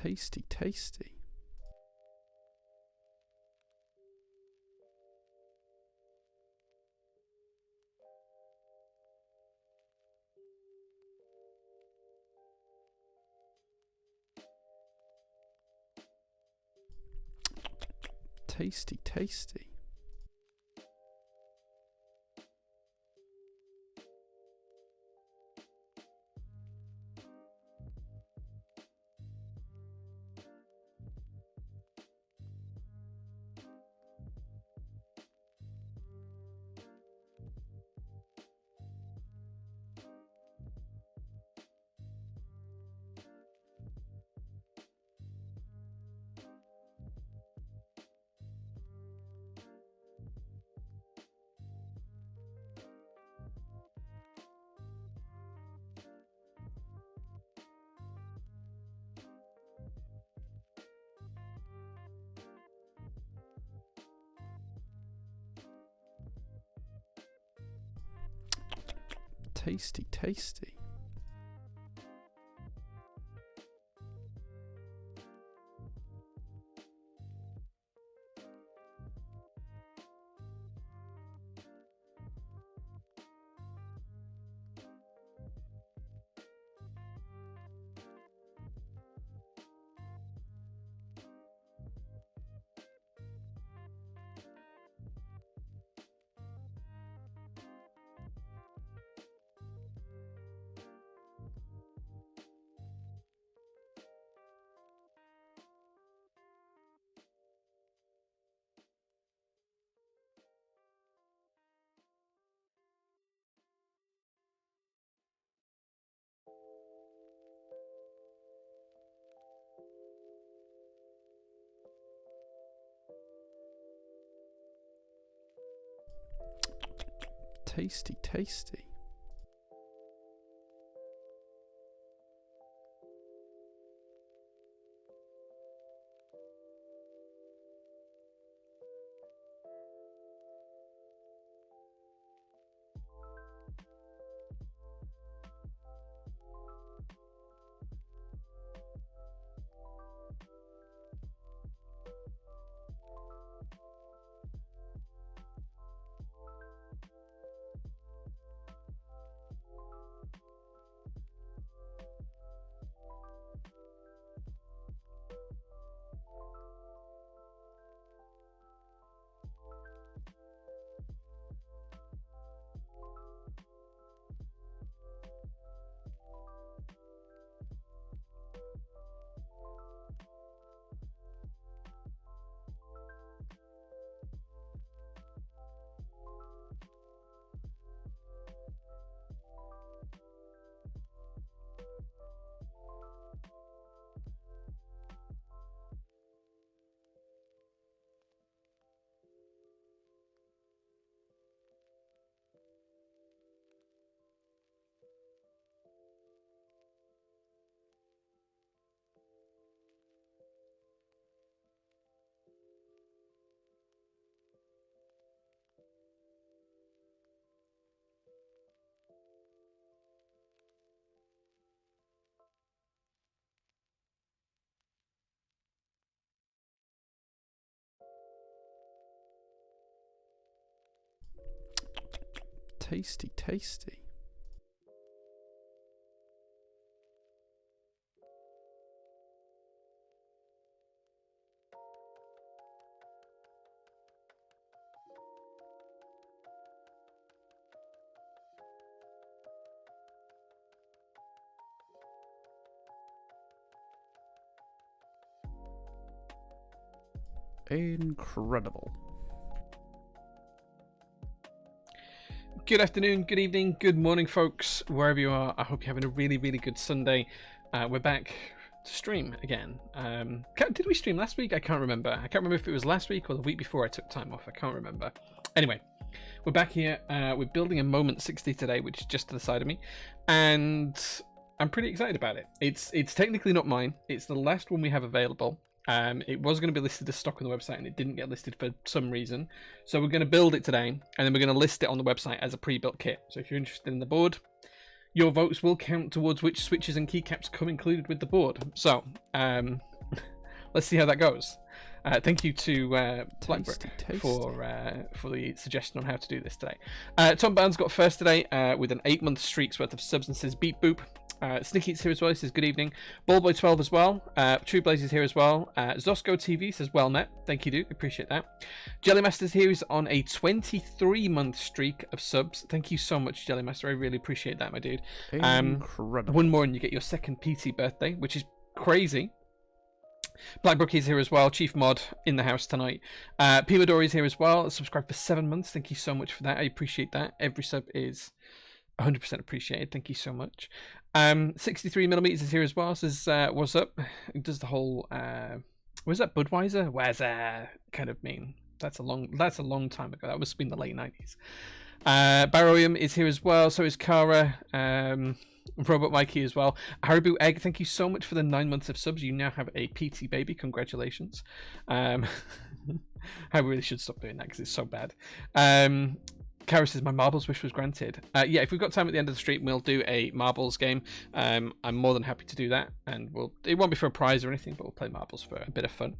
Tasty, tasty. Tasty, tasty. Tasty, tasty. Tasty, tasty. Tasty, tasty. Incredible. Good afternoon, good evening, good morning, folks, wherever you are. I hope you're having a really, really good Sunday. We're back to stream again. Did we stream last week? I can't remember. I can't remember if it was last week or the week before I took time off. I can't remember. Anyway, we're back here. We're building a Moment60 today, which is just to the side of me. And I'm pretty excited about it. It's technically not mine. It's the last one we have available. It was going to be listed as stock on the website and it didn't get listed for some reason. So we're going to build it today and then we're going to list it on the website as a pre-built kit. So if you're interested in the board, your votes will count towards which switches and keycaps come included with the board. So let's see how that goes. Thank you to Blackbrook Tasty. for the suggestion on how to do this today. Tom Barnes got first today with an 8-month streak's worth of subs and says beep boop. Snicky's here as well. He says good evening. Ballboy12 as well. True Blaze is here as well. Zosco TV says well met. Thank you, dude. Appreciate that. Jellymaster's here. He's on a 23-month streak of subs. Thank you so much, Jellymaster. I really appreciate that, my dude. Incredible. One more and you get your second PT birthday, which is crazy. Blackbrook is here as well. Chief Mod in the house tonight. Pimadori is here as well. Subscribed for 7 months. Thank you so much for that. I appreciate that. Every sub is 100% appreciated. Thank you so much. 63mm is here as well. Says what's up? Does the whole was that Budweiser? Where's kind of mean? That's a long time ago. That must have been the late 90s. Baroium is here as well. So is Kara. Robot Mikey as well. Haribo Egg, thank you so much for the 9 months of subs. You now have a PT baby. Congratulations. I really should stop doing that because it's so bad. Kara says my marbles wish was granted. Yeah, if we've got time at the end of the stream, we'll do a marbles game. I'm more than happy to do that, and it won't be for a prize or anything, but we'll play marbles for a bit of fun.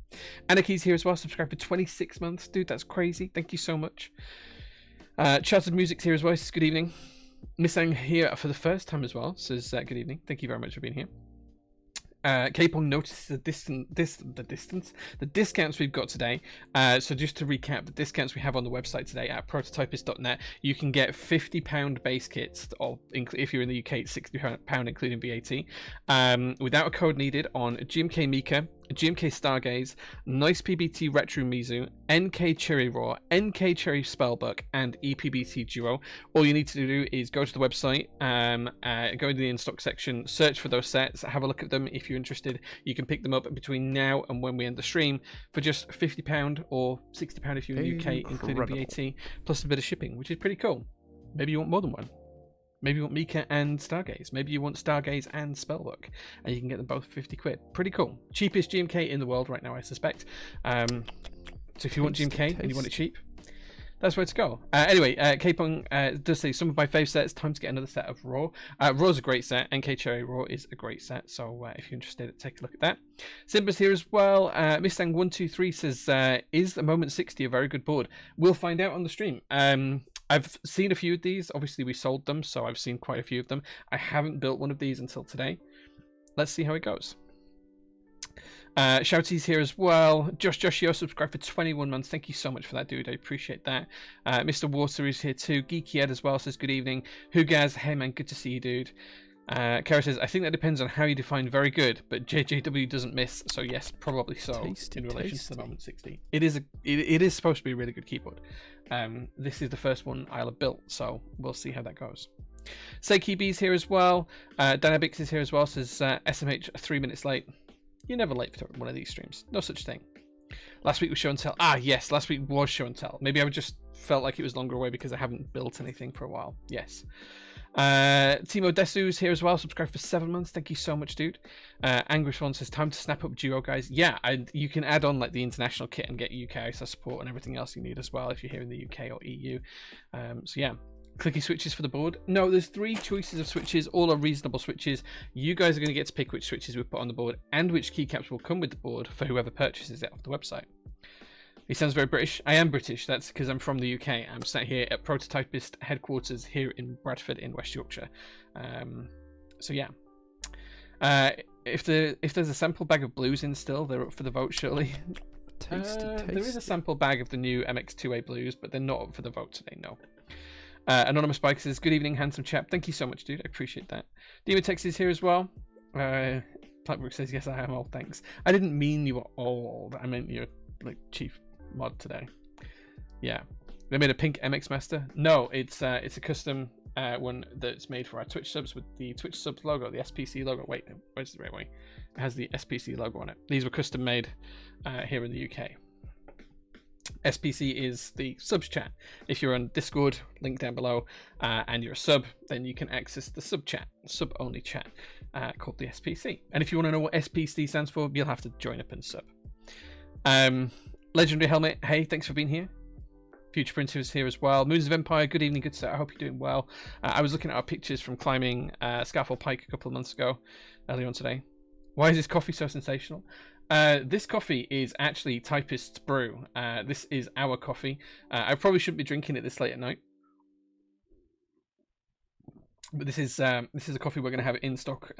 Anarchy's here as well. Subscribe for 26 months, dude. That's crazy. Thank you so much. Chartered Music's here as well. Says good evening. Missang here for the first time as well. Says good evening. Thank you very much for being here. K-Pong notices the discounts we've got today. So just to recap, the discounts we have on the website today at prototypist.net, you can get £50 base kits, or if you're in the UK, it's £60 including VAT, without a code needed on GMK Mika, GMK Stargaze, Nice PBT Retro Mizu, NK Cherry Raw, NK Cherry Spellbook, and EPBT Duo. All you need to do is go to the website, go into the in-stock section, search for those sets, have a look at them. If you're interested, you can pick them up between now and when we end the stream for just £50 or £60 if you're in the UK, including VAT, plus a bit of shipping, which is pretty cool. Maybe you want more than one. Maybe you want Mika and Stargaze. Maybe you want Stargaze and Spellbook, and you can get them both for £50. Pretty cool. Cheapest GMK in the world right now, I suspect. So if you want GMK and you want it cheap, that's where to go. Anyway, K-Pong does say some of my fave sets. Time to get another set of Raw. Raw's a great set. NK Cherry Raw is a great set. So if you're interested, take a look at that. Simba's here as well. Mustang123 says, is the Moment60 a very good board? We'll find out on the stream. I've seen a few of these. Obviously, we sold them, so I've seen quite a few of them. I haven't built one of these until today. Let's see how it goes. Shouty's here as well. Joshio subscribed for 21 months. Thank you so much for that, dude. I appreciate that. Mr. Water is here too. Geeky Ed as well says good evening. Hugaz, hey man, good to see you, dude. Kara says, I think that depends on how you define very good, but JJW doesn't miss, so yes, probably so. In relation to the Moment60. It is supposed to be a really good keyboard. This is the first one I'll have built, so we'll see how that goes. Seiki B's here as well. Dynabix is here as well, says SMH 3 minutes late. You're never late for one of these streams. No such thing. Last week was show and tell. Ah, yes, last week was show and tell. Maybe I just felt like it was longer away because I haven't built anything for a while. Yes. Timo Desu's here as well. Subscribe for 7 months. Thank you so much, dude. Anguish One says, time to snap up Duo, guys. Yeah, and you can add on like the international kit and get UK ISO support and everything else you need as well if you're here in the UK or EU. So yeah. Clicky switches for the board. No, there's 3 choices of switches. All are reasonable switches. You guys are going to get to pick which switches we put on the board and which keycaps will come with the board for whoever purchases it off the website. He sounds very British. I am British. That's because I'm from the UK. I'm sat here at Prototypist headquarters here in Bradford in West Yorkshire. So yeah. If there's a sample bag of blues in still, they're up for the vote surely. Tasty. There is a sample bag of the new MX2A blues, but they're not up for the vote today. No. Anonymous Bike says, good evening, handsome chap. Thank you so much, dude. I appreciate that. Demotex is here as well. Blackbrook says, yes, I am old, thanks. I didn't mean you were old. I meant you're like chief mod today. Yeah. They made a pink MX Master. No, it's a custom one that's made for our Twitch subs with the Twitch subs logo, the SPC logo. Wait, where's the right way? It has the SPC logo on it. These were custom made here in the UK. SPC is the subs chat. If you're on Discord, link down below, and you're a sub, then you can access the sub chat, sub only chat, called the SPC. And if you want to know what SPC stands for, you'll have to join up and sub. Legendary Helmet, hey, thanks for being here. Future Prince is here as well. Moons of Empire, good evening, good set. I hope you're doing well. I was looking at our pictures from climbing Scaffold Pike a couple of months ago, earlier on today. Why is this coffee so sensational? This coffee is actually Typist's Brew. This is our coffee. I probably shouldn't be drinking it this late at night, but this is a coffee we're going to have in stock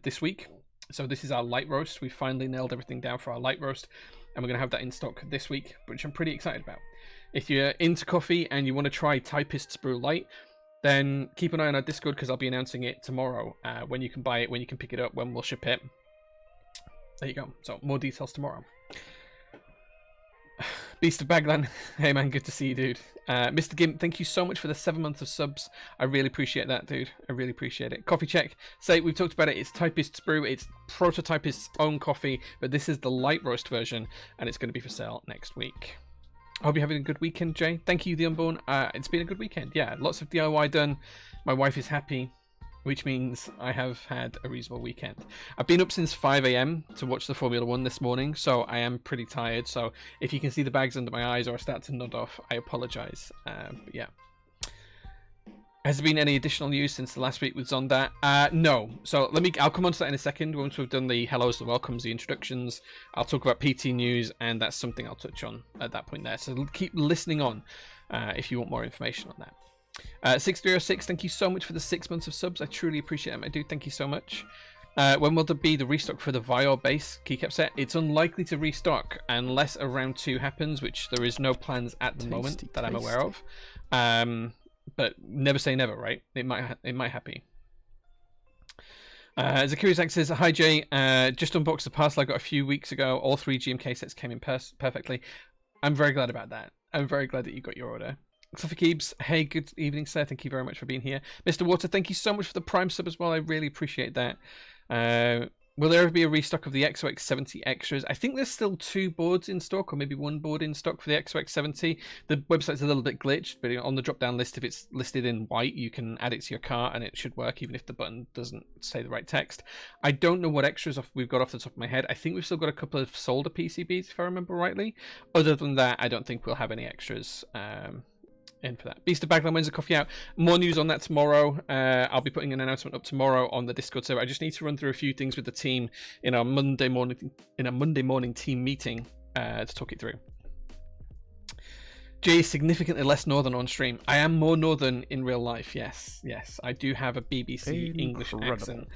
this week. So this is our light roast. We finally nailed everything down for our light roast, and we're going to have that in stock this week, which I'm pretty excited about. If you're into coffee and you want to try Typist's Brew Light, then keep an eye on our Discord, because I'll be announcing it tomorrow, when you can buy it, when you can pick it up, when we'll ship it. There you go. So more details tomorrow. Beast of Bagland, hey man, good to see you, dude. Mr. Gimp, thank you so much for the 7 months of subs. I really appreciate that, dude. I really appreciate it. Coffee check. Say, we've talked about it. It's Typist's Brew. It's Prototypist's own coffee, but this is the light roast version, and it's going to be for sale next week. I hope you're having a good weekend, Jay. Thank you, The Unborn. It's been a good weekend. Yeah, lots of DIY done. My wife is happy, which means I have had a reasonable weekend. I've been up since 5 a.m. to watch the Formula 1 this morning, so I am pretty tired. So if you can see the bags under my eyes or I start to nod off, I apologize. But yeah. Has there been any additional news since the last week with Zonda? No. So I'll come on to that in a second. Once we've done the hellos, the welcomes, the introductions, I'll talk about PT news, and that's something I'll touch on at that point there. So keep listening on if you want more information on that. 6306, thank you so much for the 6 months of subs. I truly appreciate it, my dude. Thank you so much. When will there be the restock for the Vior base keycap set? It's unlikely to restock unless a round 2 happens, which there is no plans at the moment that I'm aware of. But never say never, right? It might happen. Zakiri's says, hi Jay, just unboxed the parcel I got a few weeks ago. All 3 GMK sets came in perfectly. I'm very glad about that. I'm very glad that you got your order. Sophie Keebs, hey, good evening, sir. Thank you very much for being here. Mr. Water, thank you so much for the Prime sub as well. I really appreciate that. Will there ever be a restock of the XOX70 extras? I think there's still 2 boards in stock, or maybe 1 board in stock for the XOX70. The website's a little bit glitched, but on the drop-down list, if it's listed in white, you can add it to your cart, and it should work, even if the button doesn't say the right text. I don't know what extras we've got off the top of my head. I think we've still got a couple of solder PCBs, if I remember rightly. Other than that, I don't think we'll have any extras in for that. Beast of Bagland, when's the coffee out? More news on that tomorrow. I'll be putting an announcement up tomorrow on the Discord server. I just need to run through a few things with the team in our Monday morning team meeting to talk it through. Jay is significantly less northern on stream. I am more northern in real life. Yes, I do have a BBC English accent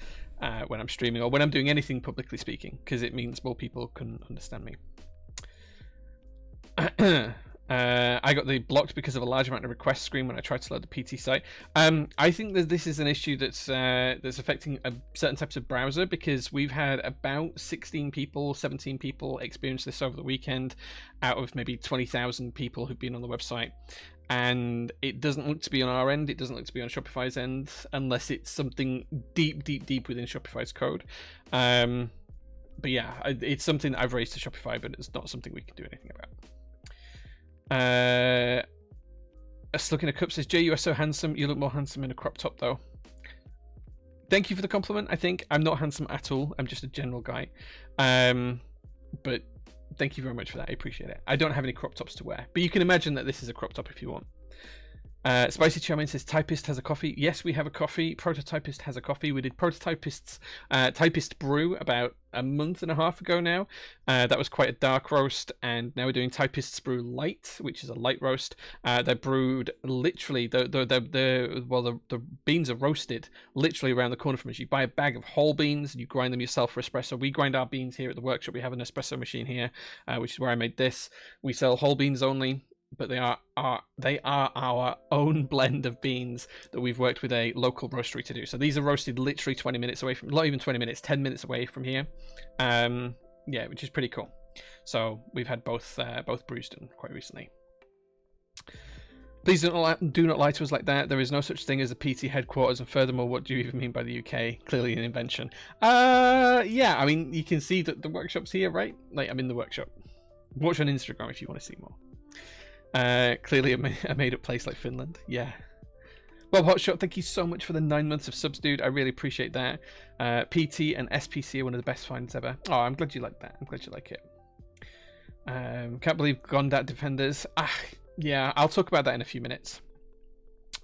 when I'm streaming or when I'm doing anything publicly speaking, because it means more people can understand me. I got the blocked because of a large amount of request screen when I tried to load the PT site. I think that this is an issue that's affecting certain types of browser, because we've had about 16 people, 17 people experience this over the weekend out of maybe 20,000 people who've been on the website. And it doesn't look to be on our end. It doesn't look to be on Shopify's end, unless it's something deep within Shopify's code. But yeah, it's something that I've raised to Shopify, but it's not something we can do anything about. Us looking at cup says, Jay, you are so handsome. You look more handsome in a crop top though. Thank you for the compliment. I think I'm not handsome at all. I'm just a general guy. But thank you very much for that. I appreciate it. I don't have any crop tops to wear, but you can imagine that this is a crop top if you want. Spicy Chairman says, Typist has a coffee. Yes, we have a coffee. Prototypist has a coffee. We did Prototypist's Typist Brew about a month and a half ago now. That was quite a dark roast, and now we're doing Typist's Brew Light, which is a light roast. They're brewed literally, the beans are roasted literally around the corner from us. You buy a bag of whole beans and you grind them yourself for espresso. We grind our beans here at the workshop. We have an espresso machine here, which is where I made this. We sell whole beans only, but they are our own blend of beans that we've worked with a local roastery to do. So these are roasted literally 20 minutes away from, not even 20 minutes, 10 minutes away from here. Yeah, which is pretty cool. So we've had both brews done quite recently. Please do not lie to us like that. There is no such thing as a PT headquarters, and furthermore, what do you even mean by the UK? Clearly an invention. Yeah, I mean, you can see that the workshop's here, right? Like, I'm in the workshop. Watch on Instagram if you want to see more. Clearly a made-up place like Finland. Yeah. Well, Hotshot, thank you so much for the 9 months of subs, dude. I really appreciate that. PT and SPC are one of the best finds ever. Oh, I'm glad you like that. I'm glad you like it. Can't believe Gondat Defenders. Yeah, I'll talk about that in a few minutes.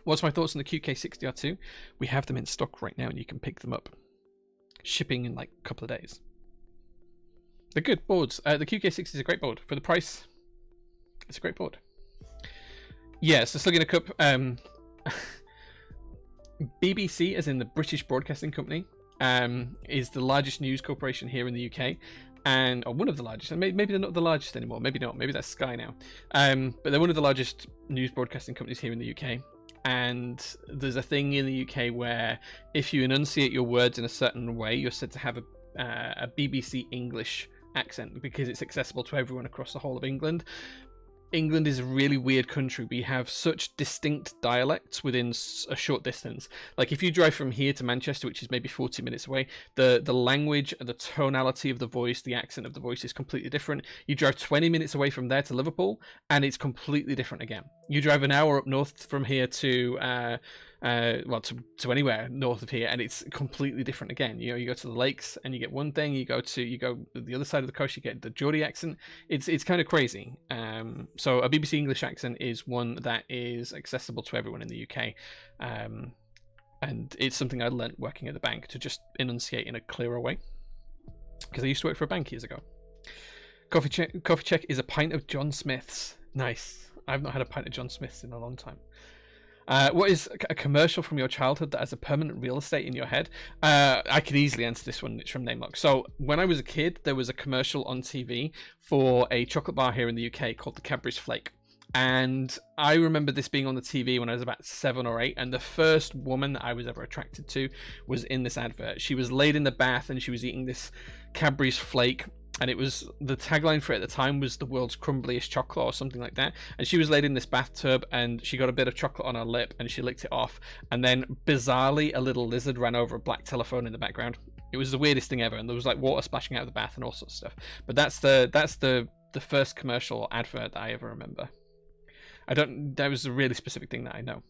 What's my thoughts on the QK60R2? We have them in stock right now, and you can pick them up. Shipping in like a couple of days. They're good boards. The QK60 is a great board for the price. It's a great board. Yeah, so slugging a cup. BBC, as in the British Broadcasting Company, is the largest news corporation here in the UK, or one of the largest. And maybe they're not the largest anymore. Maybe not. Maybe that's Sky now. But they're one of the largest news broadcasting companies here in the UK. And there's a thing in the UK where if you enunciate your words in a certain way, you're said to have a BBC English accent because it's accessible to everyone across the whole of England. England is a really weird country. We have such distinct dialects within a short distance. Like if you drive from here to Manchester, which is maybe 40 minutes away, the language and the tonality of the voice, the accent of the voice is completely different. You drive 20 minutes away from there to Liverpool, and it's completely different again. You drive an hour up north from here to to anywhere north of here, and it's completely different again. You know, you go to the lakes and you get one thing. You go the other side of the coast, you get the Geordie accent. It's kind of crazy. So a BBC English accent is one that is accessible to everyone in the UK, and it's something I learnt working at the bank to just enunciate in a clearer way. Because I used to work for a bank years ago. Coffee check is a pint of John Smith's. Nice. I've not had a pint of John Smith's in a long time. What is a commercial from your childhood that has a permanent real estate in your head? I can easily answer this one. It's from Namelock. So when I was a kid, there was a commercial on TV for a chocolate bar here in the UK called the Cadbury's Flake. And I remember this being on the TV when I was about 7 or 8. And the first woman that I was ever attracted to was in this advert. She was laid in the bath and she was eating this Cadbury's Flake. And it was, the tagline for it at the time was the world's crumbliest chocolate or something like that. And she was laid in this bathtub and she got a bit of chocolate on her lip and she licked it off. And then bizarrely, a little lizard ran over a black telephone in the background. It was the weirdest thing ever. And there was like water splashing out of the bath and all sorts of stuff. But that's the first commercial advert that I ever remember. That was a really specific thing that I know.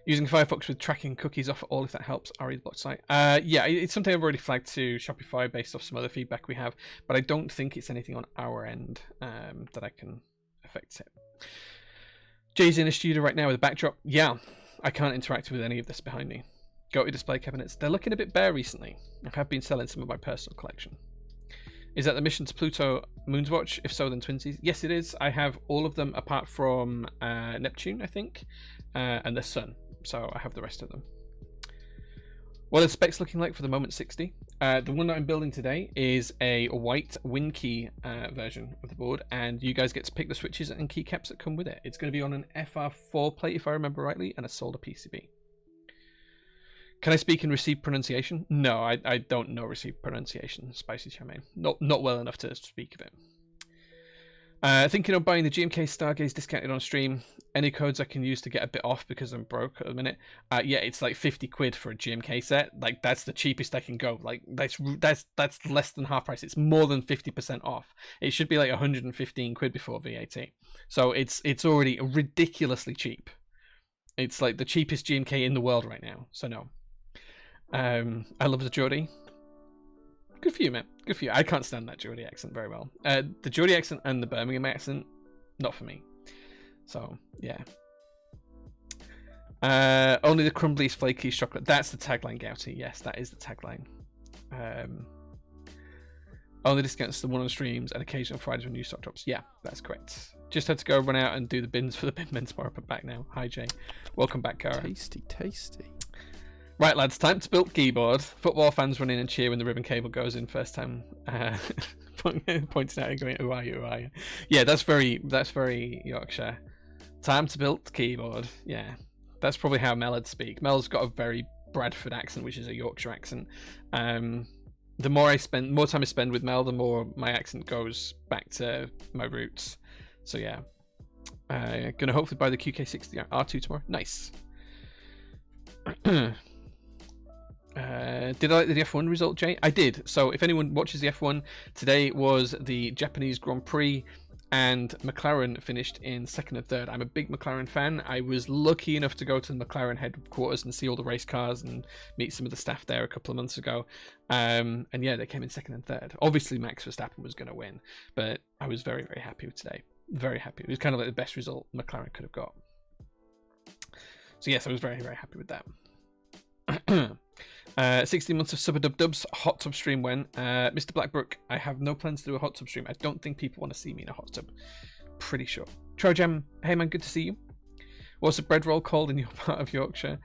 Using Firefox with tracking cookies off all if that helps. Ari's block site. Yeah, it's something I've already flagged to Shopify based off some other feedback we have, but I don't think it's anything on our end that I can affect it. Jay's in a studio right now with a backdrop. Yeah, I can't interact with any of this behind me. Go to display cabinets. They're looking a bit bare recently. I have been selling some of my personal collection. Is that the mission to Pluto Moon's Watch? If so, then Twinsies. Yes, it is. I have all of them apart from Neptune, I think, and the Sun. So I have the rest of them. What are the specs looking like for the Moment60? The one that I'm building today is a white WinKey version of the board, and you guys get to pick the switches and keycaps that come with it. It's going to be on an FR4 plate, if I remember rightly, and a solder PCB. Can I speak in received pronunciation? No, I don't know received pronunciation, Spicy Charmaine. Not well enough to speak of it. Thinking of buying the GMK Stargaze discounted on stream. Any codes I can use to get a bit off because I'm broke at the minute? Yeah, it's like 50 quid for a GMK set. Like that's the cheapest I can go. Like that's less than half price. It's more than 50% off. It should be like 115 quid before VAT. So it's already ridiculously cheap. It's like the cheapest GMK in the world right now. So no. I love the Geordie. Good for you, man. Good for you. I can't stand that Geordie accent very well. The Geordie accent and the Birmingham accent, not for me. So, yeah. Only the crumbliest, flakiest chocolate. That's the tagline, Gouty. Yes, that is the tagline. Only discounts the one on streams and occasional Fridays when new stock drops. Yeah, that's correct. Just had to go run out and do the bins for the bin men tomorrow. But back now. Hi, Jay. Welcome back, Cara. Tasty, tasty. Right, lads, time to build keyboard. Football fans run in and cheer when the ribbon cable goes in first time. Pointing out and going, "Who are you? Who are you?" Yeah, that's very Yorkshire. Time to build keyboard. Yeah, that's probably how Mel would speak. Mel's got a very Bradford accent, which is a Yorkshire accent. The more time I spend with Mel, the more my accent goes back to my roots. So yeah, gonna hopefully buy the QK60 R2 tomorrow. Nice. Did I like the F1 result, Jay? I did. So if anyone watches the F1, today was the Japanese Grand Prix and McLaren finished in second and third. I'm a big McLaren fan. I was lucky enough to go to the McLaren headquarters and see all the race cars and meet some of the staff there a couple of months ago. And yeah, they came in second and third. Obviously Max Verstappen was going to win, but I was very, very happy with today. Very happy. It was kind of like the best result McLaren could have got. So yes, I was very, very happy with that. 16 months of Super Dub Dubs, hot tub stream when. Mr. Blackbrook, I have no plans to do a hot tub stream. I don't think people want to see me in a hot tub. Pretty sure. Trojam, hey man, good to see you. What's a bread roll called in your part of Yorkshire?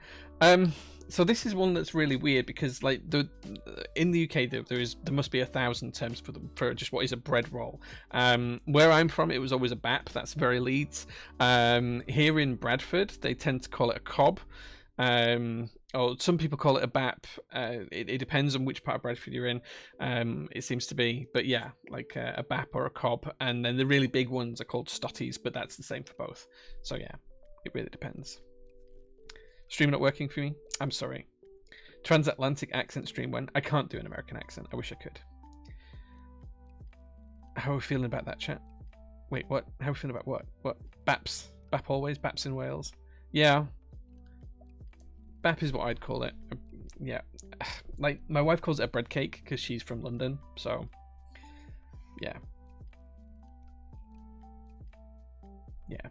So this is one that's really weird because, like, in the UK there must be 1,000 terms for just what is a bread roll. Where I'm from, it was always a bap. That's very Leeds. Here in Bradford, they tend to call it a cob. Or some people call it a bap. It depends on which part of Bradford you're in. It seems to be, but yeah, like a bap or a cob. And then the really big ones are called stotties, but that's the same for both. So yeah, it really depends. Stream not working for me. I'm sorry. Transatlantic accent stream when I can't do an American accent. I wish I could. How are we feeling about that, chat? Wait, what? How are we feeling about what? What? Baps? Bap always? Baps in Wales? Yeah. Bap is what I'd call it. Yeah. Like, my wife calls it a bread cake because she's from London. So, yeah. Yeah.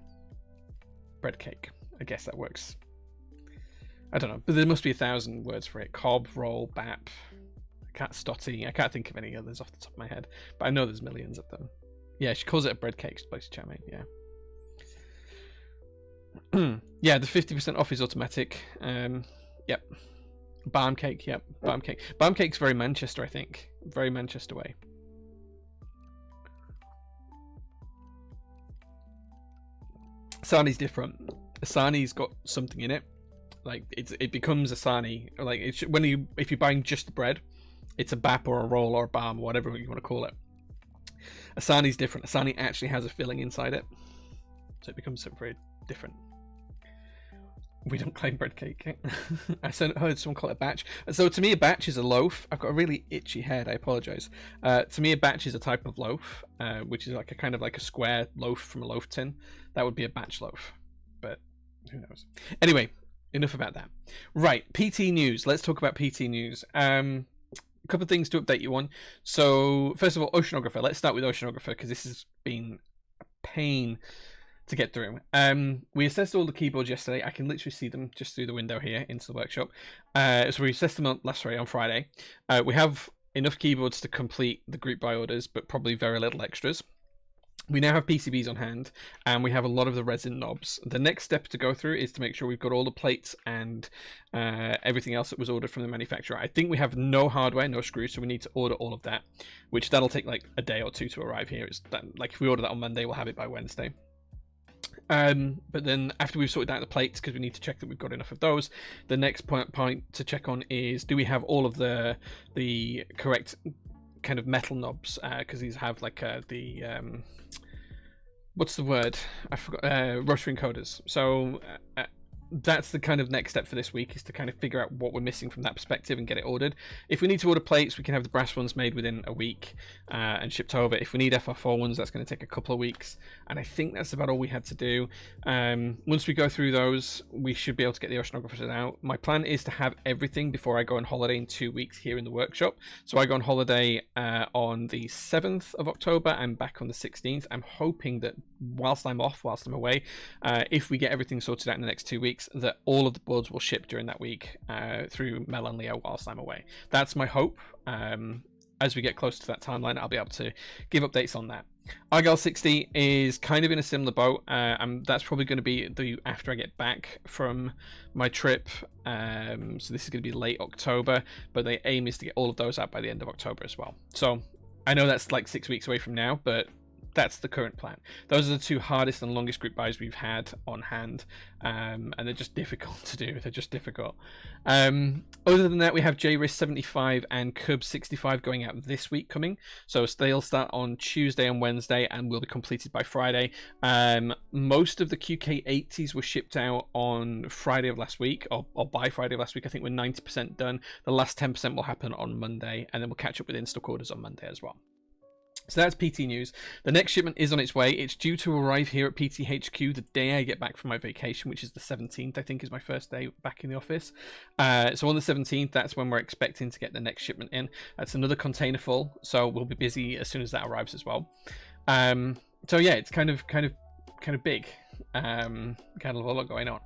Bread cake. I guess that works. I don't know, but there must be 1,000 words for it. Cob, roll, bap, stotty. I can't think of any others off the top of my head, but I know there's millions of them. Yeah, she calls it a bread cake. Place chat, mate. Yeah. Yeah, the 50% off is automatic. Yep. Barm cake. Yep. Barm cake. Barm cake's very Manchester, I think. Very Manchester way. Sarni's different. Sarni's got something in it. Like it becomes a sarnie. Like if you're buying just the bread, it's a bap or a roll or a barm or whatever you want to call it. A sarnie's different. A sarnie actually has a filling inside it, so it becomes something very different. We don't claim bread cake. I heard someone call it a batch. So to me, a batch is a loaf. I've got a really itchy head. I apologize. To me, a batch is a type of loaf, which is like a kind of like a square loaf from a loaf tin. That would be a batch loaf, but who knows? Anyway. Enough about that. Right, PT news. Let's talk about PT news. A couple of things to update you on. So, first of all, Oceanographer. Let's start with Oceanographer because this has been a pain to get through. We assessed all the keyboards yesterday. I can literally see them just through the window here into the workshop. So we assessed them on Friday. We have enough keyboards to complete the group buy orders, but probably very little extras. We now have PCBs on hand, and we have a lot of the resin knobs. The next step to go through is to make sure we've got all the plates and everything else that was ordered from the manufacturer. I think we have no hardware, no screws, so we need to order all of that, which that'll take like a day or two to arrive here. Like if we order that on Monday, we'll have it by Wednesday. But then after we've sorted out the plates, because we need to check that we've got enough of those, the next point to check on is, do we have all of the correct kind of metal knobs? Because these have like what's the word? I forgot. Rotary encoders. So that's the kind of next step for this week, is to kind of figure out what we're missing from that perspective and get it ordered. If we need to order plates, we can have the brass ones made within a week and shipped over. If we need FR4 ones, that's going to take a couple of weeks. And I think that's about all we had to do. Once we go through those, we should be able to get the oceanographers out. My plan is to have everything before I go on holiday in 2 weeks here in the workshop. So I go on holiday on the 7th of October. I'm back on the 16th. I'm hoping that whilst I'm away, if we get everything sorted out in the next 2 weeks, that all of the boards will ship during that week through Mel and Leo whilst I'm away. That's my hope. As we get closer to that timeline, I'll be able to give updates on that. Argyle 60 is kind of in a similar boat. That's probably going to be after I get back from my trip. So this is going to be late October, but the aim is to get all of those out by the end of October as well. So I know that's like 6 weeks away from now, but that's the current plan. Those are the two hardest and longest group buys we've had on hand, and they're just difficult to do. They're just difficult. Other than that, we have JRIS 75 and Cub 65 going out this week coming. So they'll start on Tuesday and Wednesday and will be completed by Friday. Most of the QK80s were shipped out on Friday of last week, or by Friday of last week. I think we're 90% done. The last 10% will happen on Monday, and then we'll catch up with in-stock orders on Monday as well. So that's PT news. The next shipment is on its way. It's due to arrive here at PTHQ the day I get back from my vacation, which is the 17th, I think, is my first day back in the office. So on the 17th, that's when we're expecting to get the next shipment in. That's another container full, so we'll be busy as soon as that arrives as well. So yeah, it's kind of big. Kind of a lot going on.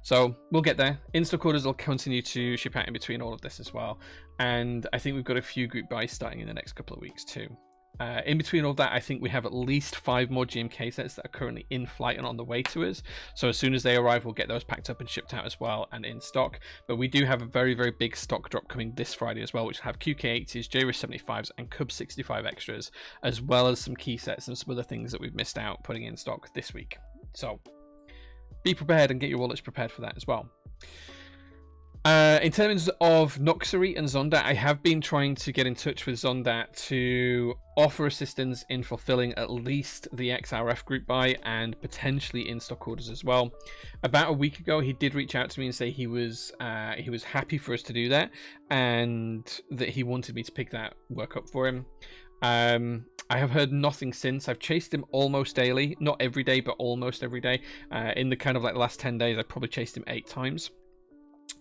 So we'll get there. In-stock orders will continue to ship out in between all of this as well. And I think we've got a few group buys starting in the next couple of weeks too. In between all that, I think we have at least 5 more GMK sets that are currently in flight and on the way to us. So as soon as they arrive, we'll get those packed up and shipped out as well and in stock. But we do have a very, very big stock drop coming this Friday as well, which will have QK80s, JRIS75s, and Cub 65 extras, as well as some key sets and some other things that we've missed out putting in stock this week. So be prepared and get your wallets prepared for that as well. In terms of Noxery and Zondat, I have been trying to get in touch with Zondat to offer assistance in fulfilling at least the XRF group buy and potentially in-stock orders as well. About a week ago, he did reach out to me and say he was happy for us to do that and that he wanted me to pick that work up for him. I have heard nothing since. I've chased him almost daily, not every day, but almost every day. In the kind of like last 10 days, I probably chased him 8 times.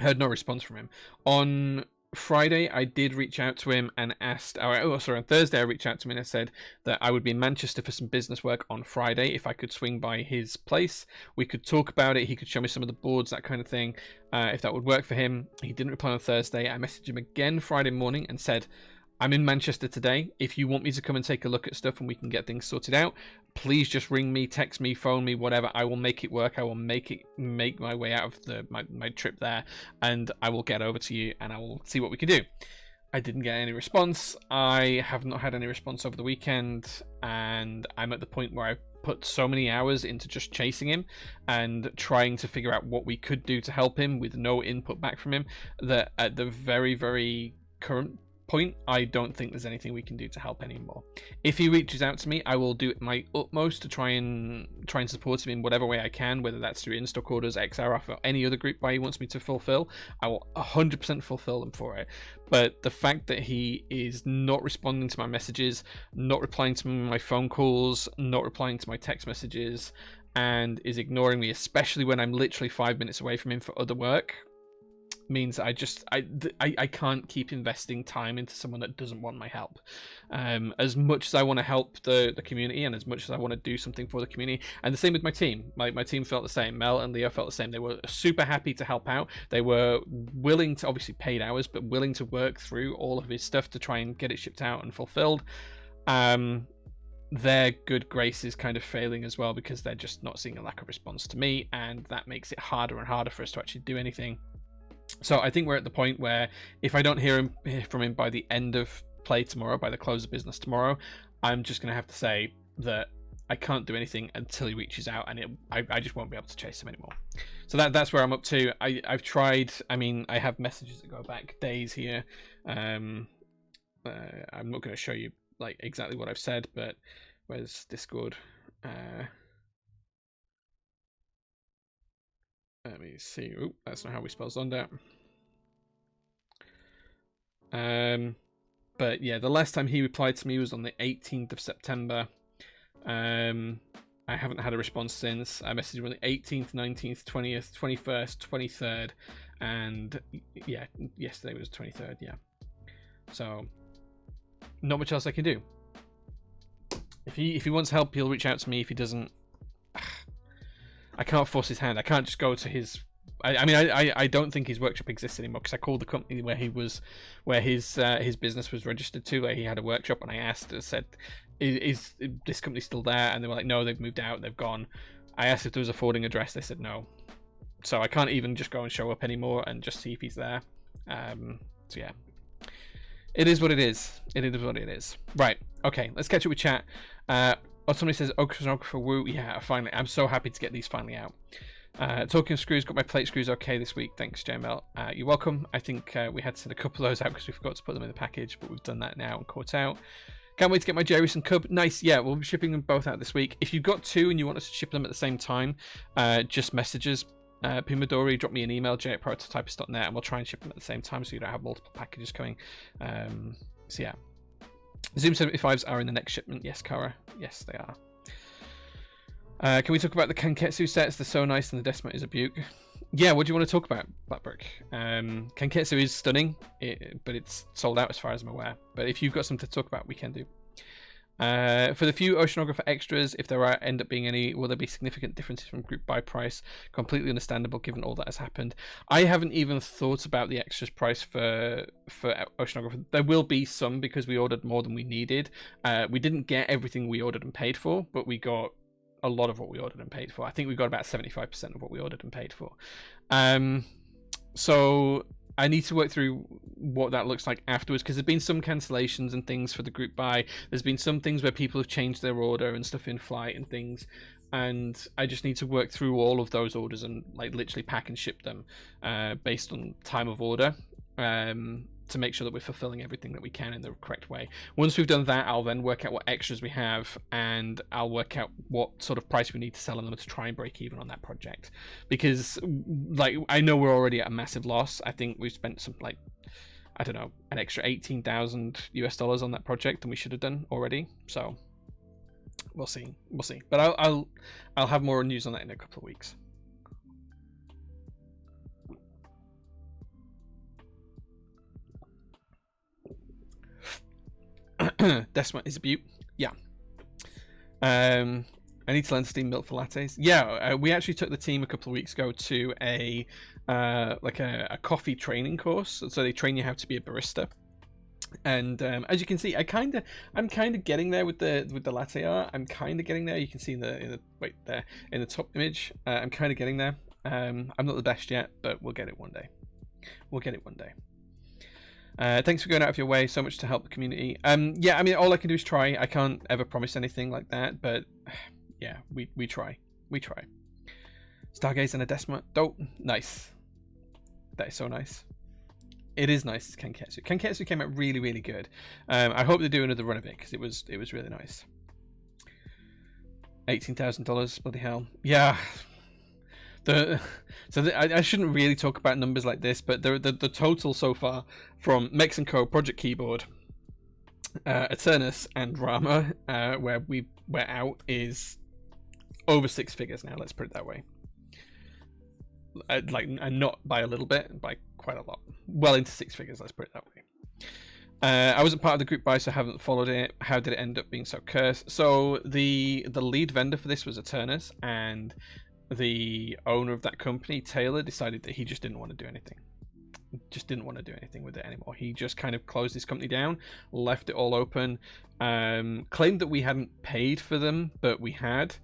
Heard no response from him. On Friday, I did reach out to him and asked, on Thursday, I reached out to him and I said that I would be in Manchester for some business work on Friday. If I could swing by his place, we could talk about it. He could show me some of the boards, that kind of thing, if that would work for him. He didn't reply on Thursday. I messaged him again Friday morning and said, I'm in Manchester today. If you want me to come and take a look at stuff and we can get things sorted out, please just ring me, text me, phone me, whatever. I will make it work. I will make my way out of my trip there, and I will get over to you and I will see what we can do. I didn't get any response. I have not had any response over the weekend, and I'm at the point where I've put so many hours into just chasing him and trying to figure out what we could do to help him with no input back from him, that at the very, very current point, I don't think there's anything we can do to help anymore. If he reaches out to me, I will do my utmost to try and support him in whatever way I can, whether that's through in-stock orders, XRF, or any other group buy he wants me to fulfill. I will 100% fulfill them for it. But the fact that he is not responding to my messages, not replying to my phone calls, not replying to my text messages, and is ignoring me, especially when I'm literally 5 minutes away from him for other work, means I can't keep investing time into someone that doesn't want my help. As much as I want to help the community and as much as I want to do something for the community, and the same with my team. My team felt the same. Mel and Leo felt the same. They were super happy to help out. They were willing to, obviously paid hours, but willing to work through all of his stuff to try and get it shipped out and fulfilled. Their good grace is kind of failing as well because they're just not seeing a lack of response to me, and that makes it harder and harder for us to actually do anything. So I think we're at the point where if I don't hear from him by the end of play tomorrow, by the close of business tomorrow, I'm just going to have to say that I can't do anything until he reaches out, and I just won't be able to chase him anymore. So that's where I'm up to. I've tried. I mean, I have messages that go back days here. I'm not going to show you like exactly what I've said, but where's Discord? Let me see. Oh, that's not how we spell Zondat. But yeah, the last time he replied to me was on the 18th of September. I haven't had a response since. I messaged him on the 18th, 19th, 20th, 21st, 23rd, and yeah, yesterday was 23rd. Yeah, so not much else I can do. If he wants help, he'll reach out to me. If he doesn't, I can't force his hand. I can't just go to his. I don't think his workshop exists anymore because I called the company where his business was registered to, where he had a workshop, and I asked, I said, is this company still there? And they were like, no, they've moved out, they've gone. I asked if there was a forwarding address. They said no. So I can't even just go and show up anymore and just see if he's there. So yeah, it is what it is. It is what it is. Right. Okay. Let's catch up with chat. Somebody says oceanographer woo. Yeah, finally. I'm so happy to get these finally out. Talking of screws, got my plate screws okay this week. Thanks, JML. You're welcome. I think we had to send a couple of those out because we forgot to put them in the package, but we've done that now and caught out. Can't wait to get my Jerry's and Cub. Nice. Yeah, we'll be shipping them both out this week. If you've got two and you want us to ship them at the same time, just messages. Pumadori, drop me an email, j@prototypist.net, and we'll try and ship them at the same time so you don't have multiple packages coming. So yeah. Zoom 75s are in the next shipment. Yes, Kara. Yes, they are. Can we talk about the Kanketsu sets? They're so nice and the Decimate is a beaut. Yeah, what do you want to talk about, Blackbrook? Kanketsu is stunning, but it's sold out as far as I'm aware. But if you've got something to talk about, we can do. For the few oceanographer extras, if there end up being any, will there be significant differences from group buy price? Completely understandable given all that has happened. I haven't even thought about the extras price for oceanographer. There will be some because we ordered more than we needed. We didn't get everything we ordered and paid for, but we got a lot of what we ordered and paid for. I think we got about 75% of what we ordered and paid for. So I need to work through what that looks like afterwards, because there's been some cancellations and things for the group buy. There's been some things where people have changed their order and stuff in flight and things, and I just need to work through all of those orders and like literally pack and ship them based on time of order, to make sure that we're fulfilling everything that we can in the correct way. Once we've done that, I'll then work out what extras we have, and I'll work out what sort of price we need to sell them to try and break even on that project. Because like I know we're already at a massive loss. I think we've spent some like, I don't know, an extra $18,000 on that project than we should have done already. So we'll see. But I'll have more news on that in a couple of weeks. Desma is a beaut. Yeah. I need to learn steam milk for lattes. Yeah, we actually took the team a couple of weeks ago to a coffee training course. So they train you how to be a barista. And as you can see, I'm kind of getting there with the latte art. I'm kind of getting there. You can see in the top image. I'm kind of getting there. I'm not the best yet, but we'll get it one day. Thanks for going out of your way so much to help the community. Yeah, I mean, all I can do is try. I can't ever promise anything like that, but yeah, we try. Stargaze and a Desma. Oh, nice. That is so nice. It is nice. It's Kanketsu. Kanketsu came out really, really good. I hope they do another run of it because it was really nice. $18,000. Bloody hell. Yeah. I shouldn't really talk about numbers like this, but the total so far from Mexico Project Keyboard, Eternus, and Rama, where we're out, is over 6 figures now. Let's put it that way. And not by a little bit, by quite a lot. Well into 6 figures. Let's put it that way. I wasn't part of the group buy, so I haven't followed it. How did it end up being so cursed? So the lead vendor for this was Eternus, and the owner of that company, Taylor, decided that he just didn't want to do anything. With it anymore. He just kind of closed his company down, left it all open, claimed that we hadn't paid for them, but we had.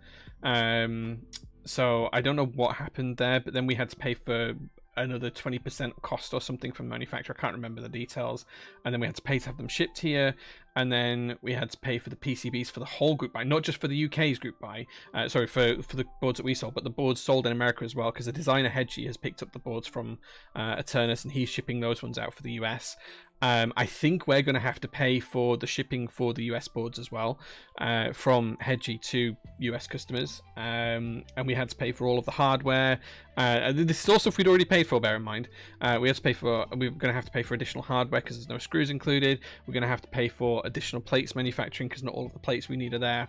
So I don't know what happened there, but then we had to pay for another 20% cost or something from the manufacturer. I can't remember the details. And then we had to pay to have them shipped here. And then we had to pay for the PCBs for the whole group buy, not just for the UK's group buy. Sorry, for the boards that we sold, but the boards sold in America as well, because the designer Hedgie has picked up the boards from Eternus, and he's shipping those ones out for the US. I think we're going to have to pay for the shipping for the US boards as well, from Hedgie to US customers. And we had to pay for all of the hardware. This is all stuff we'd already paid for, bear in mind. We're going to have to pay for additional hardware because there's no screws included. We're going to have to pay for additional plates manufacturing because not all of the plates we need are there.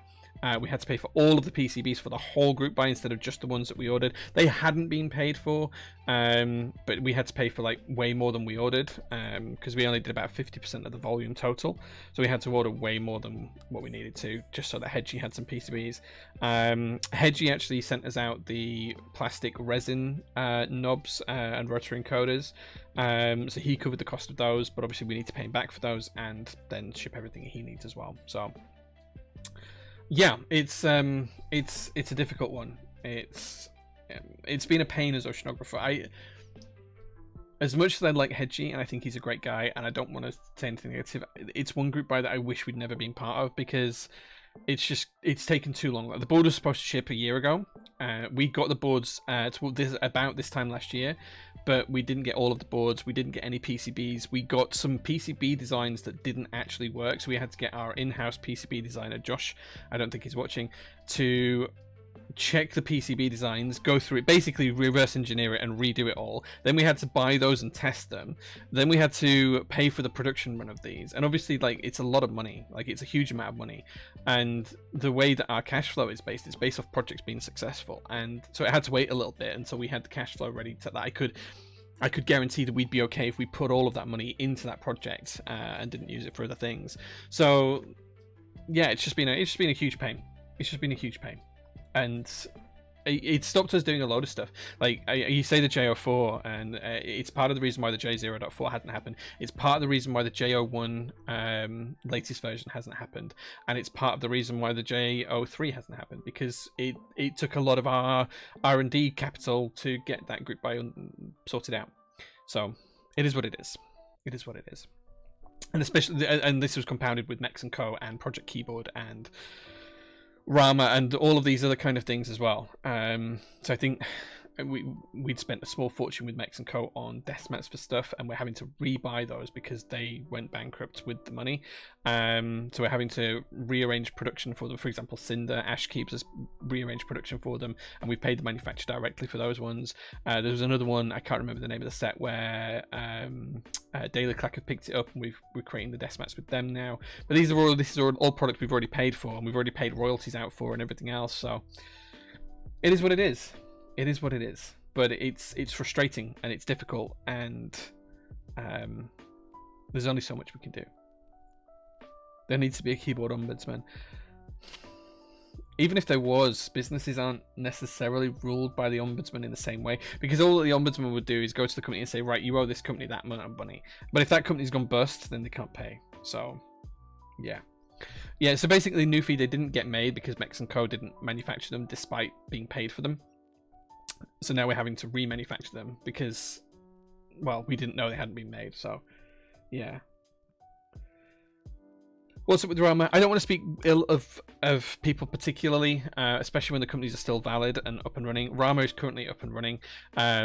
We had to pay for all of the PCBs for the whole group buy instead of just the ones that we ordered. They hadn't been paid for, but we had to pay for like way more than we ordered, because we only did about 50% of the volume total. So we had to order way more than what we needed to, just so that Hedgie had some PCBs. Hedgie actually sent us out the plastic resin knobs and rotary encoders. So he covered the cost of those, but obviously we need to pay him back for those and then ship everything he needs as well. So yeah, it's a difficult one. It's been a pain as oceanographer. As much as I like Hedgie, and I think he's a great guy, and I don't want to say anything negative, it's one group buy that I wish we'd never been part of, because it's taken too long. The board was supposed to ship a year ago. We got the boards about this time last year, but we didn't get all of the boards. We didn't get any PCBs. We got some PCB designs that didn't actually work, so we had to get our in-house PCB designer, Josh, I don't think he's watching, to check the PCB designs, go through it, basically reverse engineer it and redo it all. Then we had to buy those and test them. Then we had to pay for the production run of these, and obviously, like, it's a lot of money. Like, it's a huge amount of money, and the way that our cash flow is based, it's based off projects being successful, and so it had to wait a little bit until we had the cash flow ready to that I could guarantee that we'd be okay if we put all of that money into that project and didn't use it for other things. So yeah, it's just been a huge pain. It's just been a huge pain, and it stopped us doing a load of stuff. Like you say the J04, and it's part of the reason why the J0.4 hasn't happened. It's part of the reason why the J01 latest version hasn't happened, and it's part of the reason why the J03 hasn't happened, because it took a lot of our R&D capital to get that group buy sorted out. So it is what it is. It is what it is. And especially, and this was compounded with Mex & Co. and Project Keyboard and Rama and all of these other kind of things as well. So I think we'd spent a small fortune with Mex & Co. on desk mats for stuff, and we're having to rebuy those because they went bankrupt with the money. So we're having to rearrange production for them. For example, Cinder, Ash Keeps has rearranged production for them, and we paid the manufacturer directly for those ones. There was another one, I can't remember the name of the set, where Daily Clack have picked it up, and we're creating the desk mats with them now. But this is all product we've already paid for, and we've already paid royalties out for and everything else. So it is what it is. It is what it is, but it's frustrating and it's difficult, and there's only so much we can do. There needs to be a keyboard ombudsman. Even if there was, businesses aren't necessarily ruled by the ombudsman in the same way, because all that the ombudsman would do is go to the company and say, right, you owe this company that amount of money. But if that company's gone bust, then they can't pay. So, yeah. Yeah, so basically, Newfie, they didn't get made because Mex & Co. didn't manufacture them despite being paid for them. So now we're having to remanufacture them because, well, we didn't know they hadn't been made. So, yeah. What's up with Rama? I don't want to speak ill of people particularly, especially when the companies are still valid and up and running. Rama is currently up and running.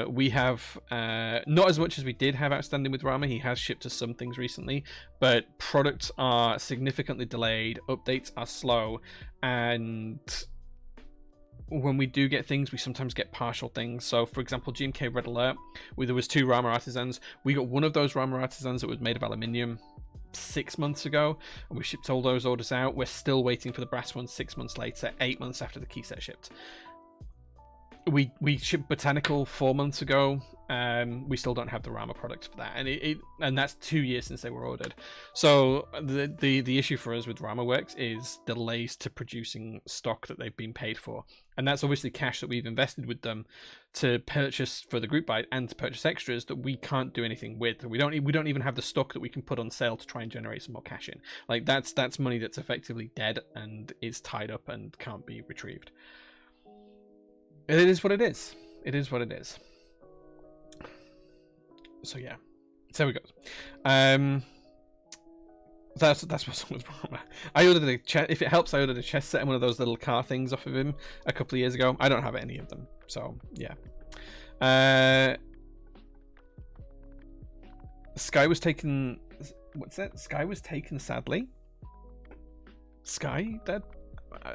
We have not as much as we did have outstanding with Rama. He has shipped us some things recently, but products are significantly delayed. Updates are slow, and when we do get things, we sometimes get partial things. So, for example, GMK Red Alert, there was 2 Rama Artisans. We got one of those Rama Artisans that was made of aluminium 6 months ago, and we shipped all those orders out. We're still waiting for the brass one 6 months later, 8 months after the key set shipped. We shipped Botanical 4 months ago. We still don't have the Rama product for that, and that's 2 years since they were ordered. So the issue for us with Rama Works is delays to producing stock that they've been paid for, and that's obviously cash that we've invested with them to purchase for the group buy and to purchase extras that we can't do anything with. We don't even have the stock that we can put on sale to try and generate some more cash in. Like that's money that's effectively dead and is tied up and can't be retrieved. It is what it is. It is what it is. So yeah, so we go. That's what's wrong with Rama. I ordered a chest. If it helps, I ordered a chest set and one of those little car things off of him a couple of years ago. I don't have any of them, so yeah. Sky was taken. What's that? Sky was taken sadly. Sky?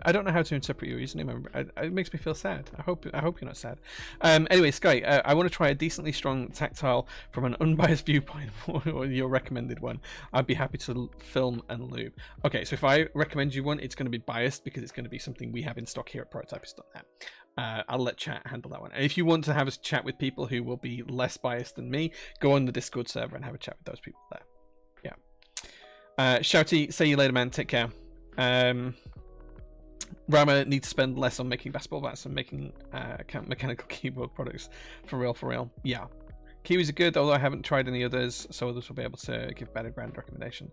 I don't know how to interpret your username. It makes me feel sad. I hope you're not sad. Anyway, Sky, I want to try a decently strong tactile from an unbiased viewpoint, or your recommended one. I'd be happy to film and lube. Okay, so if I recommend you one, it's going to be biased because it's going to be something we have in stock here at Prototypist.net. I'll let chat handle that one. And if you want to have a chat with people who will be less biased than me, go on the Discord server and have a chat with those people there. Yeah. Shouty, say you later, man. Take care. Rama needs to spend less on making basketball bats and making mechanical keyboard products for real. Yeah, Kiwis are good, although I haven't tried any others, so others will be able to give better brand recommendation.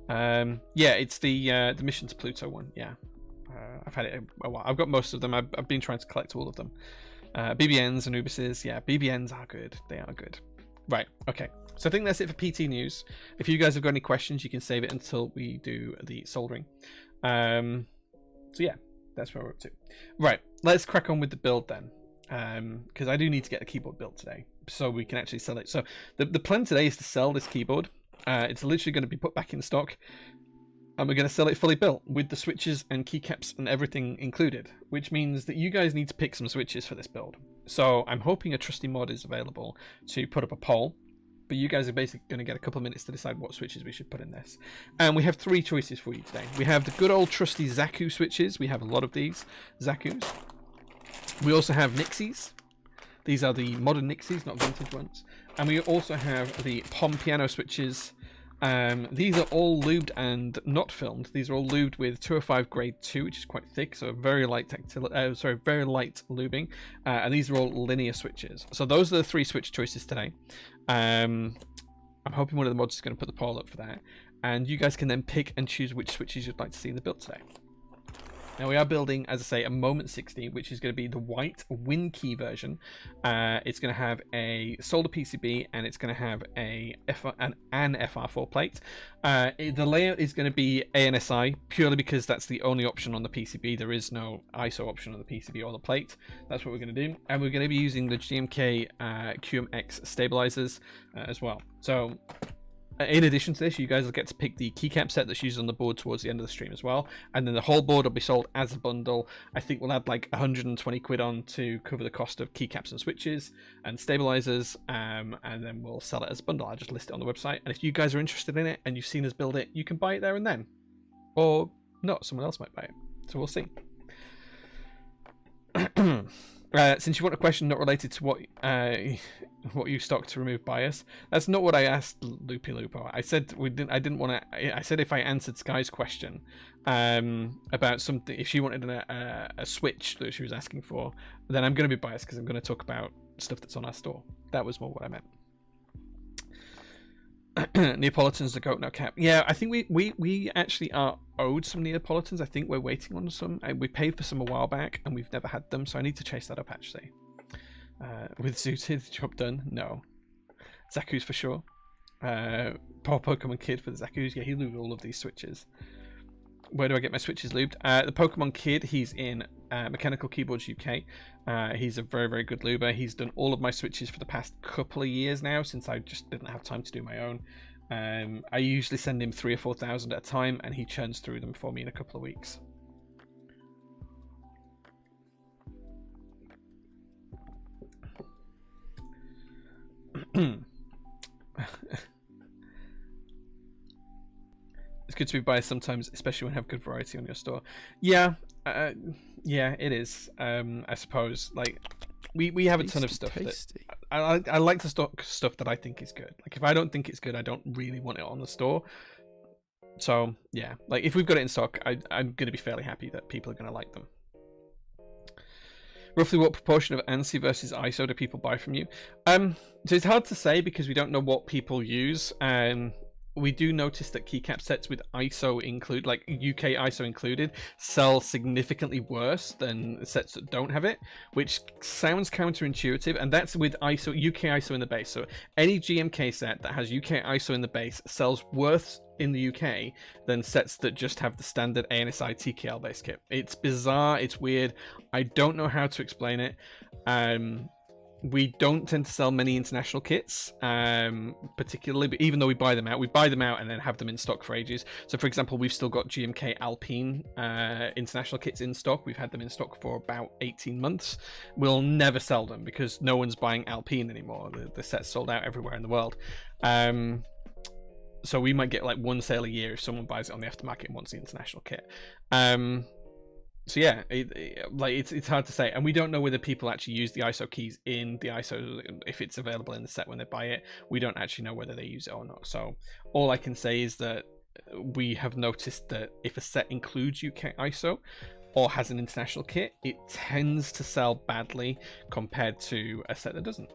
Yeah, it's the Mission to Pluto one. Yeah, I've had it a while. I've got most of them. I've been trying to collect all of them. BBNs and Ubises. Yeah, BBNs are good. They are good. Right. Okay. So I think that's it for PT news. If you guys have got any questions, you can save it until we do the soldering. So yeah, that's where we're up to. Right, let's crack on with the build then, because I do need to get a keyboard built today so we can actually sell it. So the plan today is to sell this keyboard. It's literally going to be put back in stock, and we're going to sell it fully built with the switches and keycaps and everything included, which means that you guys need to pick some switches for this build. So I'm hoping a trusty mod is available to put up a poll, but you guys are basically going to get a couple of minutes to decide what switches we should put in this. And we have 3 choices for you today. We have the good old trusty Zaku switches. We have a lot of these Zakus. We also have Nixies. These are the modern Nixies, not vintage ones. And we also have the Pom piano switches, These are all lubed and not filmed. These are all lubed with 205 grade 2, which is quite thick, so very light very light lubing. And these are all linear switches. So those are the 3 switch choices today. I'm hoping one of the mods is going to put the poll up for that, and you guys can then pick and choose which switches you'd like to see in the build today. Now we are building, as I say, a Moment60, which is going to be the white win key version. It's going to have a solder PCB, and it's going to have an FR4 plate. The layout is going to be ANSI, purely because that's the only option on the PCB. There is no ISO option on the PCB or the plate. That's what we're going to do. And we're going to be using the GMK QMX stabilizers as well. So in addition to this, you guys will get to pick the keycap set that's used on the board towards the end of the stream as well, and then the whole board will be sold as a bundle. I think we'll add like 120 quid on to cover the cost of keycaps and switches and stabilizers, and then we'll sell it as a bundle. I'll just list it on the website, and if you guys are interested in it and you've seen us build it, you can buy it there and then, or not, someone else might buy it, so we'll see. Since you want a question not related to what you stock to remove bias, that's not what I asked Loopy Lupo. I said I didn't want to. I said if I answered Sky's question about something, if she wanted a switch that she was asking for, then I'm going to be biased because I'm going to talk about stuff that's on our store. That was more what I meant. Neapolitans, the goat no cap. Yeah, I think we actually are owed some Neapolitans. I think we're waiting on some. We paid for some a while back and we've never had them, so I need to chase that up actually. With Zooted, job done? No. Zaku's for sure. Poor Pokemon Kid for the Zaku's. Yeah, he lubed all of these switches. Where do I get my switches lubed? The Pokemon Kid, he's in Mechanical Keyboards UK. He's a very, very good luber. He's done all of my switches for the past couple of years now, since I just didn't have time to do my own. I usually send him 3,000 or 4,000 at a time, and he churns through them for me in a couple of weeks. It's good to be biased sometimes, especially when you have good variety on your store. Yeah, yeah, it is. I suppose like we have a ton of stuff that I like to stock stuff that I think is good. Like if I don't think it's good, I don't really want it on the store. So yeah, like if we've got it in stock, I'm going to be fairly happy that people are going to like them. Roughly what proportion of ANSI versus ISO do people buy from you? So it's hard to say because we don't know what people use. We do notice that keycap sets with ISO include, like UK ISO included, sell significantly worse than sets that don't have it, which sounds counterintuitive, and that's with ISO, UK ISO in the base. So any GMK set that has UK ISO in the base sells worse in the UK than sets that just have the standard ANSI TKL base kit. It's bizarre, it's weird. I don't know how to explain it. We don't tend to sell many international kits, particularly, but even though we buy them out and then have them in stock for ages. So for example, we've still got GMK Alpine international kits in stock. We've had them in stock for about 18 months. We'll never sell them because no one's buying Alpine anymore. The set's sold out everywhere in the world. So we might get like one sale a year if someone buys it on the aftermarket and wants the international kit. So yeah, it's hard to say, and we don't know whether people actually use the ISO keys in the ISO if it's available in the set when they buy it. We don't actually know whether they use it or not. So all I can say is that we have noticed that if a set includes UK ISO or has an international kit, it tends to sell badly compared to a set that doesn't.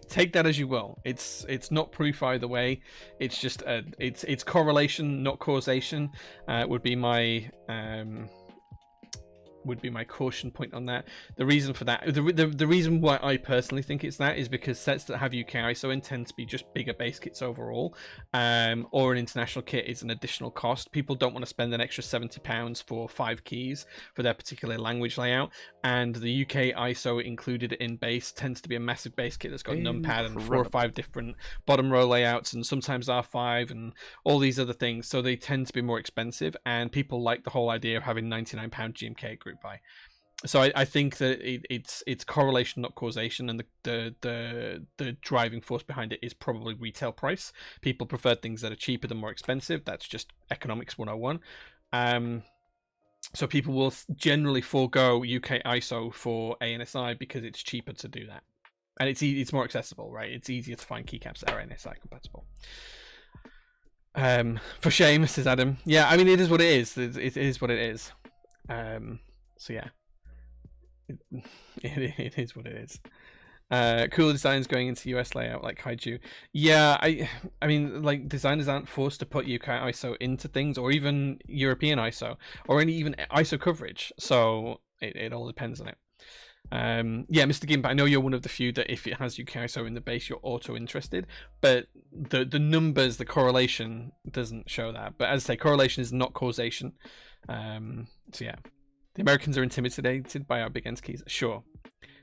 Take that as you will. It's not proof either way. It's just it's correlation, not causation. Would be my caution point on that. The reason for that, the reason why I personally think it's that is because sets that have UK ISO in tend to be just bigger base kits overall, or an international kit is an additional cost. People don't want to spend an extra £70 for 5 keys for their particular language layout, and the UK ISO included in base tends to be a massive base kit that's got numpad and 4 or 5 different bottom row layouts and sometimes R5 and all these other things, so they tend to be more expensive, and people like the whole idea of having £99 GMK group buy. So I think that it's correlation, not causation, and the driving force behind it is probably retail price. People prefer things that are cheaper than more expensive. That's just economics 101. So people will generally forego UK ISO for ANSI because it's cheaper to do that, and it's more accessible, right? It's easier to find keycaps that are ANSI compatible. For shame, says Adam. Yeah, I mean, it is what it is. It is what it is. So yeah, it is what it is. Cooler designs going into US layout like Kaiju. Yeah, I mean, like, designers aren't forced to put UK ISO into things, or even European ISO, or any even ISO coverage. So it all depends on it. Yeah, Mr. Gimp, I know you're one of the few that if it has UK ISO in the base, you're auto interested, but the numbers, the correlation doesn't show that. But as I say, correlation is not causation. So yeah, the Americans are intimidated by our big end keys. Sure.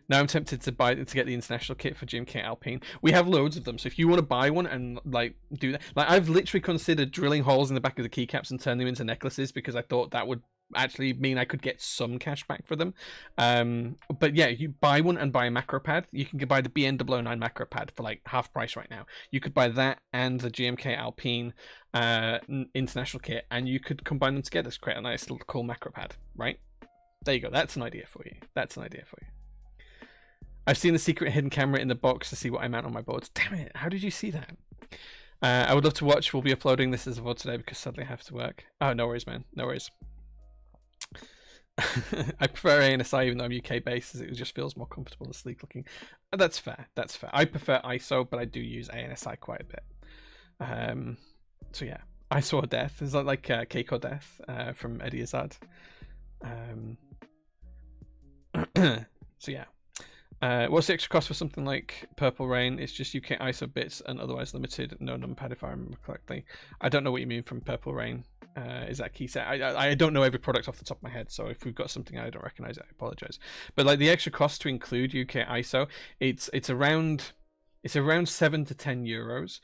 Now I'm tempted to get the international kit for GMK Alpine. We have loads of them, so if you want to buy one and like do that, like I've literally considered drilling holes in the back of the keycaps and turning them into necklaces because I thought that would actually mean I could get some cash back for them. But yeah, you buy one and buy a macro pad. You can buy the BN009 macro pad for like half price right now. You could buy that and the GMK Alpine international kit, and you could combine them together to create a nice little cool macro pad. Right there, you go. That's an idea for you. That's an idea for you. I've seen the secret hidden camera in the box to see what I mount on my boards. Damn it, how did you see that? I would love to watch. We'll be uploading this as a VOD today because sadly I have to work. Oh, no worries, man. No worries. I prefer ANSI even though I'm UK based, as it just feels more comfortable and sleek looking. That's fair. That's fair. I prefer ISO, but I do use ANSI quite a bit. So yeah, ISO or death. Is that like Cake or Death from Eddie Izzard? So yeah. What's the extra cost for something like Purple Rain? It's just UK ISO bits and otherwise limited. No numpad if I remember correctly. I don't know what you mean from Purple Rain. Is that key set? I don't know every product off the top of my head, so if we've got something I don't recognize, I apologize. But like the extra cost to include UK ISO, it's around 7 to 10 euros.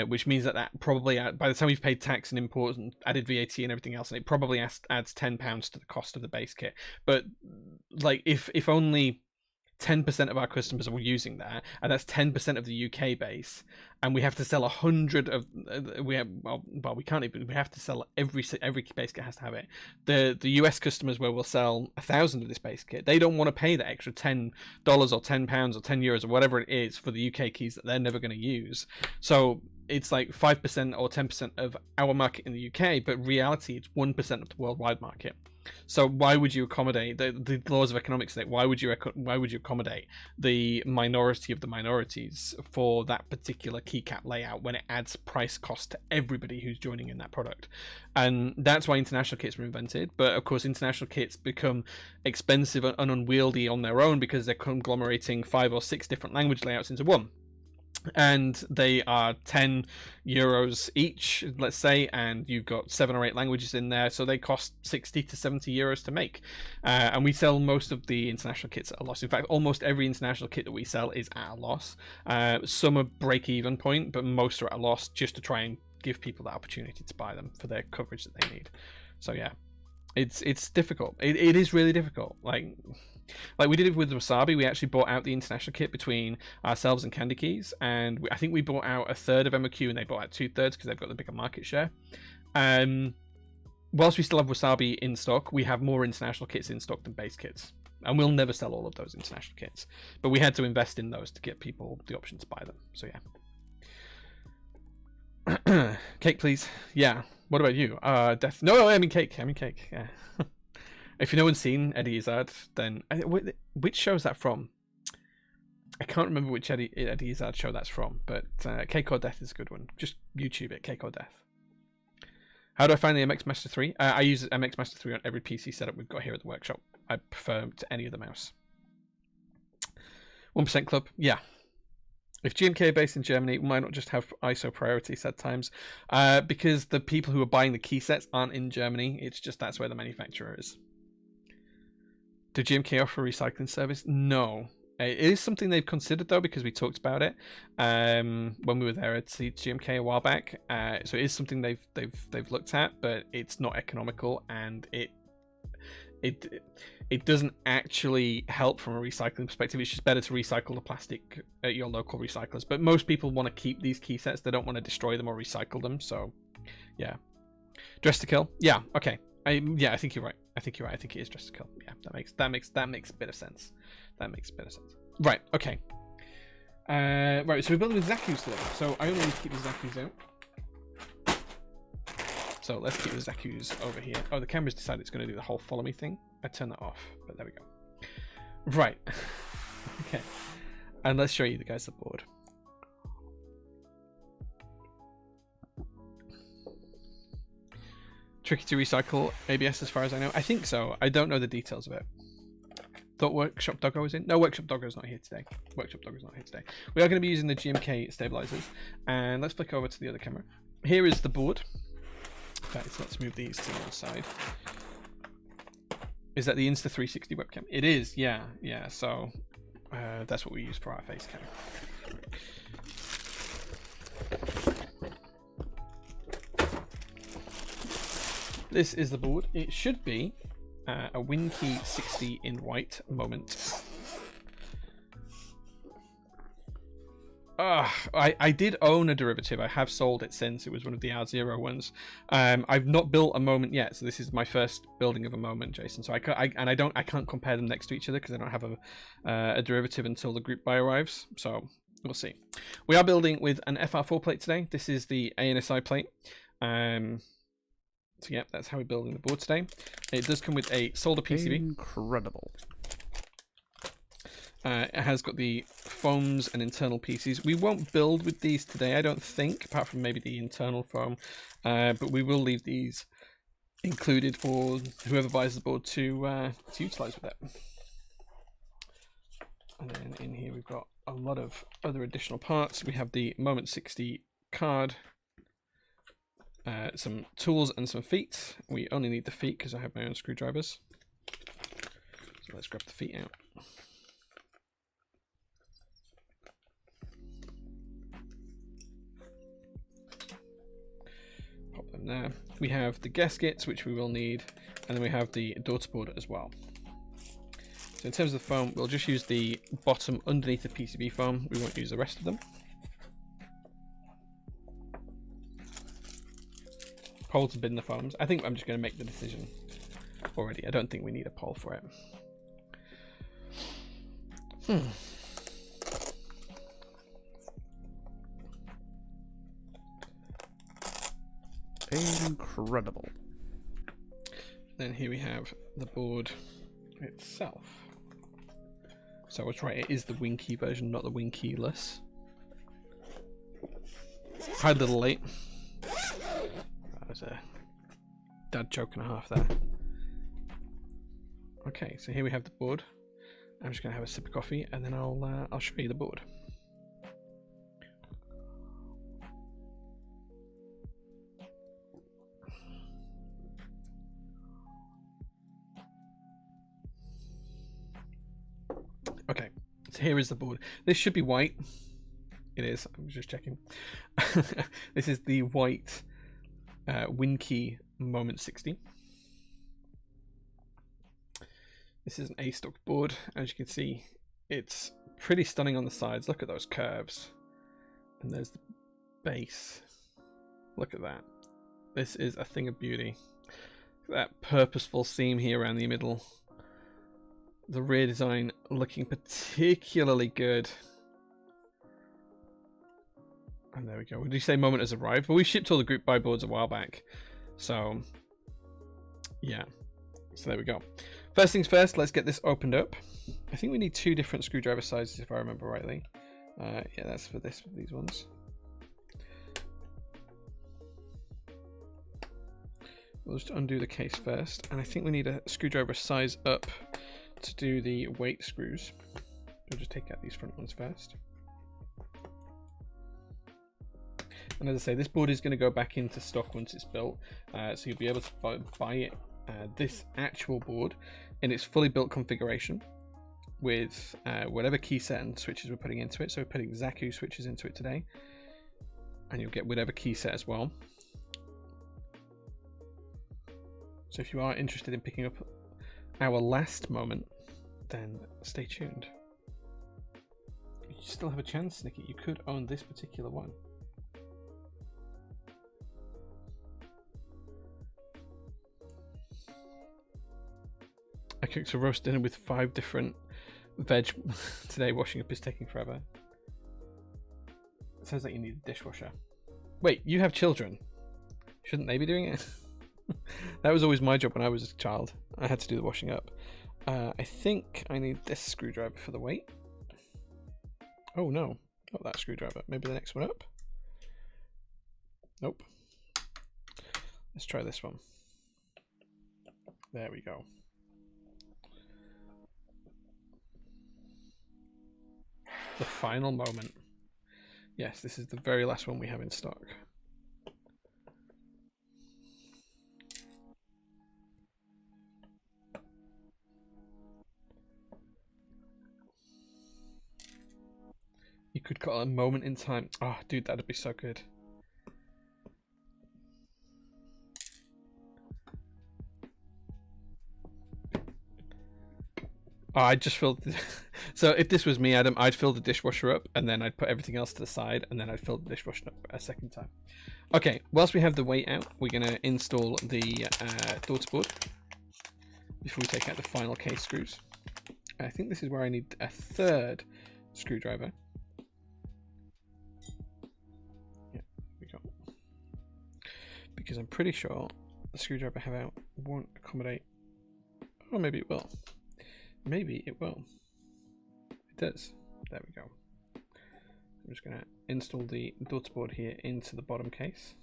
Which means that probably by the time you've paid tax and import and added VAT and everything else, and it probably adds £10 to the cost of the base kit. But like if only 10% of our customers are using that, and that's 10% of the UK base, and we have to sell 100 of we have to sell every base kit has to have it. The US customers where we'll sell 1,000 of this base kit, they don't want to pay that extra $10 or £10 or €10 or whatever it is for the UK keys that they're never going to use. So it's like 5% or 10% of our market in the UK, but reality it's 1% of the worldwide market. So why would you accommodate the laws of economics? Why would you accommodate the minority of the minorities for that particular keycap layout when it adds price cost to everybody who's joining in that product? And that's why international kits were invented. But of course, international kits become expensive and unwieldy on their own because they're conglomerating 5 or 6 different language layouts into one. And they are €10 each, let's say, and you've got 7 or 8 languages in there, so they cost €60 to €70 to make. And we sell most of the international kits at a loss. In fact, almost every international kit that we sell is at a loss. Some are break-even point, but most are at a loss just to try and give people the opportunity to buy them for their coverage that they need. So yeah, it's difficult. It is really difficult. Like we did it with Wasabi, we actually bought out the international kit between ourselves and Candy Keys, and I think we bought out a third of MOQ and they bought out 2/3 because they've got the bigger market share. Whilst we still have Wasabi in stock, we have more international kits in stock than base kits, and we'll never sell all of those international kits, but we had to invest in those to get people the option to buy them. So yeah. Cake please. Yeah, what about you? Death. No, I mean cake. Yeah. If no one's seen Eddie Izzard, then which show is that from? I can't remember which Eddie Izzard show that's from, but Cake or Death is a good one. Just YouTube it, Cake or Death. How do I find the MX Master 3? I use MX Master 3 on every PC setup we've got here at the workshop. I prefer to any other mouse. 1% Club, yeah. If GMK are based in Germany, why not just have ISO priority set times? Because the people who are buying the key sets aren't in Germany. It's just that's where the manufacturer is. Do GMK offer a recycling service? No. It is something they've considered though, because we talked about it when we were there at GMK a while back. So it is something they've looked at, but it's not economical, and it doesn't actually help from a recycling perspective. It's just better to recycle the plastic at your local recyclers. But most people want to keep these key sets; they don't want to destroy them or recycle them. So, yeah. Dress to Kill? Yeah. Okay. I think you're right. I think it is Dress to Kill. Yeah, that makes a bit of sense. Right. Okay. Right. So we're building the Zaku's today. So I only need to keep the Zaku's out. So let's keep the Zaku's over here. Oh, the camera's decided it's going to do the whole follow me thing. I turned that off, but there we go. Right. Okay. And let's show you the guys the board. Tricky to recycle ABS as far as I know. I think so. I don't know the details of it. Thought Workshop Doggo is in. No, Workshop Doggo's not here today. Workshop Doggo's not here today. We are going to be using the GMK stabilizers. And let's flick over to the other camera. Here is the board. In fact, let's move these to the other side. Is that the Insta360 webcam? It is, yeah. Yeah, so that's what we use for our face cam. This is the board. It should be a Moment60 in white Moment. I did own a derivative. I have sold it since. It was one of the R0 ones. I've not built a Moment yet, so this is my first building of a Moment, Jason. So I can't compare them next to each other because I don't have a derivative until the group buy arrives. So we'll see. We are building with an FR4 plate today. This is the ANSI plate. So yeah, that's how we're building the board today. It does come with a solder PCB. Incredible. It has got the foams and internal pieces. We won't build with these today, I don't think, apart from maybe the internal foam. But we will leave these included for whoever buys the board to utilize with it. And then in here we've got a lot of other additional parts. We have the Moment60 card, some tools and some feet. We only need the feet because I have my own screwdrivers. So let's grab the feet out. Pop them there. We have the gaskets, which we will need, and then we have the daughter board as well. So in terms of the foam, we'll just use the bottom underneath the PCB foam. We won't use the rest of them. Pole to bin the foams. I think I'm just going to make the decision already. I don't think we need a pole for it. Incredible. Then here we have the board itself. So I was right, it is the Winky version, not the Winky-less. Hi, little late. That was a dad joke and a half there. Okay, so here we have the board. I'm just going to have a sip of coffee and then I'll show you the board. Okay, so here is the board. This should be white. It is. I'm just checking. This is the white Winky Moment60. This is an A-stock board. As you can see, it's pretty stunning on the sides. Look at those curves. And there's the base. Look at that. This is a thing of beauty. That purposeful seam here around the middle. The rear design looking particularly good. And there we go. Would you say Moment has arrived? Well, we shipped all the group buy boards a while back. So, yeah. So there we go. First things first, let's get this opened up. I think we need 2 different screwdriver sizes if I remember rightly. Yeah, that's for these ones. We'll just undo the case first. And I think we need a screwdriver size up to do the weight screws. We'll just take out these front ones first. And as I say, this board is going to go back into stock once it's built, so you'll be able to buy it, this actual board in its fully built configuration with whatever key set and switches we're putting into it. So we're putting Zaku switches into it today, and you'll get whatever key set as well. So if you are interested in picking up our last Moment, then stay tuned. You still have a chance, Nicky. You could own this particular one. I cooked a roast dinner with 5 different veg today. Washing up is taking forever. It sounds like you need a dishwasher. Wait, you have children? Shouldn't they be doing it? That was always my job when I was a child. I had to do the washing up. I think I need this screwdriver for the weight. Oh no, not that screwdriver. Maybe the next one up? Nope. Let's try this one. There we go. The final moment. Yes, this is the very last one we have in stock. You could call it a moment in time. Oh, dude, that'd be so good. Oh, I just filled. So if this was me, Adam, I'd fill the dishwasher up, and then I'd put everything else to the side, and then I'd fill the dishwasher up a second time. Okay, whilst we have the weight out, we're going to install the daughter board before we take out the final case screws. I think this is where I need a third screwdriver. Yeah, we go. Because I'm pretty sure the screwdriver I have out won't accommodate. Or maybe it will. Maybe it will. It does. There we go. I'm just going to install the daughter board here into the bottom case.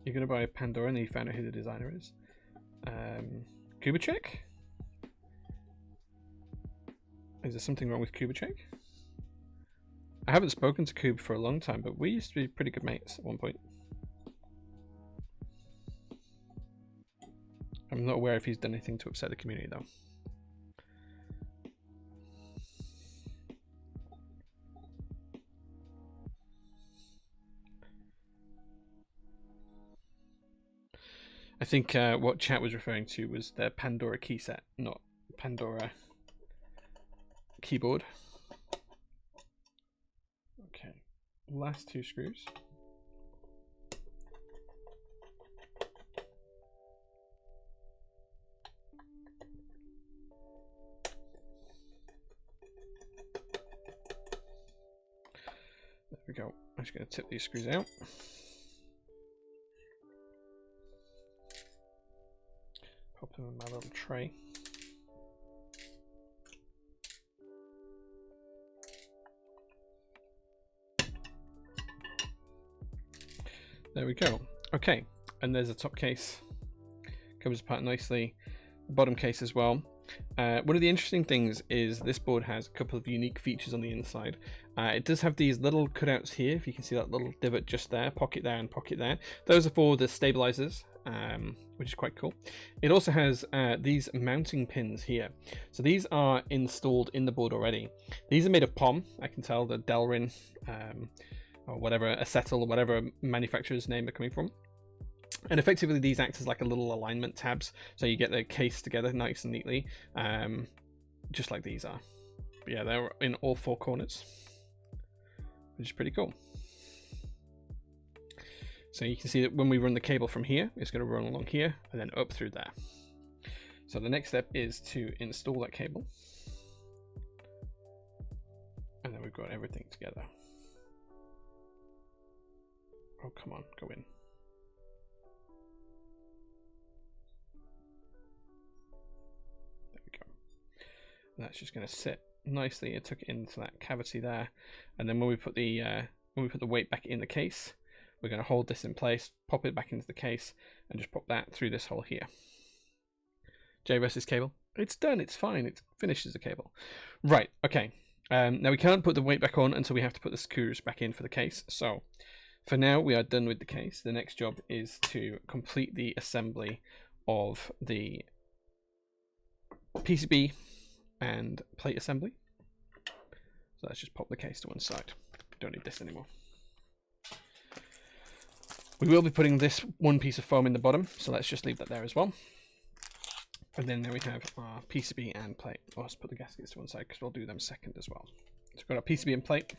You're going to buy a Pandora and you found out who the designer is. Kubicek? Is there something wrong with Kubicek? I haven't spoken to Kub for a long time, but we used to be pretty good mates at one point. I'm not aware if he's done anything to upset the community though. I think what chat was referring to was the Pandora key set, not Pandora keyboard. Okay, last two screws. There we go. I'm just going to tip these screws out. Pop them in my little tray. There we go. Okay, and there's a top case. Comes apart nicely. The bottom case as well. One of the interesting things is this board has a couple of unique features on the inside. It does have these little cutouts here, if you can see that little divot just there, pocket there and pocket there. Those are for the stabilizers, which is quite cool. It also has these mounting pins here. So these are installed in the board already. These are made of POM, I can tell the Delrin, or whatever, Acetyl, or whatever manufacturer's name they're coming from. And effectively these act as like a little alignment tabs, so you get the case together nice and neatly, just like these are. But yeah, they're in all four corners, which is pretty cool. So you can see that when we run the cable from here, it's going to run along here and then up through there. So the next step is to install that cable, and then we've got everything together. Oh, come on, go in. And that's just going to sit nicely. It took it into that cavity there, and then when we put the weight back in the case, we're going to hold this in place, pop it back into the case, and just pop that through this hole here. J versus cable. It's done. It's fine. It finishes the cable. Right. Okay. Now we can't put the weight back on until we have to put the screws back in for the case. So for now, we are done with the case. The next job is to complete the assembly of the PCB and plate assembly. So let's just pop the case to one side. Don't need this anymore. We will be putting this one piece of foam in the bottom, so let's just leave that there as well. And then there we have our PCB and plate. Oh, let's put the gaskets to one side because we'll do them second as well. So we've got our PCB and plate.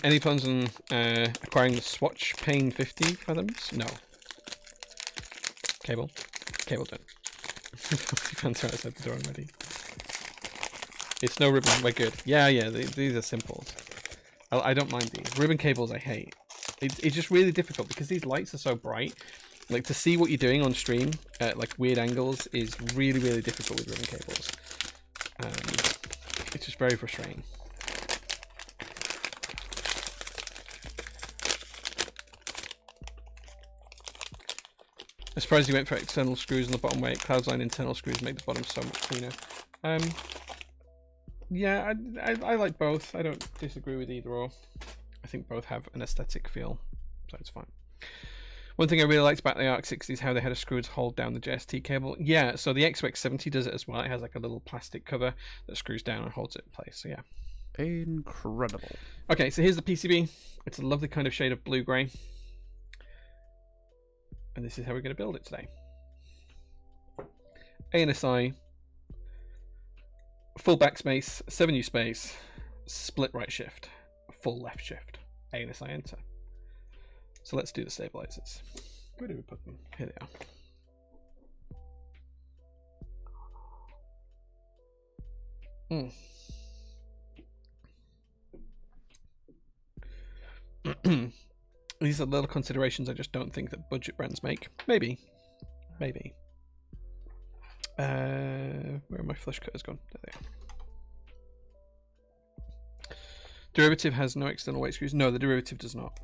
Any plans on acquiring the Swatch Pain 50 fathoms? No. Cable done. Fancy outside the door already. It's no ribbon. We're good. Yeah, yeah. These are simple. I don't mind these. Ribbon cables I hate. It's just really difficult because these lights are so bright. Like, to see what you're doing on stream at like weird angles is really, really difficult with ribbon cables. It's just very frustrating. I'm surprised you went for external screws on the bottom weight. Cloudline internal screws make the bottom so much cleaner. Yeah, I like both. I don't disagree with either or. I think both have an aesthetic feel, so it's fine. One thing I really liked about the ARC60 is how they had a screw to hold down the JST cable. Yeah, so the XWX70 does it as well. It has like a little plastic cover that screws down and holds it in place. So yeah. Incredible. Okay, so here's the PCB. It's a lovely kind of shade of blue-grey. And this is how we're going to build it today. ANSI, full backspace, 7U space, split right shift, full left shift, ANSI enter. So let's do the stabilizers. Where do we put them? Here they are. These are little considerations I just don't think that budget brands make. Maybe. Maybe. Where are my flush cutters gone? There they are. Derivative has no external weight screws. No, the derivative does not.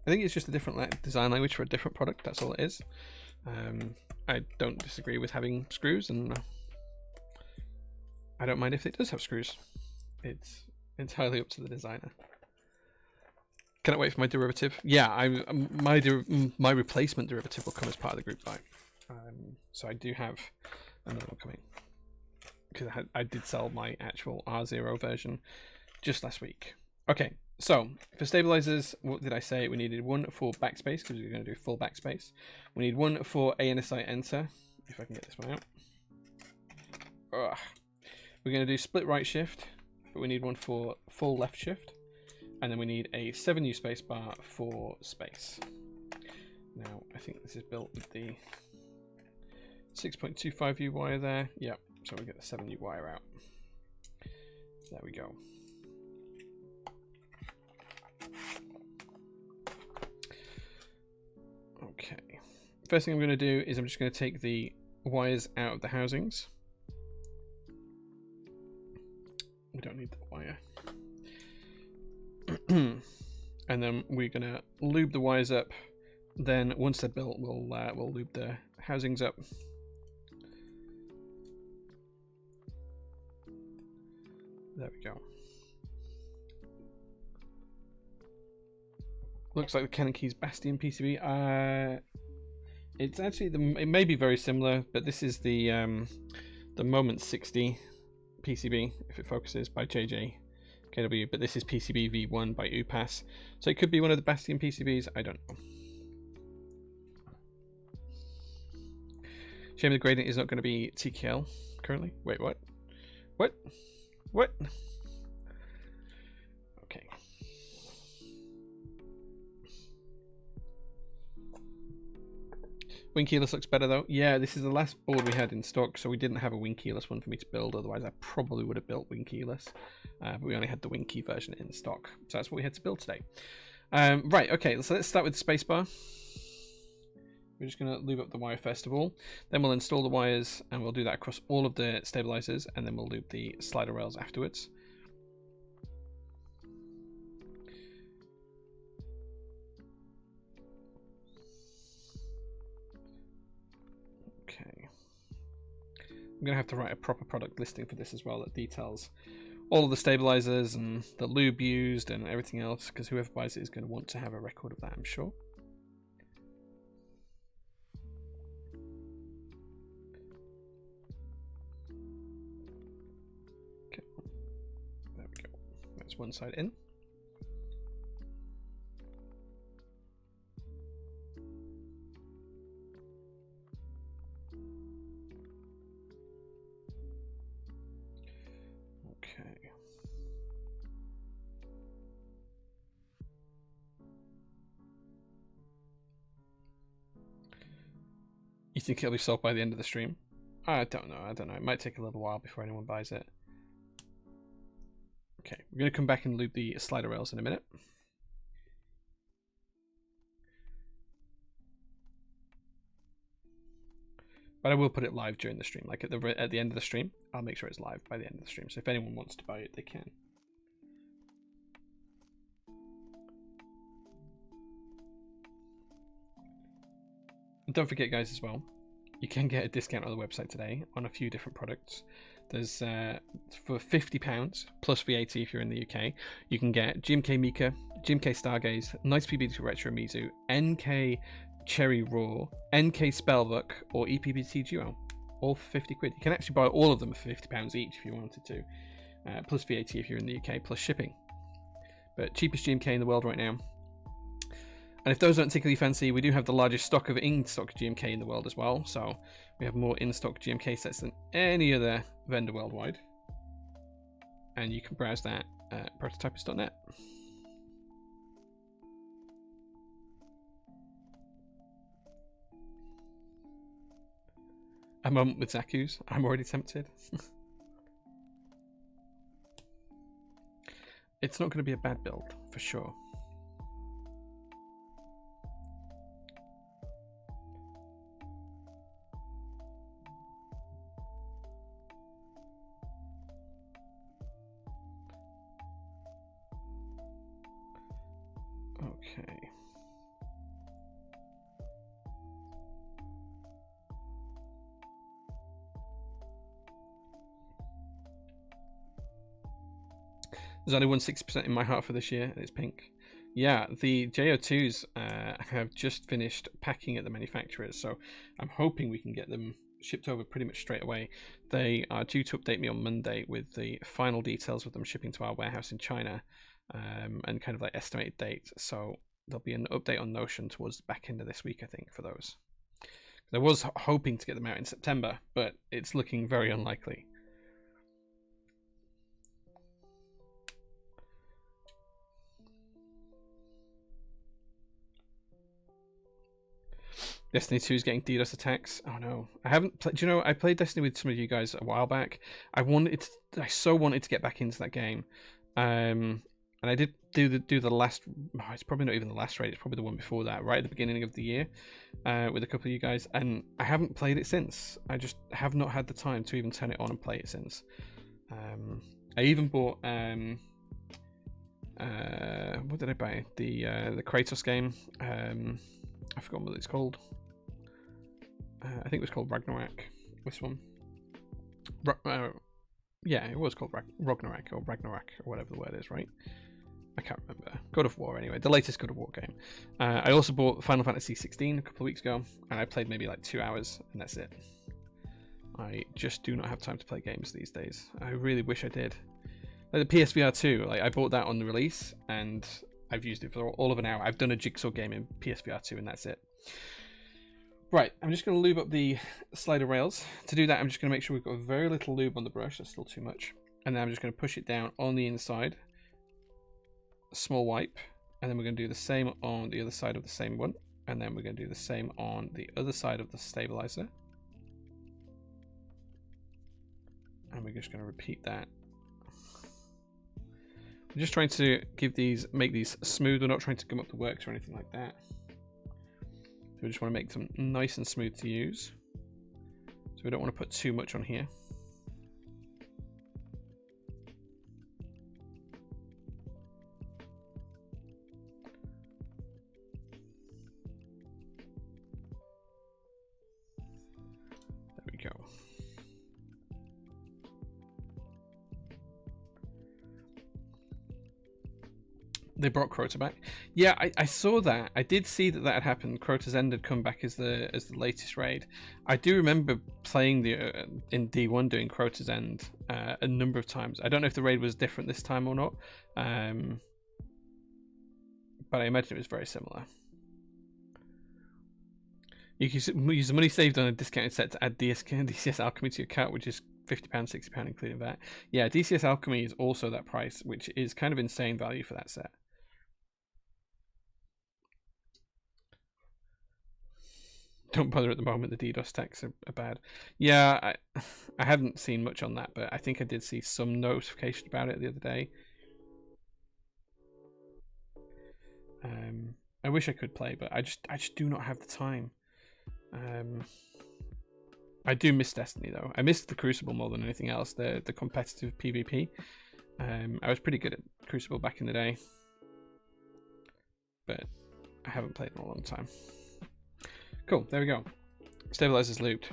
I think it's just a different design language for a different product. That's all it is. I don't disagree with having screws, and I don't mind if it does have screws. It's entirely up to the designer. Cannot wait for my derivative. Yeah, my replacement derivative will come as part of the group buy. So I do have another one coming, because I did sell my actual R0 version just last week. Okay, so for stabilizers, what did I say? We needed one for backspace, because we're going to do full backspace. We need one for ANSI enter, if I can get this one out. Ugh. We're going to do split right shift, but we need one for full left shift. And then we need a 7U space bar for space. Now, I think this is built with the 6.25U wire there. Yep, so we get the 7U wire out. There we go. Okay. First thing I'm going to do is I'm just going to take the wires out of the housings. We don't need the wire. And then we're gonna lube the wires up. Then once they're built, we'll lube the housings up. There we go. Looks like the Canon Keys Bastion PCB. It's actually it may be very similar, but this is the Moment60 PCB, if it focuses, by JJW. But this is PCB V1 by UPass, so it could be one of the Bastion PCBs. I don't know. Shame the gradient is not going to be TKL currently. Wait, what? What? What? Okay. Wing keyless looks better though. Yeah, this is the last board we had in stock, so we didn't have a wing keyless one for me to build. Otherwise, I probably would have built wing keyless. But we only had the wing key version in stock, so that's what we had to build today. Right, okay, so let's start with the spacebar. We're just going to lube up the wire first of all. Then we'll install the wires, and we'll do that across all of the stabilizers, and then we'll lube the slider rails afterwards. Okay. I'm going to have to write a proper product listing for this as well that details all of the stabilizers and the lube used and everything else, because whoever buys it is going to want to have a record of that, I'm sure. Okay, there we go. That's one side in. Okay. You think it'll be sold by the end of the stream? I don't know. It might take a little while before anyone buys it. Okay, we're going to come back and loop the slider rails in a minute. But I will put it live during the stream. Like at the end of the stream, I'll make sure it's live by the end of the stream. So if anyone wants to buy it, they can. And don't forget, guys, as well, you can get a discount on the website today on a few different products. There's for £50 plus VAT if you're in the UK, you can get GMK Mika, GMK Stargaze, Nice PBT Retro Mizu, NK Cherry Raw, NK Spellbook, or EPBT Duo, all for 50 quid. You can actually buy all of them for £50 each if you wanted to, plus VAT if you're in the UK, plus shipping. But cheapest GMK in the world right now. And if those don't particularly fancy, we do have the largest stock of in-stock GMK in the world as well. So we have more in-stock GMK sets than any other vendor worldwide. And you can browse that at prototypist.net. A moment with Zaku's. I'm already tempted. It's not going to be a bad build, for sure. Okay. There's only 160% in my heart for this year, and it's pink. Yeah, the JO2s have just finished packing at the manufacturers, so I'm hoping we can get them shipped over pretty much straight away. They are due to update me on Monday with the final details of them shipping to our warehouse in China, and kind of like estimated date. So there'll be an update on Notion towards the back end of this week, I think, for those. I was hoping to get them out in September, but it's looking very unlikely. Destiny 2 is getting DDoS attacks. Oh no, I haven't. Do you know? I played Destiny with some of you guys a while back. I so wanted to get back into that game, and I did do the last. Oh, it's probably not even the last raid. It's probably the one before that, right at the beginning of the year, with a couple of you guys. And I haven't played it since. I just have not had the time to even turn it on and play it since. I even bought what did I buy? The Kratos game. I forgot what it's called. I think it was called Ragnarok. This one. Yeah, it was called Ragnarok or whatever the word is, right? I can't remember. God of War, anyway. The latest God of War game. I also bought Final Fantasy 16 a couple of weeks ago, and I played maybe like 2 hours, and that's it. I just do not have time to play games these days. I really wish I did. Like the PSVR 2, like I bought that on the release, and I've used it for all of an hour. I've done a jigsaw game in PSVR 2, and that's it. Right, I'm just going to lube up the slider rails. To do that, I'm just going to make sure we've got very little lube on the brush. That's still too much. And then I'm just going to push it down on the inside. A small wipe. And then we're going to do the same on the other side of the same one. And then we're going to do the same on the other side of the stabilizer. And we're just going to repeat that. We're just trying to make these smooth. We're not trying to gum up the works or anything like that. So we just want to make them nice and smooth to use. So we don't want to put too much on here. There we go. They brought Crota back. Yeah, I saw that. I did see that had happened. Crota's End had come back as the latest raid. I do remember playing in D1 doing Crota's End a number of times. I don't know if the raid was different this time or not, but I imagine it was very similar. You can use the money saved on a discounted set to add DCS Alchemy to your cart, which is £50, £60 including that. Yeah, DCS Alchemy is also that price, which is kind of insane value for that set. Don't bother at the moment, the DDoS attacks are bad. Yeah, I haven't seen much on that, but I think I did see some notification about it the other day. I wish I could play, but I just do not have the time. I do miss Destiny though. I miss the Crucible more than anything else. The competitive PvP. I was pretty good at Crucible back in the day, but I haven't played in a long time. Cool, there we go. Stabilizer's looped.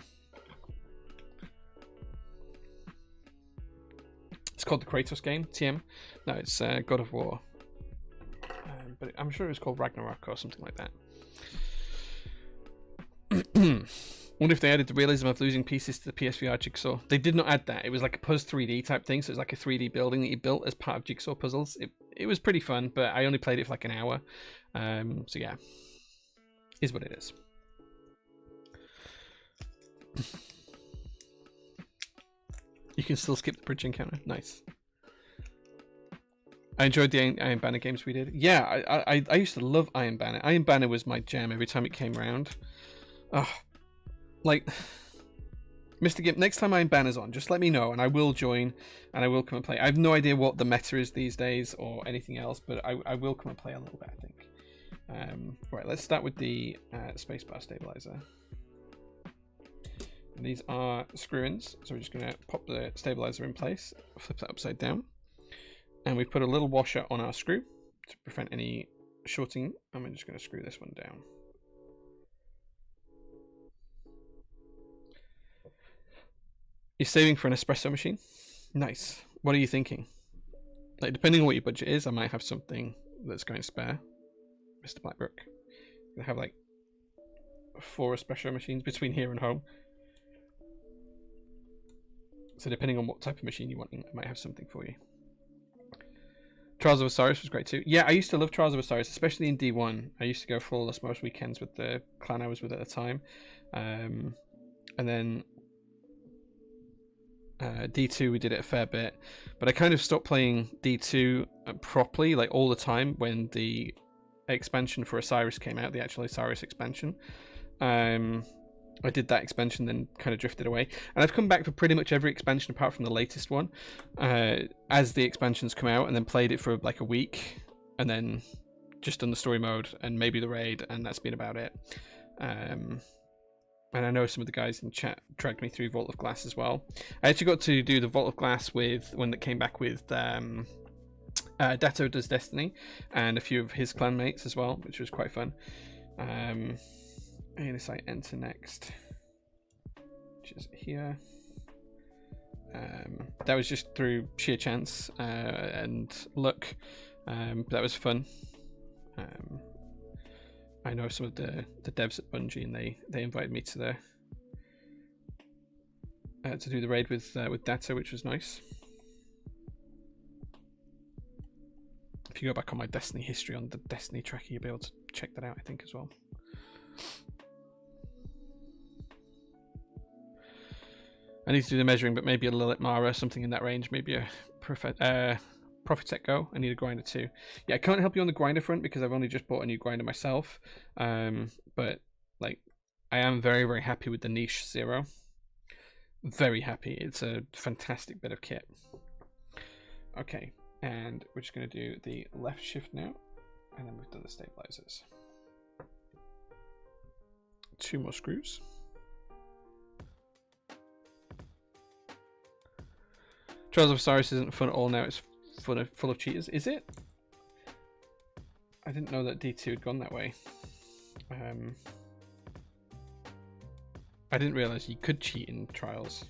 It's called the Kratos game, TM. No, it's God of War. But I'm sure it was called Ragnarok or something like that. Wonder if they added the realism of losing pieces to the PSVR jigsaw. They did not add that. It was like a Puzz 3D type thing, so it's like a 3D building that you built as part of jigsaw puzzles. It was pretty fun, but I only played it for like an hour. So yeah, is what it is. You can still skip the bridge encounter. Nice. I enjoyed the Iron Banner games we did. Yeah, I used to love Iron Banner. Iron Banner was my jam every time it came around. Oh, like, Mr. Gimp, next time Iron Banner's on, just let me know and I will join and I will come and play. I have no idea what the meta is these days or anything else, but I will come and play a little bit, I think. Right, let's start with the spacebar stabilizer. And these are screw-ins, so we're just going to pop the stabilizer in place, flip that upside down. And we've put a little washer on our screw to prevent any shorting. And we're just going to screw this one down. You're saving for an espresso machine? Nice. What are you thinking? Like, depending on what your budget is, I might have something that's going spare. Mr. Blackbrook. I have like 4 espresso machines between here and home. So depending on what type of machine you want, I might have something for you. Trials of Osiris was great too. Yeah, I used to love Trials of Osiris, especially in D1. I used to go flawless most weekends with the clan I was with at the time. And then D2 we did it a fair bit. But I kind of stopped playing D2 properly, like all the time, when the expansion for Osiris came out, the actual Osiris expansion. I did that expansion, then kind of drifted away. And I've come back for pretty much every expansion apart from the latest one, as the expansions come out, and then played it for like a week, and then just done the story mode and maybe the raid, and that's been about it. And I know some of the guys in chat dragged me through Vault of Glass as well. I actually got to do the Vault of Glass with one that came back with Datto Does Destiny and a few of his clanmates as well, which was quite fun. And if I enter next, which is here, that was just through sheer chance and luck. That was fun. I know some of the devs at Bungie, and they invited me to do the raid with Datto, which was nice. If you go back on my Destiny history on the Destiny tracker, you'll be able to check that out, I think, as well. I need to do the measuring, but maybe a Lilith Mara, something in that range, maybe a Prophetech Go. I need a grinder too. Yeah, I can't help you on the grinder front because I've only just bought a new grinder myself. But like, I am very, very happy with the Niche Zero. Very happy. It's a fantastic bit of kit. Okay, and we're just going to do the left shift now, and then we've done the stabilizers. 2 more screws. Trials of Osiris isn't fun at all now. It's full of cheaters. Is it? I didn't know that D2 had gone that way. I didn't realize you could cheat in Trials.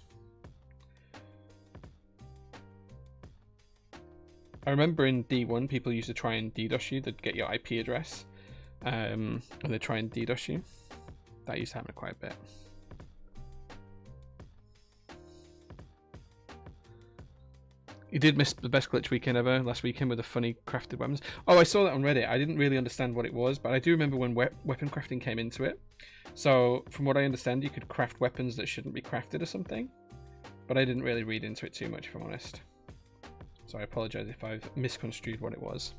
I remember in D1 people used to try and DDoS you. They'd get your IP address and they'd try and DDoS you. That used to happen quite a bit. You did miss the best glitch weekend ever last weekend with the funny crafted weapons. Oh, I saw that on Reddit. I didn't really understand what it was, but I do remember when weapon crafting came into it. So, from what I understand, you could craft weapons that shouldn't be crafted or something. But I didn't really read into it too much, if I'm honest. So I apologize if I've misconstrued what it was.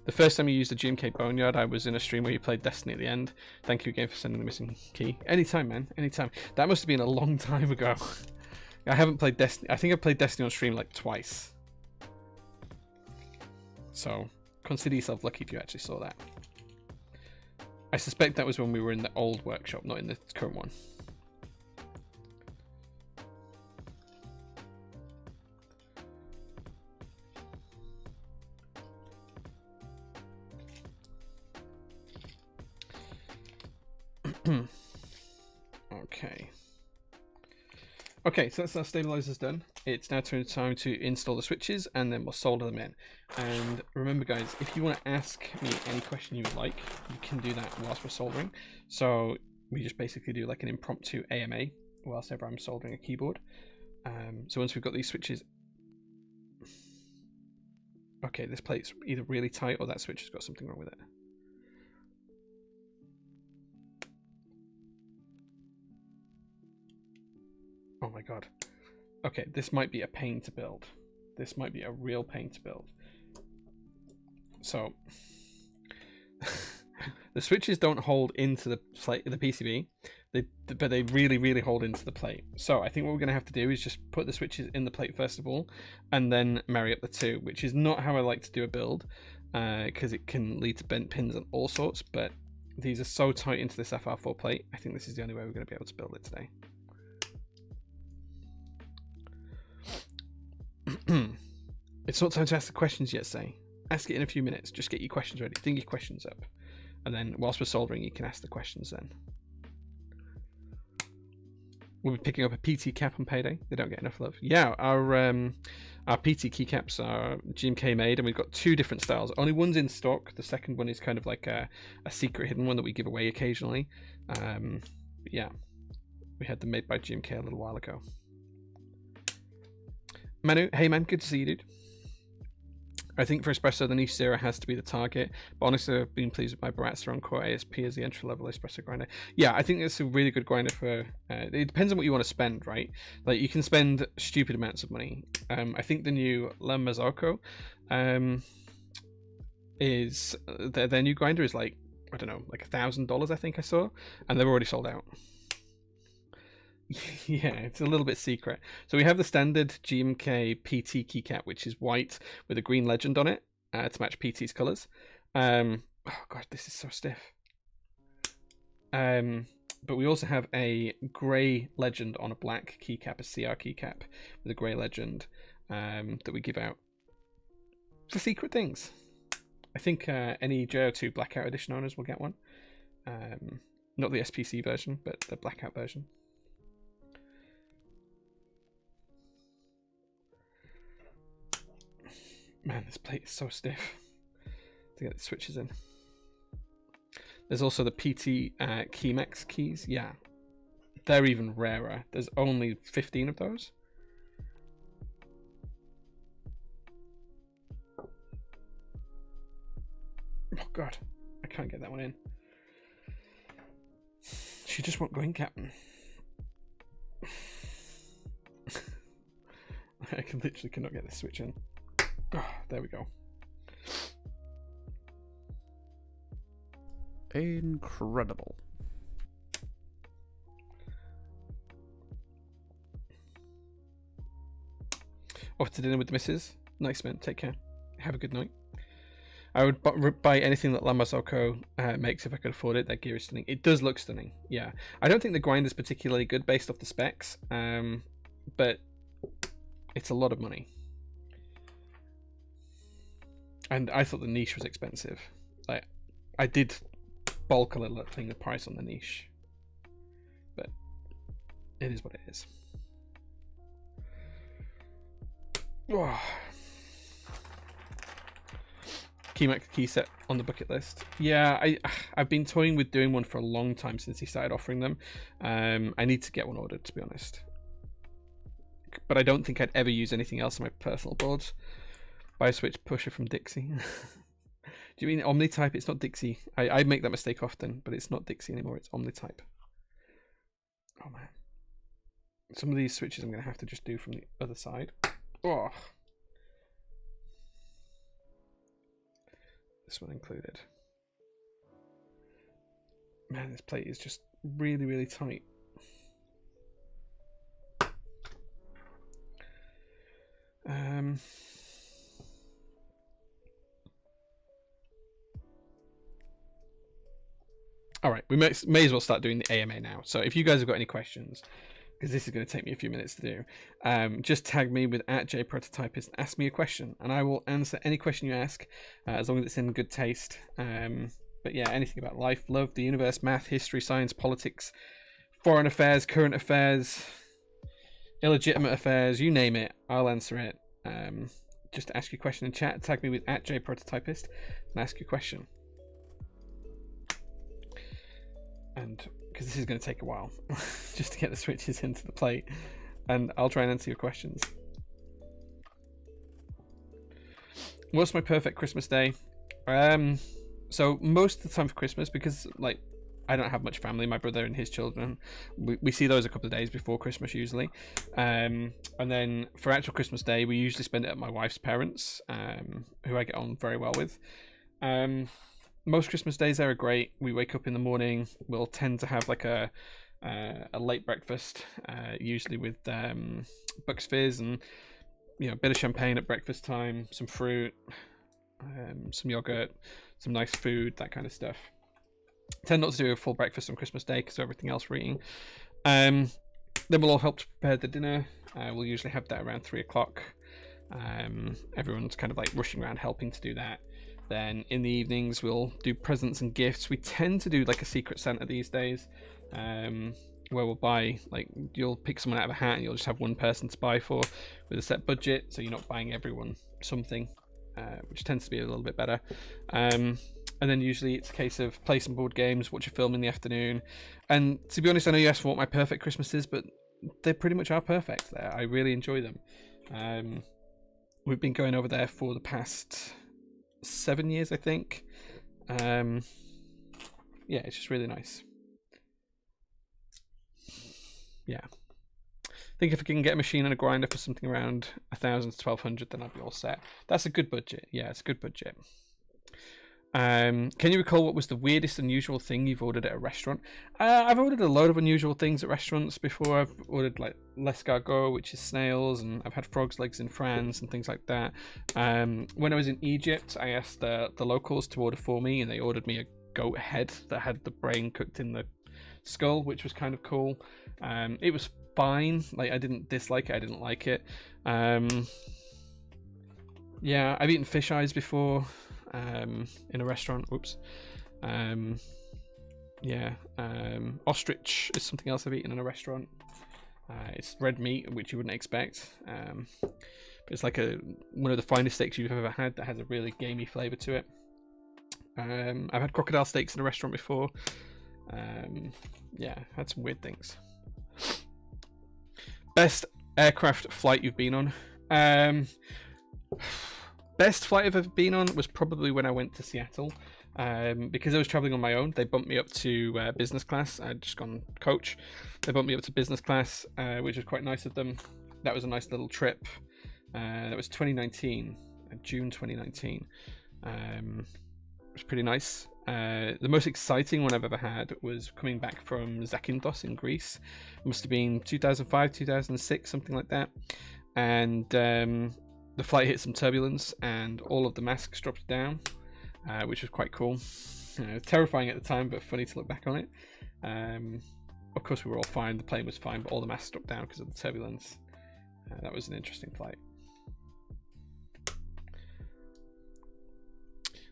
The first time you used the GMK Boneyard, I was in a stream where you played Destiny at the end. Thank you again for sending the missing key. Anytime, man. Anytime. That must have been a long time ago. I haven't played Destiny. I think I played Destiny on stream like twice. So consider yourself lucky if you actually saw that. I suspect that was when we were in the old workshop, not in the current one. Okay. Okay, so that's our stabilizers done. It's now time to install the switches, and then we'll solder them in. And remember, guys, if you want to ask me any question you would like, you can do that whilst we're soldering. So we just basically do like an impromptu AMA whilst ever I'm soldering a keyboard. So once we've got these switches... Okay, this plate's either really tight or that switch has got something wrong with it. Oh my god. Okay, this might be a pain to build. This might be a real pain to build. So, the switches don't hold into the plate, the PCB, but they really, really hold into the plate. So I think what we're going to have to do is just put the switches in the plate first of all, and then marry up the two, which is not how I like to do a build, because it can lead to bent pins and all sorts, but these are so tight into this FR4 plate, I think this is the only way we're going to be able to build it today. It's not time to ask the questions yet, say. Ask it in a few minutes. Just get your questions ready. Think your questions up. And then whilst we're soldering, you can ask the questions then. We'll be picking up a PT cap on payday. They don't get enough love. Yeah, our PT keycaps are GMK made, and we've got two different styles. Only one's in stock. The second one is kind of like a secret hidden one that we give away occasionally. Yeah, we had them made by GMK a little while ago. Manu, hey man, good to see you, dude. I think for Espresso, the niche 0 has to be the target. But honestly, I've been pleased with my Baratza Encore ASP as the entry-level Espresso grinder. Yeah, I think it's a really good grinder for... it depends on what you want to spend, right? Like, you can spend stupid amounts of money. I think the new La Marzocco is... Their new grinder is like, I don't know, like $1,000, I think I saw. And they're already sold out. Yeah, it's a little bit secret. So we have the standard GMK PT keycap, which is white with a green legend on it to match PT's colors. Oh god, this is so stiff. But we also have a grey legend on a black keycap, a CR keycap with a grey legend that we give out for secret things. I think any JO2 Blackout Edition owners will get one. Not the SPC version, but the Blackout version. Man, this plate is so stiff to get the switches in. There's also the PT Chemex keys. Yeah, they're even rarer. There's only 15 of those. Oh god, I can't get that one in. She just won't go in, Captain. I literally cannot get this switch in. Oh, there we go. Incredible. Off to dinner with the missus. Nice, man. Take care. Have a good night. I would buy anything that La Marzocco makes if I could afford it. That gear is stunning. It does look stunning. Yeah. I don't think the grind is particularly good based off the specs, but it's a lot of money. And I thought the niche was expensive. Like, I did bulk a little at putting the price on the niche, but it is what it is. Oh. Chemex key set on the bucket list. Yeah, I've been toying with doing one for a long time since he started offering them. I need to get one ordered, to be honest. But I don't think I'd ever use anything else on my personal boards. Buy a switch pusher from Dixie. Do you mean Omnitype? It's not Dixie. I make that mistake often, but it's not Dixie anymore. It's Omnitype. Oh man. Some of these switches I'm going to have to just do from the other side. Oh. This one included. Man, this plate is just really, really tight. All right, we may as well start doing the AMA now. So if you guys have got any questions, because this is going to take me a few minutes to do, just tag me with @JPrototypist and ask me a question, and I will answer any question you ask, as long as it's in good taste. But yeah, anything about life, love, the universe, math, history, science, politics, foreign affairs, current affairs, illegitimate affairs, you name it, I'll answer it. Just ask your question in chat, tag me with @JPrototypist and ask your question. And because this is going to take a while just to get the switches into the plate, and I'll try and answer your questions. What's my perfect Christmas day? So most of the time for Christmas, because like I don't have much family, my brother and his children, we see those a couple of days before Christmas usually, and then for actual Christmas Day we usually spend it at my wife's parents, who I get on very well with. Most Christmas days there are great. We wake up in the morning, we'll tend to have like a late breakfast, usually with Bucks Fizz and a bit of champagne at breakfast time, some fruit, some yogurt, some nice food, that kind of stuff. Tend not to do a full breakfast on Christmas Day because of everything else we're eating. Then we'll all help to prepare the dinner. We'll usually have that around 3 o'clock. Everyone's kind of like rushing around helping to do that. Then in the evenings we'll do presents and gifts. We tend to do like a Secret Santa these days, where we'll buy, like, you'll pick someone out of a hat and you'll just have one person to buy for with a set budget, so you're not buying everyone something, which tends to be a little bit better. And then usually it's a case of play some board games, watch a film in the afternoon. And to be honest, I know you asked for what my perfect Christmas is, but they pretty much are perfect there. I really enjoy them. We've been going over there for the past 7 years, I think. Yeah, it's just really nice. Yeah, I think if I can get a machine and a grinder for something around 1,000 to 1,200, then I'll be all set. That's a good budget. Yeah, it's a good budget. Can you recall what was the weirdest unusual thing you've ordered at a restaurant? I've ordered a load of unusual things at restaurants before. I've ordered like l'escargot, which is snails, and I've had frog's legs in France and things like that. When I was in Egypt, I asked the locals to order for me, and they ordered me a goat head that had the brain cooked in the skull, which was kind of cool. It was fine. Like, I didn't dislike it, I didn't like it. Yeah, I've eaten fish eyes before, in a restaurant. Oops. Yeah, ostrich is something else I've eaten in a restaurant. It's red meat, which you wouldn't expect, but it's like one of the finest steaks you've ever had that has a really gamey flavour to it. I've had crocodile steaks in a restaurant before. Yeah, had some weird things. Best aircraft flight you've been on? Best flight I've ever been on was probably when I went to Seattle, because I was traveling on my own. They bumped me up to business class. I'd just gone coach. They bumped me up to business class, which was quite nice of them. That was a nice little trip. That was 2019, June 2019. It was pretty nice. The most exciting one I've ever had was coming back from Zakynthos in Greece. It must have been 2005, 2006, something like that. And the flight hit some turbulence and all of the masks dropped down, which was quite cool. Terrifying at the time, but funny to look back on it. Of course, we were all fine. The plane was fine, but all the masks dropped down because of the turbulence. That was an interesting flight.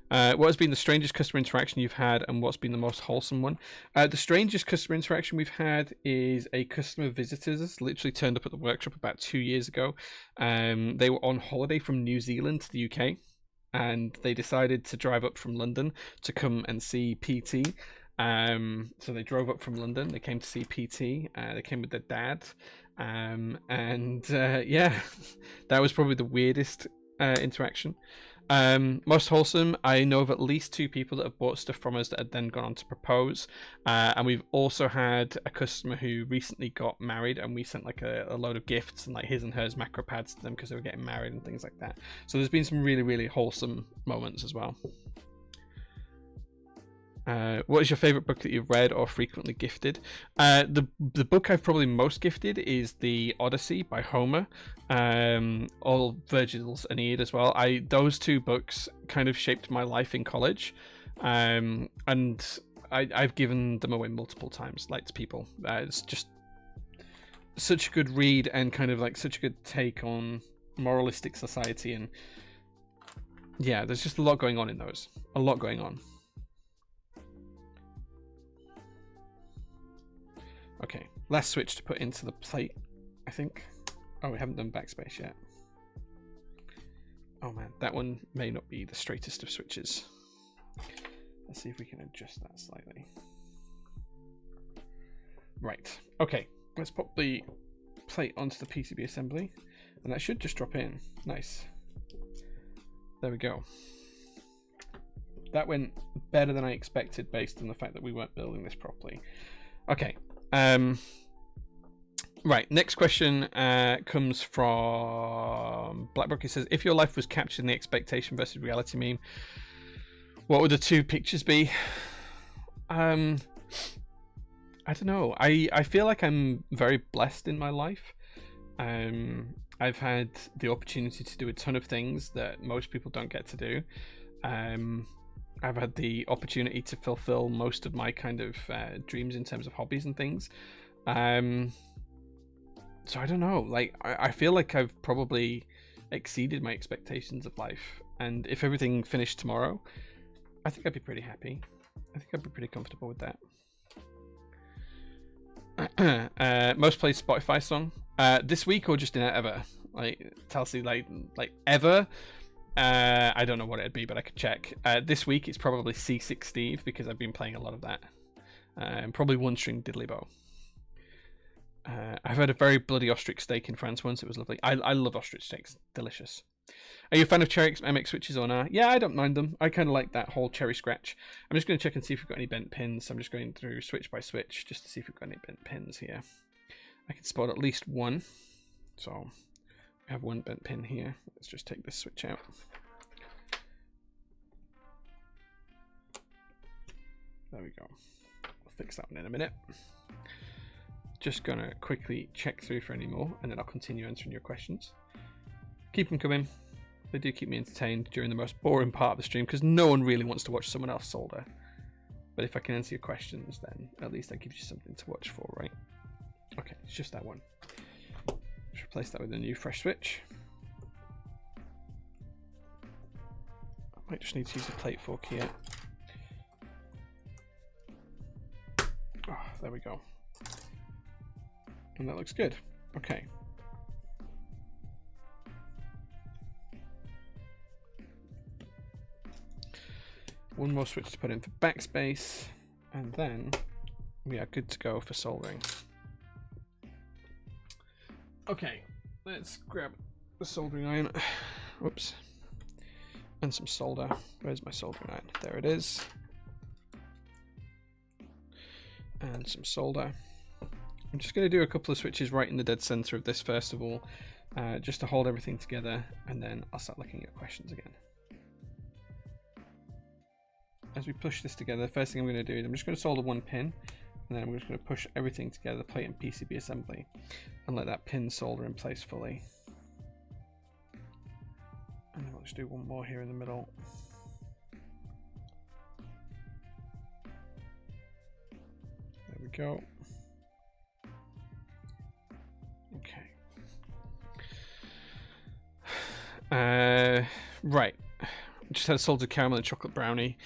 What has been the strangest customer interaction you've had, and what's been the most wholesome one? The strangest customer interaction we've had is a customer visitors literally turned up at the workshop about 2 years ago. They were on holiday from New Zealand to the UK, and they decided to drive up from London to come and see PT. So they drove up from London, they came to see PT, they came with their dad, and yeah, that was probably the weirdest interaction. Most wholesome, I know of at least 2 people that have bought stuff from us that had then gone on to propose, and we've also had a customer who recently got married, and we sent like a load of gifts and like his and hers macro pads to them because they were getting married and things like that. So there's been some really, really wholesome moments as well. What is your favorite book that you've read or frequently gifted? The book I've probably most gifted is the Odyssey by Homer, or Virgil's Aeneid as well. Those 2 books kind of shaped my life in college, and I've given them away multiple times, like to people. It's just such a good read and kind of like such a good take on moralistic society, and yeah, there's just a lot going on in those. A lot going on. Okay, last switch to put into the plate, I think. Oh, we haven't done backspace yet. Oh man, that one may not be the straightest of switches. Let's see if we can adjust that slightly. Right, okay, let's pop the plate onto the PCB assembly, and that should just drop in. Nice. There we go. That went better than I expected based on the fact that we weren't building this properly. Okay. Right, next question comes from Blackbrook. He says, if your life was captured in the expectation versus reality meme, what would the two pictures be? I don't know. I feel like I'm very blessed in my life. I've had the opportunity to do a ton of things that most people don't get to do. I've had the opportunity to fulfill most of my kind of dreams in terms of hobbies and things. So I don't know. Like, I feel like I've probably exceeded my expectations of life. And if everything finished tomorrow, I think I'd be pretty happy. I think I'd be pretty comfortable with that. Most played Spotify song this week or just in ever? Like Telsey, like ever. I don't know what it'd be, but I could check. This week it's probably C6 Steve because I've been playing a lot of that. Probably One String Diddly Bow. I've had a very bloody ostrich steak in France once. It was lovely. I love ostrich steaks. Delicious. Are you a fan of cherry MX switches or not? Yeah, I don't mind them. I kind of like that whole cherry scratch. I'm just going to check and see if we've got any bent pins. So I'm just going through switch by switch just to see if we've got any bent pins here. I can spot at least one. So we have one bent pin here. Let's just take this switch out. There we go. We'll fix that one in a minute. Just gonna quickly check through for any more, and then I'll continue answering your questions. Keep them coming. They do keep me entertained during the most boring part of the stream because no one really wants to watch someone else solder. But if I can answer your questions, then at least that gives you something to watch for, right? Okay, it's just that one. Let's replace that with a new fresh switch. I might just need to use a plate fork here. Oh, there we go. And that looks good. Okay. One more switch to put in for backspace, and then we are good to go for soldering. Okay, let's grab the soldering iron. Whoops. And some solder. Where's my soldering iron? There it is. And some solder. I'm just going to do a couple of switches right in the dead center of this first of all, just to hold everything together, and then I'll start looking at questions again. As we push this together, the first thing I'm going to do is I'm just going to solder one pin, and then I'm just going to push everything together, the plate and PCB assembly, and let that pin solder in place fully. And then I'll just do one more here in the middle. There we go. Okay. Right. Just had a salted caramel and chocolate brownie.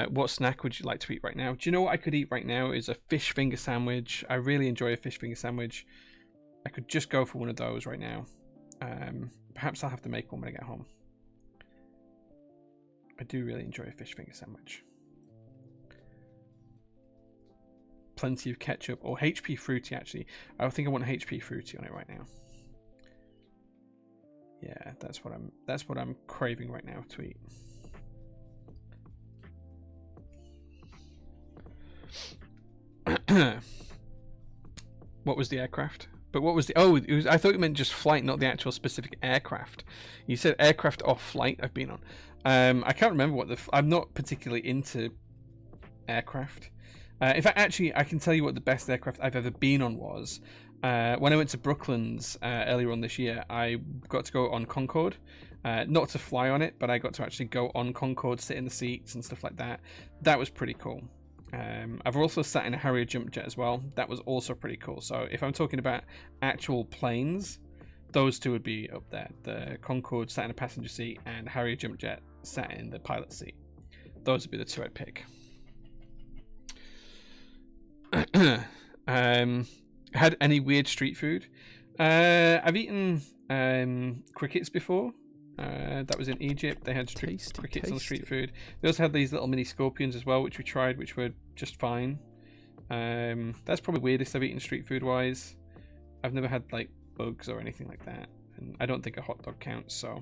What snack would you like to eat right now? Do you know what I could eat right now is a fish finger sandwich. I really enjoy a fish finger sandwich. I could just go for one of those right now. Perhaps I'll have to make one when I get home. I do really enjoy a fish finger sandwich. Plenty of ketchup or HP Fruity actually. I think I want HP Fruity on it right now. Yeah, that's what I'm craving right now to eat. What was the aircraft? But what was the... Oh, it was, I thought you meant just flight, not the actual specific aircraft. You said aircraft or flight I've been on. I can't remember what the... I'm not particularly into aircraft. In fact, actually, I can tell you what the best aircraft I've ever been on was. When I went to Brooklands earlier on this year, I got to go on Concorde. Not to fly on it, but I got to actually go on Concorde, sit in the seats and stuff like that. That was pretty cool. I've also sat in a Harrier jump jet as well. That was also pretty cool. So if I'm talking about actual planes, those two would be up there. The Concorde sat in a passenger seat and Harrier jump jet sat in the pilot seat. Those would be the two I'd pick. Had any weird street food? I've eaten crickets before. That was in Egypt. They had crickets on street food. They also had these little mini scorpions as well, which we tried, which were just fine. That's probably weirdest I've eaten street food wise. I've never had like bugs or anything like that, and I don't think a hot dog counts, so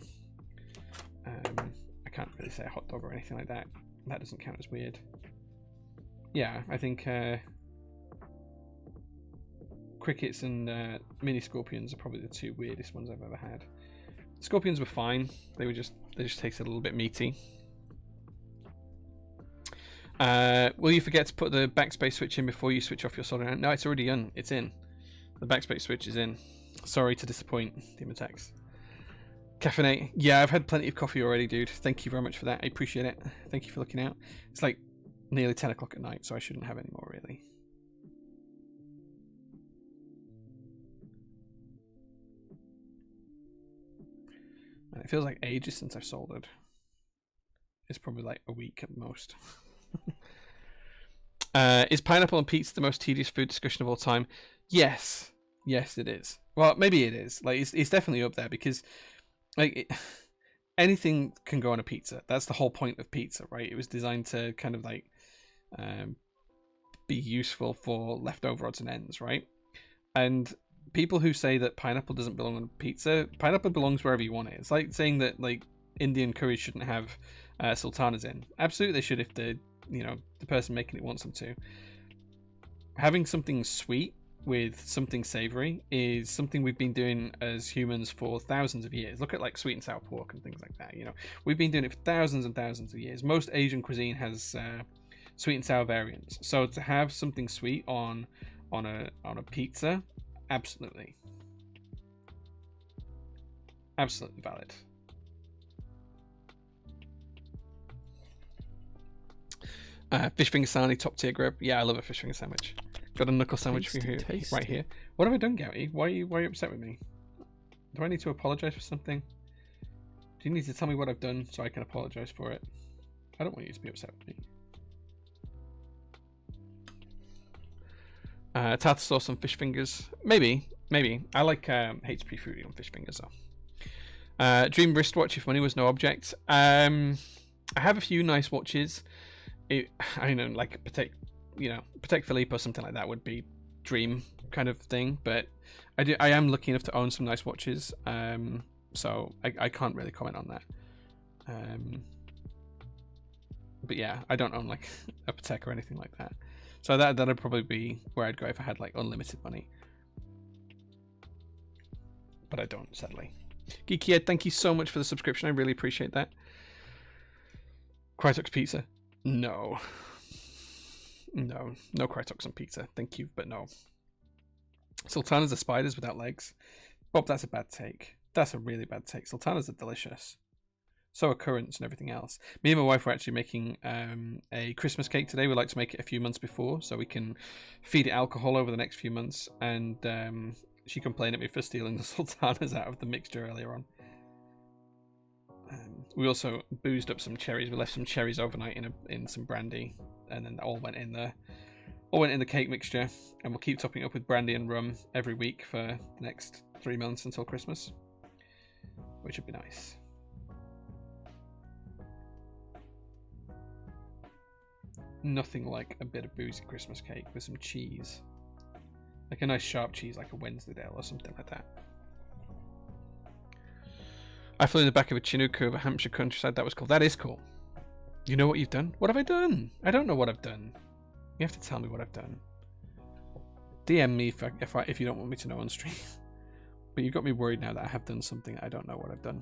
I can't really say a hot dog or anything like that. That doesn't count as weird. Yeah, I think crickets and mini scorpions are probably the two weirdest ones I've ever had. Scorpions were fine. They just tasted a little bit meaty. Will you forget to put the backspace switch in before you switch off your soldering? No, it's already in. It's in. The backspace switch is in. Sorry to disappoint, Demotex. Caffeinate. Yeah, I've had plenty of coffee already, dude. Thank you very much for that. I appreciate it. Thank you for looking out. It's like nearly 10 o'clock at night, so I shouldn't have any more, really. And it feels like ages since I've soldered. It's probably like a week at most. Is pineapple on pizza the most tedious food discussion of all time? Yes. Yes, it is. Well, maybe it is. Like, it's definitely up there because, like, anything can go on a pizza. That's the whole point of pizza, right? It was designed to kind of like be useful for leftover odds and ends, right? And people who say that pineapple doesn't belong on pizza, pineapple belongs wherever you want it. It's like saying that like Indian curry shouldn't have sultanas in. Absolutely, they should if the person making it wants them to. Having something sweet with something savory is something we've been doing as humans for thousands of years. Look at like sweet and sour pork and things like that. We've been doing it for thousands and thousands of years. Most Asian cuisine has sweet and sour variants. So to have something sweet on a pizza, absolutely valid. Fish finger sarnie, top tier grub. Yeah, I love a fish finger sandwich. Got a knuckle sandwich for you right here. What have I done, Gouty? Why are you upset with me? Do I need to apologize for something? Do you need to tell me what I've done so I can apologize for it? I don't want you to be upset with me. Tartar sauce on fish fingers. Maybe. I like HP fruity on fish fingers though. Dream wristwatch if money was no object. I have a few nice watches. I know, like Patek Philippe or something like that would be dream kind of thing. But I am lucky enough to own some nice watches. So I can't really comment on that. But yeah, I don't own like a Patek or anything like that. So that'd probably be where I'd go if I had like unlimited money. But I don't, sadly. Geeky Ed, thank you so much for the subscription. I really appreciate that. Crytox pizza. No Crytox on pizza. Thank you, but no. Sultanas are spiders without legs. Bob, that's a bad take. That's a really bad take. Sultanas are delicious. So are currants and everything else. Me and my wife were actually making a Christmas cake today. We like to make it a few months before so we can feed it alcohol over the next few months. And she complained at me for stealing the sultanas out of the mixture earlier on. We also boozed up some cherries. We left some cherries overnight in some brandy, and then that all went in the cake mixture. And we'll keep topping it up with brandy and rum every week for the next 3 months until Christmas, which would be nice. Nothing like a bit of boozy Christmas cake with some cheese, like a nice sharp cheese, like a Wensleydale or something like that. I flew in the back of a Chinook over Hampshire countryside. That was cool. That is cool. You know what you've done? What have I done? I don't know what I've done. You have to tell me what I've done. DM me if you don't want me to know on stream. But you got me worried now that I have done something. I don't know what I've done.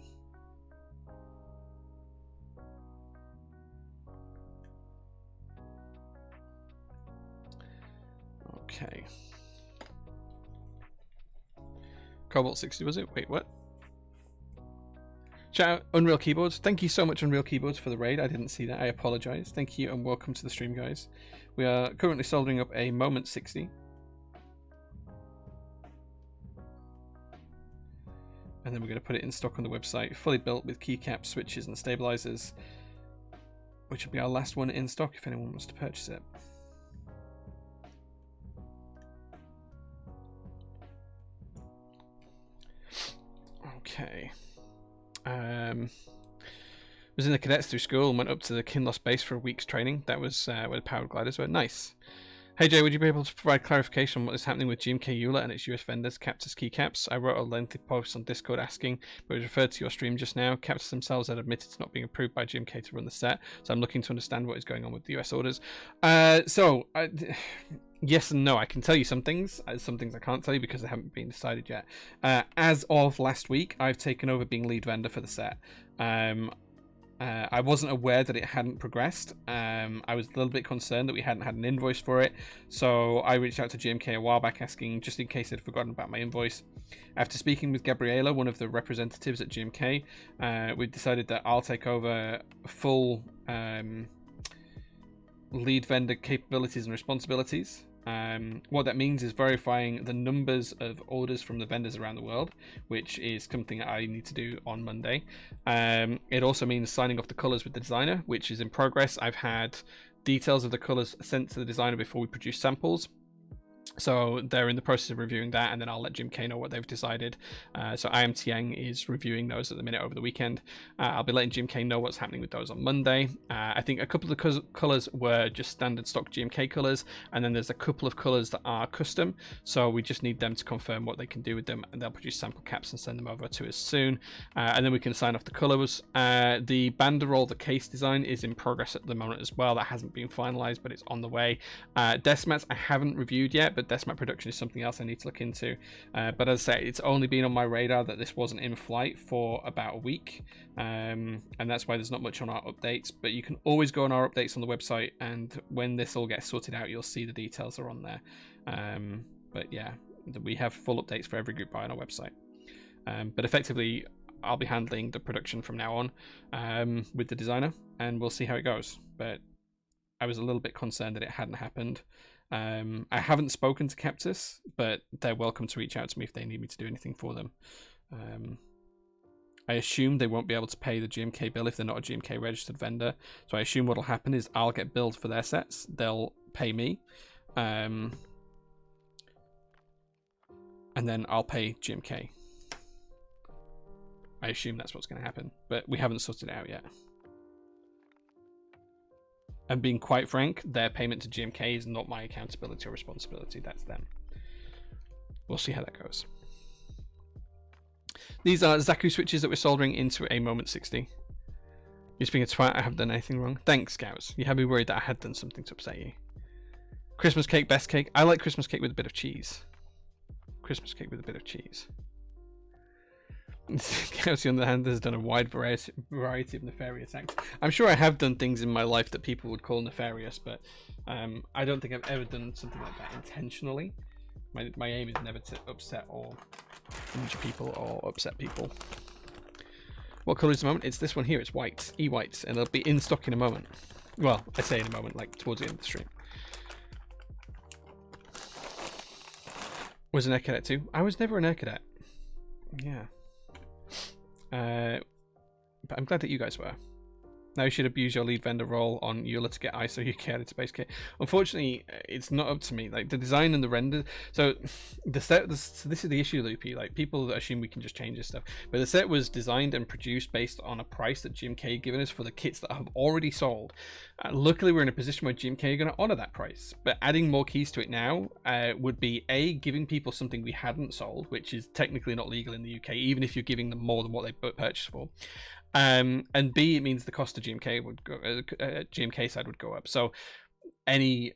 Okay. Cobalt 60 was it? Wait, what? Shout out Unreal Keyboards. Thank you so much, Unreal Keyboards, for the raid. I didn't see that. I apologize. Thank you and welcome to the stream, guys. We are currently soldering up a Moment60. And then we're going to put it in stock on the website, fully built with keycaps, switches, and stabilizers, which will be our last one in stock if anyone wants to purchase it. Okay. Was in the cadets through school and went up to the Kinloss base for a week's training. That was where the powered gliders were. Nice. Hey Jay, would you be able to provide clarification on what is happening with GMK EULA and its US vendors, Captus keycaps? I wrote a lengthy post on Discord asking, but was referred to your stream just now. Captus themselves had admitted to not being approved by GMK to run the set, so I'm looking to understand what is going on with the US orders. Yes and no. I can tell you some things I can't tell you because they haven't been decided yet. As of last week, I've taken over being lead vendor for the set. I wasn't aware that it hadn't progressed. I was a little bit concerned that we hadn't had an invoice for it, so I reached out to GMK a while back asking just in case they'd forgotten about my invoice. After speaking with Gabriela, one of the representatives at GMK, we decided that I'll take over full lead vendor capabilities and responsibilities. What that means is verifying the numbers of orders from the vendors around the world, which is something I need to do on Monday. It also means signing off the colors with the designer, which is in progress. I've had details of the colors sent to the designer before we produce samples. So they're in the process of reviewing that, and then I'll let GMK know what they've decided. So IM Tiang is reviewing those at the minute over the weekend. I'll be letting GMK know what's happening with those on Monday. I think a couple of the colors were just standard stock GMK colors, and then there's a couple of colors that are custom. So we just need them to confirm what they can do with them, and they'll produce sample caps and send them over to us soon. And then we can sign off the colors. The banderole, the case design, is in progress at the moment as well. That hasn't been finalized, but it's on the way. Desmats I haven't reviewed yet, but Desmat production is something else I need to look into. But as I say, it's only been on my radar that this wasn't in flight for about a week, and that's why there's not much on our updates. But you can always go on our updates on the website, and when this all gets sorted out, you'll see the details are on there. But yeah, we have full updates for every group buy on our website. But effectively, I'll be handling the production from now on with the designer, and we'll see how it goes. But I was a little bit concerned that it hadn't happened. I haven't spoken to Captus, but they're welcome to reach out to me if they need me to do anything for them. I assume they won't be able to pay the GMK bill if they're not a GMK registered vendor. So I assume what'll happen is I'll get billed for their sets. They'll pay me. And then I'll pay GMK. I assume that's what's going to happen, but we haven't sorted it out yet. And being quite frank, their payment to GMK is not my accountability or responsibility. That's them. We'll see how that goes. These are Zaku switches that we're soldering into a Moment60. You're being a twat. I haven't done anything wrong. Thanks, Scouts. You had me worried that I had done something to upset you. Christmas cake, best cake. I like Christmas cake with a bit of cheese. Christmas cake with a bit of cheese. Kelsey on the hand has done a wide variety of nefarious acts. I'm sure I have done things in my life that people would call nefarious, but I don't think I've ever done something like that intentionally. My aim is never to upset or injure people or upset people. What colour is the moment? It's this one here. It's white. E-white, and it'll be in stock in a moment. Well, I say in a moment, like towards the end of the stream. Was an Air Cadet too? I was never an Air Cadet. Yeah. But I'm glad that you guys were. Now you should abuse your lead vendor role on EULA to get ISO UK added to base kit. Unfortunately, it's not up to me. Like the design and the render. So the set. So this is the issue, Loopy. Like people assume we can just change this stuff, but the set was designed and produced based on a price that GMK had given us for the kits that have already sold. Luckily, we're in a position where GMK are going to honor that price. But adding more keys to it now would be A, giving people something we hadn't sold, which is technically not legal in the UK, even if you're giving them more than what they purchased for. And B, it means the cost of GMK would go, GMK side would go up. So any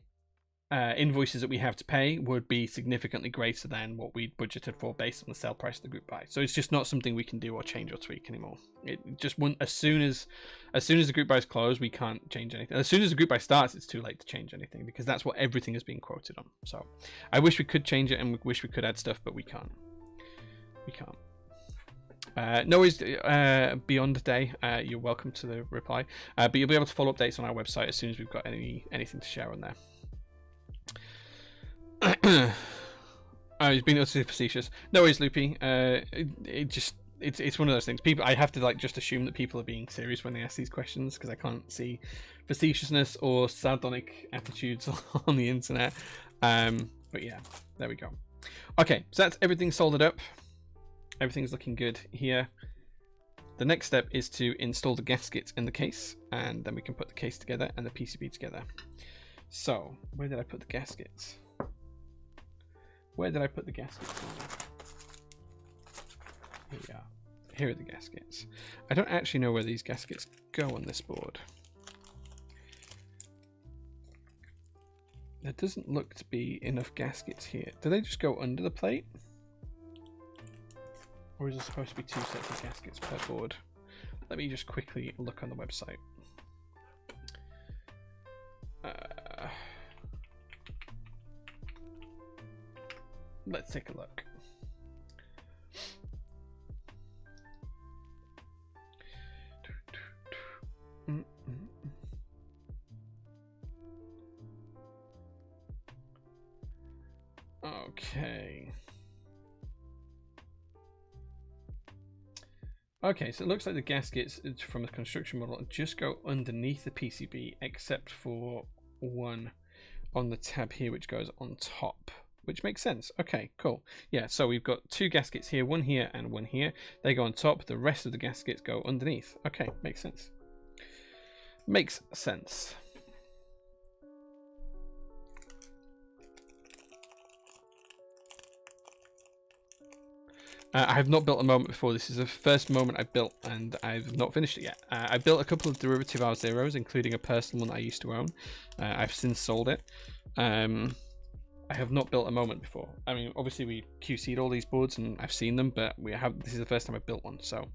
invoices that we have to pay would be significantly greater than what we budgeted for based on the sale price of the group buy. So it's just not something we can do or change or tweak anymore. It just won't. As soon as the group buy is closed, we can't change anything. As soon as the group buy starts, it's too late to change anything because that's what everything is being quoted on. So I wish we could change it and we wish we could add stuff, but we can't. We can't. No worries, beyond a day, you're welcome to the reply. But you'll be able to follow updates on our website as soon as we've got anything to share on there. Oh, he's being utterly facetious. No worries, Loopy. It's one of those things. People, I have to like just assume that people are being serious when they ask these questions because I can't see facetiousness or sardonic attitudes on the internet. But yeah, there we go. Okay, so that's everything soldered up. Everything's looking good here. The next step is to install the gaskets in the case, and then we can put the case together and the PCB together. So, where did I put the gaskets? Where did I put the gaskets? Here we are. Here are the gaskets. I don't actually know where these gaskets go on this board. There doesn't look to be enough gaskets here. Do they just go under the plate? Or is there supposed to be 2 sets of gaskets per board? Let me just quickly look on the website. Let's take a look. Okay. Okay, so it looks like the gaskets from the construction model just go underneath the PCB, except for one on the tab here, which goes on top, which makes sense. Okay, cool. Yeah, so we've got 2 gaskets here, one here and one here. They go on top. The rest of the gaskets go underneath. Okay, makes sense. Makes sense. I have not built a moment before. This is the first moment I've built, and I've not finished it yet. I built a couple of derivative R0s, including a personal one I used to own. I've since sold it. I have not built a moment before. I mean, obviously we QC'd all these boards, and I've seen them, but this is the first time I've built one, so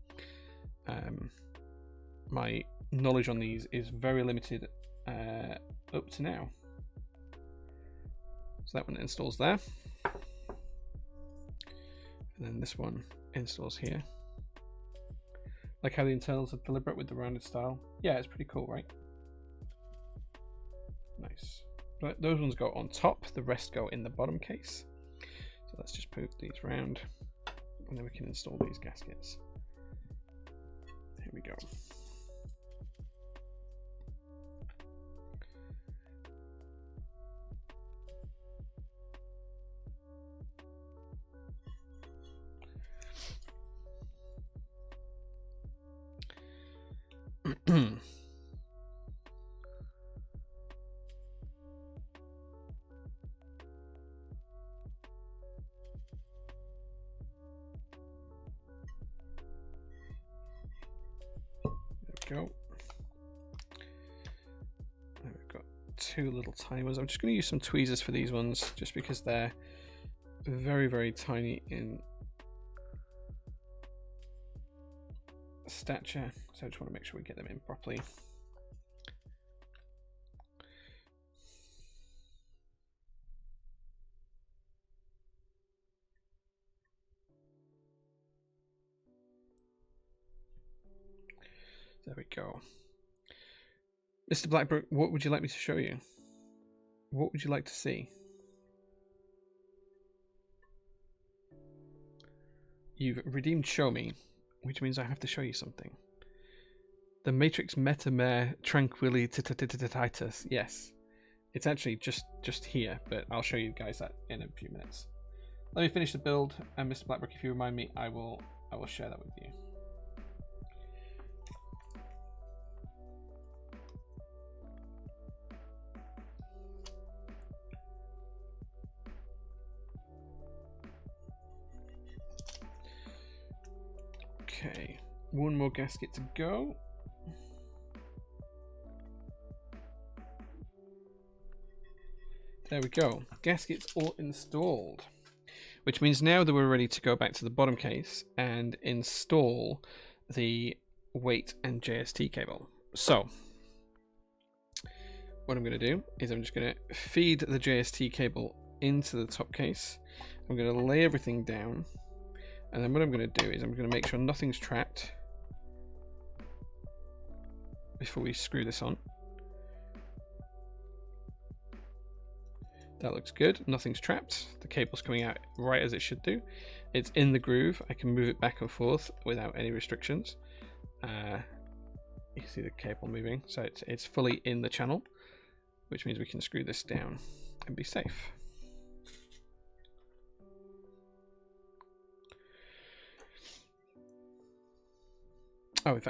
my knowledge on these is very limited up to now. So that one installs there. And then this one installs here. Like how the internals are deliberate with the rounded style. Yeah, it's pretty cool, right? Nice. But those ones go on top, the rest go in the bottom case. So let's just put these round, and then we can install these gaskets. Here we go. Go. And we've got 2 little tiny ones. I'm just going to use some tweezers for these ones, just because they're very, very tiny in stature. So I just want to make sure we get them in properly. There we go. Mr. Blackbrook, what would you like me to show you? What would you like to see? You've redeemed show me, which means I have to show you something. The Matrix Metamare Tranquilitatis. Yes. It's actually just here, but I'll show you guys that in a few minutes. Let me finish the build, and Mr. Blackbrook, if you remind me, I will share that with you. Okay, one more gasket to go. There we go. Gaskets all installed. Which means now that we're ready to go back to the bottom case and install the weight and JST cable. So, what I'm going to do is I'm just going to feed the JST cable into the top case. I'm going to lay everything down. And then what I'm going to do is I'm going to make sure nothing's trapped before we screw this on. That looks good. Nothing's trapped. The cable's coming out right as it should do. It's in the groove. I can move it back and forth without any restrictions. You can see the cable moving, so it's fully in the channel, which means we can screw this down and be safe. Oh, if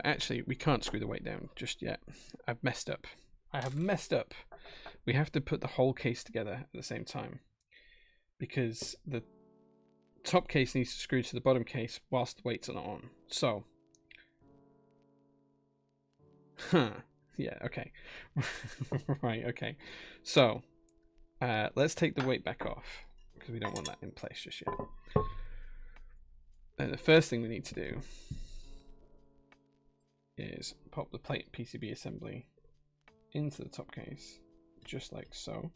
we can't screw the weight down just yet. I've messed up. I have messed up. We have to put the whole case together at the same time, because the top case needs to screw to the bottom case whilst the weights are not on. So, yeah, okay. Right, okay. So, let's take the weight back off, because we don't want that in place just yet. And the first thing we need to do is pop the plate PCB assembly into the top case, just like so.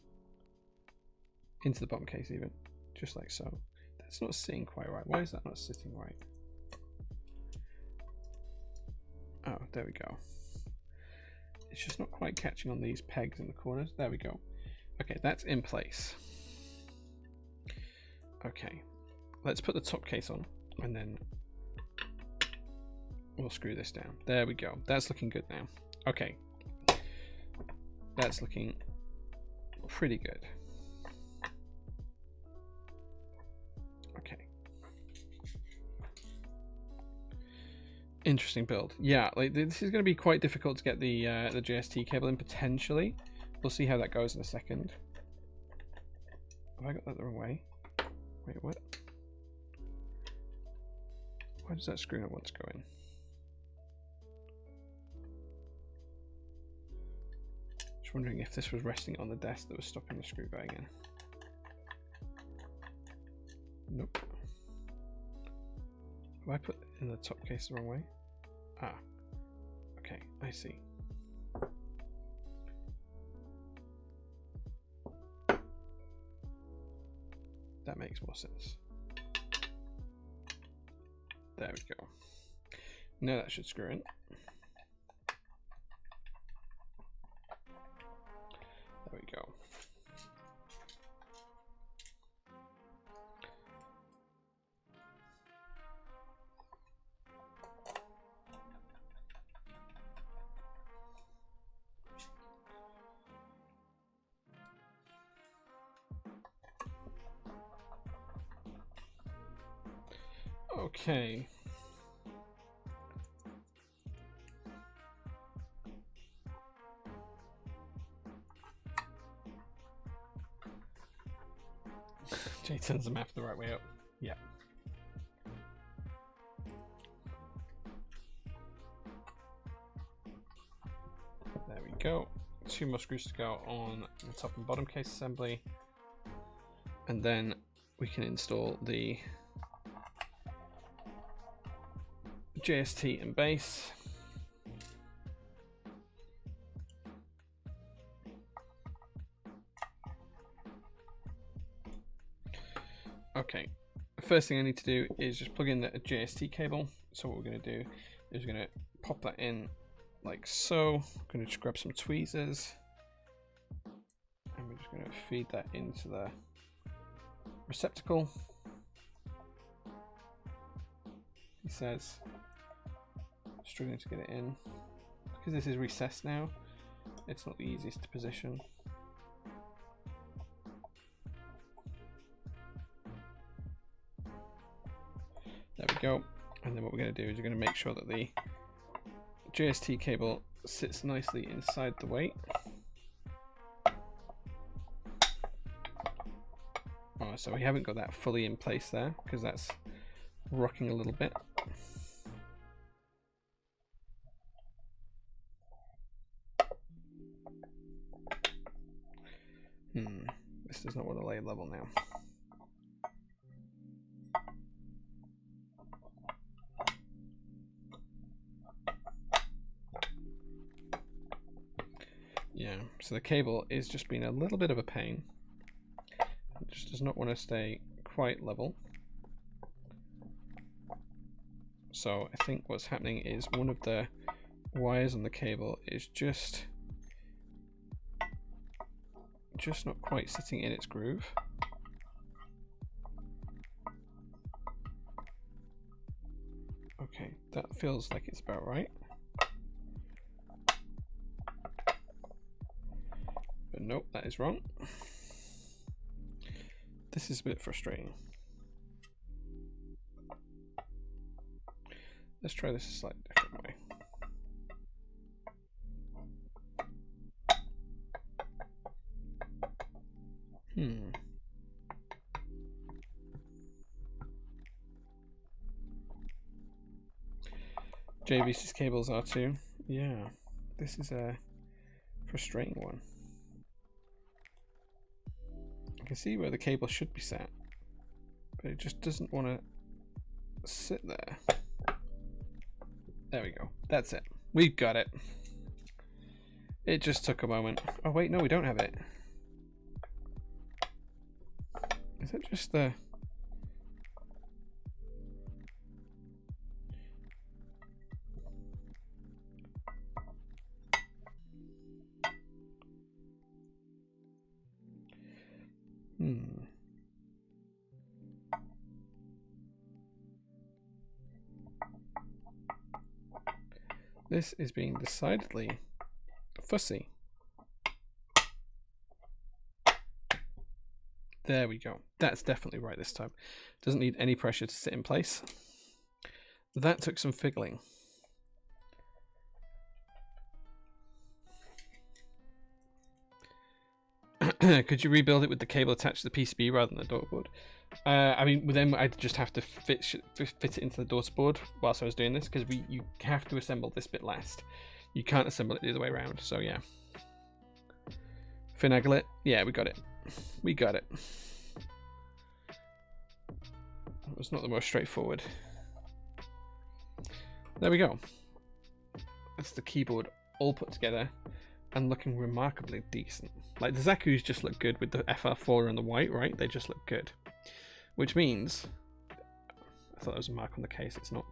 Into the bottom case even, just like so. That's not sitting quite right. Why is that not sitting right? Oh, there we go. It's just not quite catching on these pegs in the corners. There we go. Okay, that's in place. Okay, let's put the top case on and then we'll screw this down. There we go. That's looking good now. Okay. That's looking pretty good. Okay. Interesting build. Yeah, like this is going to be quite difficult to get the JST cable in potentially. We'll see how that goes in a second. Have I got that the wrong way? Wait, what? Why does that screw not want to go in? Just wondering if this was resting on the desk that was stopping the screw going in. Nope. Have I put in the top case the wrong way? Ah, okay, I see. That makes more sense. There we go. Now that should screw in. There we go. Okay. Jay turns the map the right way up. Yeah. There we go. 2 more screws to go on the top and bottom case assembly. And then we can install the JST and base. Okay, the first thing I need to do is just plug in the JST cable. So what we're going to do is we're going to pop that in like so. I'm going to just grab some tweezers and we're just going to feed that into the receptacle. He says, struggling to get it in. Because this is recessed now, it's not the easiest to position. There we go. And then what we're going to do is we're going to make sure that the JST cable sits nicely inside the weight. Oh, so we haven't got that fully in place there because that's rocking a little bit. This does not want to lay level now. Yeah, so the cable is just being a little bit of a pain. It just does not want to stay quite level. So I think what's happening is one of the wires on the cable is just not quite sitting in its groove. Okay, that feels like it's about right. But nope, that is wrong. This is a bit frustrating. Let's try this a slightly different way. JVC's cables are too. Yeah, this is a frustrating one. I can see where the cable should be set, but it just doesn't want to sit there. There we go. That's it. We've got it. It just took a moment. Oh wait, no, we don't have it. Is that just the... This is being decidedly fussy. There we go. That's definitely right this time. Doesn't need any pressure to sit in place. That took some fiddling. Could you rebuild it with the cable attached to the PCB rather than the daughter board? I mean, then I'd just have to fit it into the daughter board whilst I was doing this, because you have to assemble this bit last. You can't assemble it the other way around. So yeah. Finagle it. Yeah, we got it. We got it. It was not the most straightforward. There we go. That's the keyboard all put together and looking remarkably decent. Like the Zaku's just look good with the FR4 and the white, right? They just look good. Which means, I thought there was a mark on the case. It's not.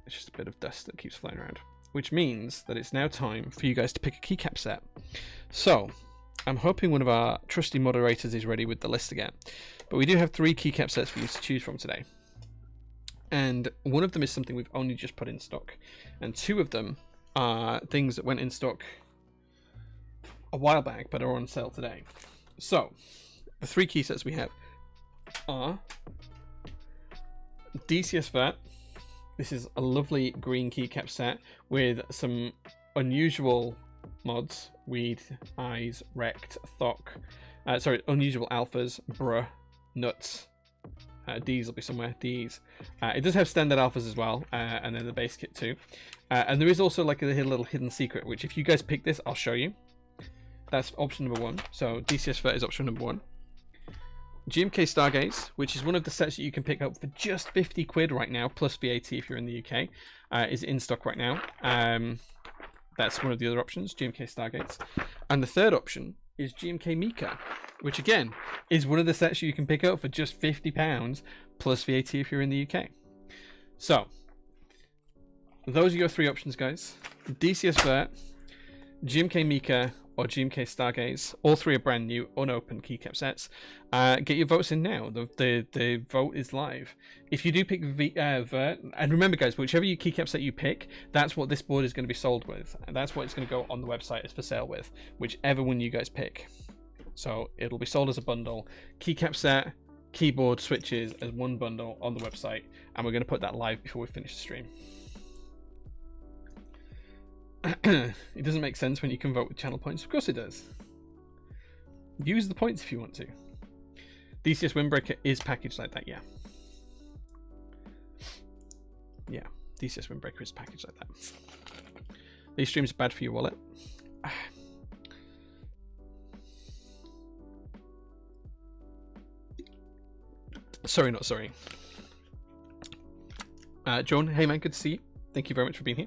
It's just a bit of dust that keeps flying around. Which means that it's now time for you guys to pick a keycap set. So, I'm hoping one of our trusty moderators is ready with the list again. But we do have 3 keycap sets for you to choose from today. And one of them is something we've only just put in stock. And 2 of them are things that went in stock a while back but are on sale today. So, the 3 key sets we have are DCS Vert. This is a lovely green keycap set with some unusual mods: Weed, Eyes, Wrecked, Thok. Unusual alphas, Bruh, Nuts. D's will be somewhere. D's. It does have standard alphas as well, and then the base kit too. And there is also like a little hidden secret, which if you guys pick this, I'll show you. That's option number 1. So DCS Vert is option number 1. GMK Stargaze, which is one of the sets that you can pick up for just 50 quid right now, plus VAT if you're in the UK, is in stock right now. That's one of the other options, GMK Stargaze. And the third option is GMK Mika, which again is one of the sets you can pick up for just £50 plus VAT if you're in the UK. So those are your 3 options, guys: DCS Vert, GMK Mika, or GMK Stargaze. All 3 are brand new, unopened keycap sets. Get your votes in now. The vote is live. If you do pick Vert, and remember guys, whichever keycap set you pick, that's what this board is going to be sold with. And that's what it's going to go on the website as for sale with, whichever one you guys pick. So it'll be sold as a bundle. Keycap set, keyboard, switches as one bundle on the website. And we're going to put that live before we finish the stream. It doesn't make sense when you can vote with channel points. Of course it does. Use the points if you want to. DCS Windbreaker is packaged like that, yeah. Yeah, DCS Windbreaker is packaged like that. These streams are bad for your wallet. Sorry, not sorry. John, hey man, good to see you. Thank you very much for being here.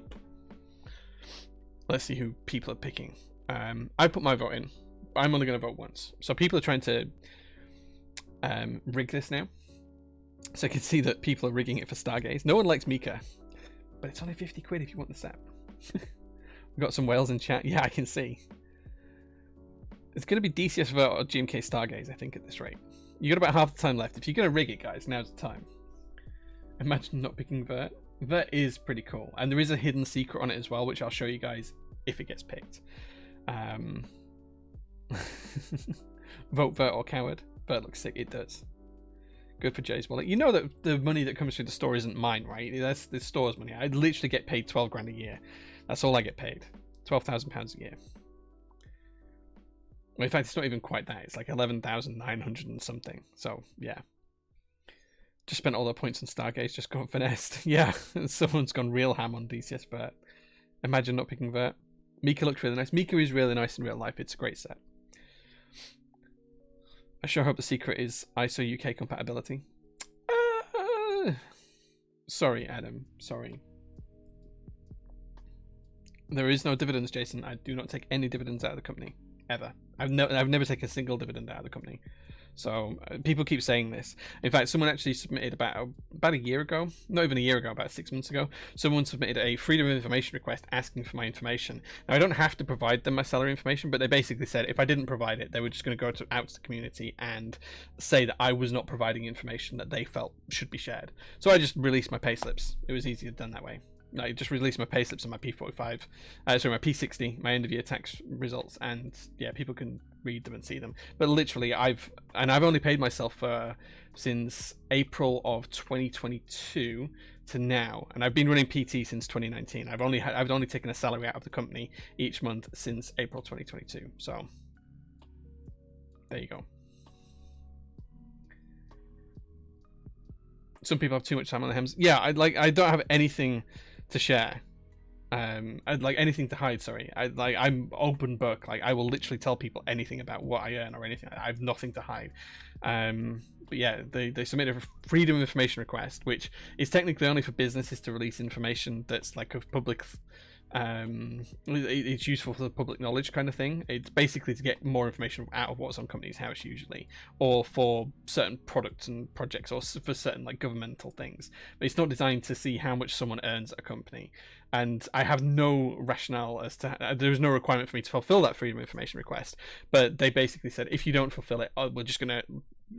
Let's see who people are picking. I put my vote in. I'm only going to vote once. So people are trying to rig this now. So I can see that people are rigging it for Stargaze. No one likes Mika, but it's only 50 quid if you want the set. We've got some whales in chat. Yeah, I can see. It's going to be DCS Vert or GMK Stargaze, I think, at this rate. You got about half the time left. If you're going to rig it, guys, now's the time. Imagine not picking Vert. Vert is pretty cool. And there is a hidden secret on it as well, which I'll show you guys if it gets picked. Vote Vert or Coward. Vert looks sick. It does. Good for Jay's wallet. You know that the money that comes through the store isn't mine, right? That's the store's money. I literally get paid 12 grand a year. That's all I get paid. £12,000 a year. Well, in fact, it's not even quite that. It's like 11,900 and something. So, yeah. Just spent all their points on Stargaze, just got finessed. Yeah, someone's gone real ham on DCS Vert. Imagine not picking Vert. Mika looks really nice. Mika is really nice in real life. It's a great set. I sure hope the secret is ISO UK compatibility. Sorry, Adam. Sorry. There is no dividends, Jason. I do not take any dividends out of the company. Ever. I've never taken a single dividend out of the company. So people keep saying this. In fact, someone actually submitted about a year ago, not even a year ago, about 6 months ago, someone submitted a freedom of information request asking for my information. Now, I don't have to provide them my salary information, but they basically said if I didn't provide it, they were just going to go out to the community and say that I was not providing information that they felt should be shared. So I just released my payslips. It was easier done that way. I just released my payslips and my P45, my P60, my end of year tax results, and yeah, people can read them and see them. But literally, I've only paid myself since April of 2022 to now, and I've been running PT since 2019. I've only taken a salary out of the company each month since April 2022. So there you go. Some people have too much time on their hands. Yeah, I don't have anything to share. I'd like anything to hide. Sorry, I'm open book. Like I will literally tell people anything about what I earn or anything. I have nothing to hide. But yeah, they submitted a freedom of information request, which is technically only for businesses to release information that's like of public. It's useful for the public knowledge kind of thing. It's basically to get more information out of what's on Companies House usually, or for certain products and projects, or for certain like governmental things. But it's not designed to see how much someone earns at a company. And I have no rationale as to there's no requirement for me to fulfill that freedom of information request. But they basically said if you don't fulfill it, we're just gonna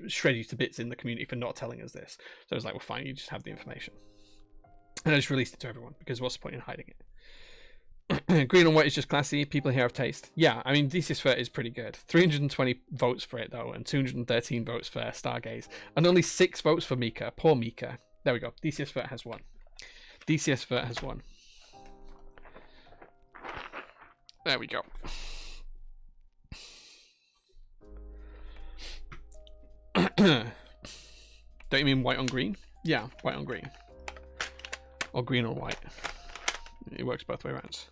shred you to bits in the community for not telling us this. So I was like, well, fine, you just have the information. And I just released it to everyone because what's the point in hiding it? Green and white is just classy. People here have taste. Yeah, I mean, DCS Vert is pretty good. 320 votes for it, though, and 213 votes for Stargaze. And only 6 votes for Mika. Poor Mika. There we go. DCS Vert has won. DCS Vert has won. There we go. Don't you mean white on green? Yeah, white on green. Or green on white. It works both way around.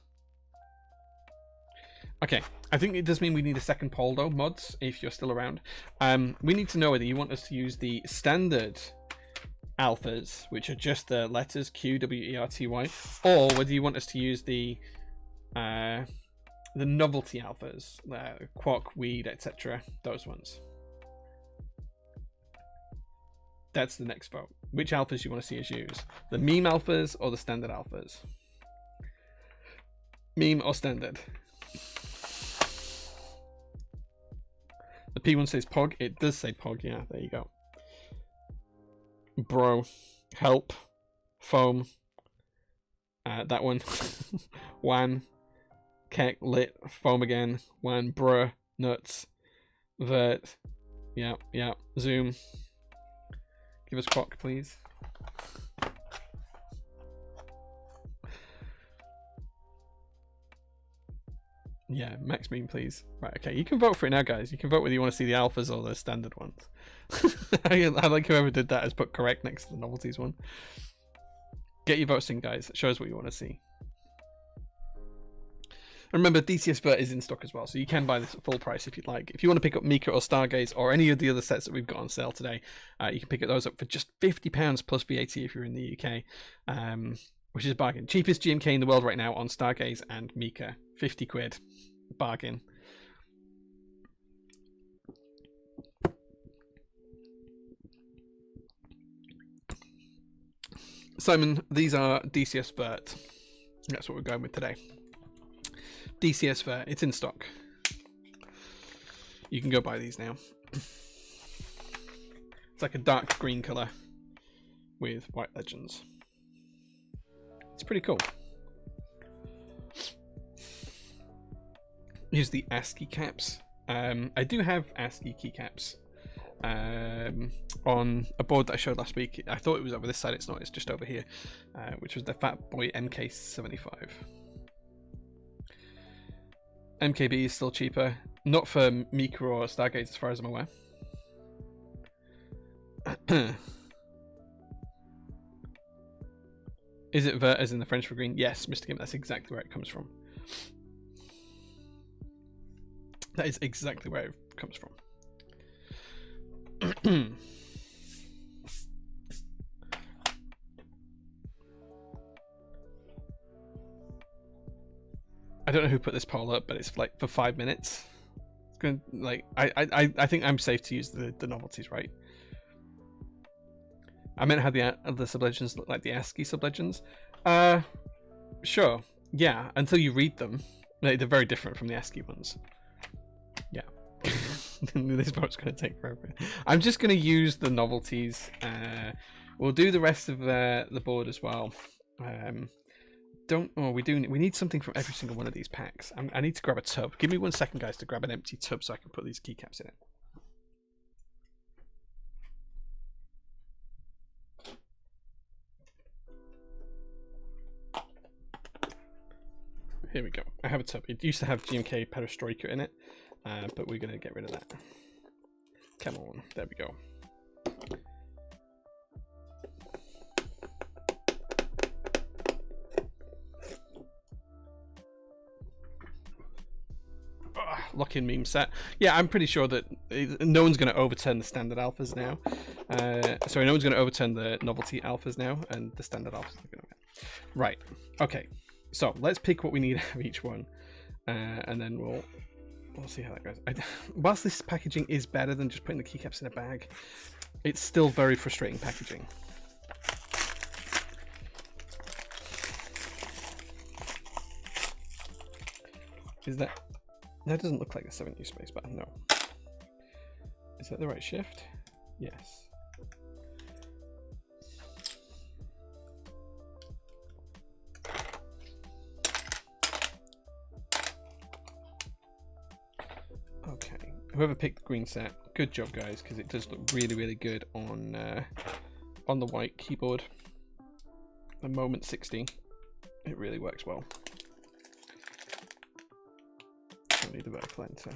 Okay, I think it does mean we need a second poll though, mods, if you're still around. We need to know whether you want us to use the standard alphas, which are just the letters Q, W, E, R, T, Y, or whether you want us to use the novelty alphas, Quark, Weed, etc. Those ones. That's the next vote. Which alphas do you want to see us use? The meme alphas or the standard alphas? Meme or standard? The P1 says POG. It does say POG. Yeah, there you go. Bro. Help. Foam. That one. Wan. Keck. Lit. Foam again. Wan. Bruh. Nuts. Vert. Yeah, yeah. Zoom. Give us Quack, please. Yeah, max meme, please. Right, okay, you can vote for it now, guys. You can vote whether you want to see the alphas or the standard ones. I like whoever did that has put correct next to the novelties one. Get your votes in, guys. It shows what you want to see. And remember, DCS Vert is in stock as well, so you can buy this at full price if you'd like. If you want to pick up Mika or Stargaze or any of the other sets that we've got on sale today, you can pick those up for just £50 plus VAT if you're in the UK, which is a bargain. Cheapest GMK in the world right now on Stargaze and Mika. 50 quid. Bargain. Simon, these are DCS Vert. That's what we're going with today. DCS Vert. It's in stock. You can go buy these now. It's like a dark green colour with white legends. It's pretty cool. Here's the ASCII caps. I do have ASCII keycaps on a board that I showed last week. I thought it was over this side. It's not. It's just over here, which was the Fat Boy MK75. MKB is still cheaper. Not for Mika or Stargates, as far as I'm aware. Is it vert as in the French for green? Yes, Mr. Kim, that's exactly where it comes from. That is exactly where it comes from. I don't know who put this poll up, but it's like for 5 minutes. It's going like I think I'm safe to use the novelties, right? I meant how the sublegends look like the ASCII sublegends. Sure, yeah. Until you read them, they're very different from the ASCII ones. Yeah. This part's going to take forever. I'm just going to use the novelties. We'll do the rest of the board as well. We need something from every single one of these packs. I need to grab a tub. Give me 1 second, guys, to grab an empty tub so I can put these keycaps in it. Here we go. I have a tub. It used to have GMK Perestroika in it, but we're going to get rid of that. Come on. There we go. Lock-in meme set. Yeah, I'm pretty sure that no one's going to overturn the standard alphas now. Sorry, no one's going to overturn the novelty alphas now, and the standard alphas are going to win. Right. Okay. So let's pick what we need of each one, and then we'll see how that goes. Whilst this packaging is better than just putting the keycaps in a bag, it's still very frustrating packaging. Is that doesn't look like a 7U space bar? No. Is that the right shift? Yes. Okay, whoever picked the green set, good job, guys, because it does look really, really good on the white keyboard. The Moment60, it really works well. Don't need the vertical enter.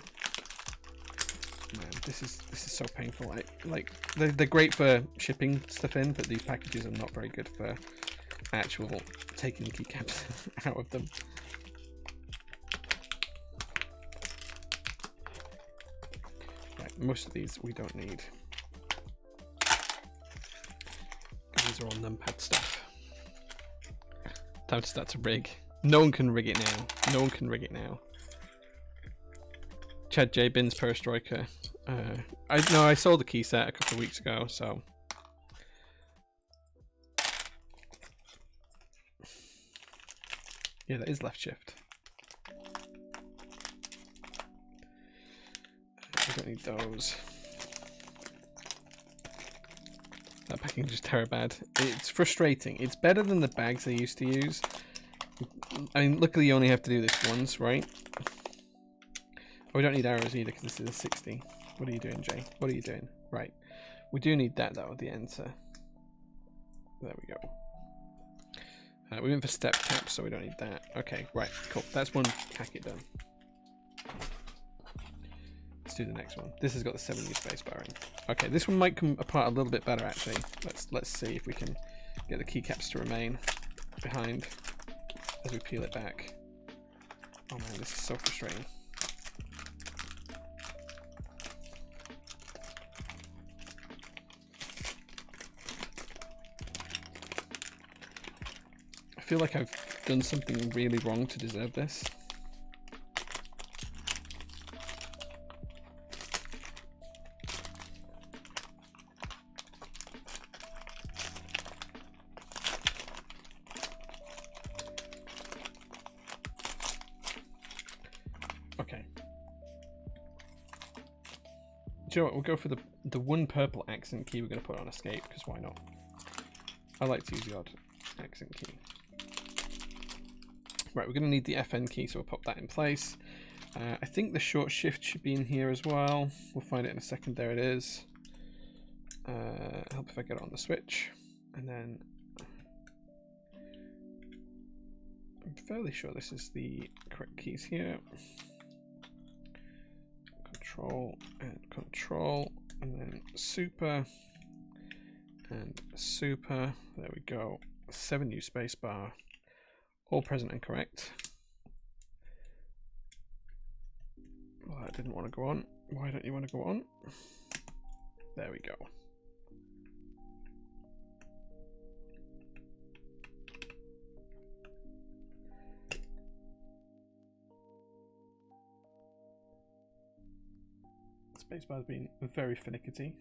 Man, this is so painful. Like they're great for shipping stuff in, but these packages are not very good for actual taking keycaps out of them. Most of these we don't need. These are all numpad stuff. Time to start to rig. No one can rig it now. No one can rig it now. Chad J. Bin's Perestroika. I sold the key set a couple of weeks ago, so. Yeah, that is left shift. We don't need those. That packaging is just terrible bad. It's frustrating. It's better than the bags I used to use. I mean, luckily you only have to do this once, right? Oh, we don't need arrows either because this is a 60. What are you doing, Jay? What are you doing? Right. We do need that though at the enter. There we go. We went for step caps, so we don't need that. Okay, right, cool. That's one packet done. Let's do the next one. This has got the 7U spacebar in. Okay, this one might come apart a little bit better actually. Let's see if we can get the keycaps to remain behind as we peel it back. Oh man, this is so frustrating. I feel like I've done something really wrong to deserve this. you know what? We'll go for the one purple accent key we're going to put on escape, because why not? I like to use the odd accent key. Right, we're going to need the FN key, so we'll pop that in place. I think the short shift should be in here as well. We'll find it in a second. There it is. Help if I get it on the switch. And then I'm fairly sure this is the correct keys here. Control and control, and then super and super. There we go. 7U spacebar. All present and correct. Well, that didn't want to go on. Why don't you want to go on? There we go. Spacebar's been very finicky.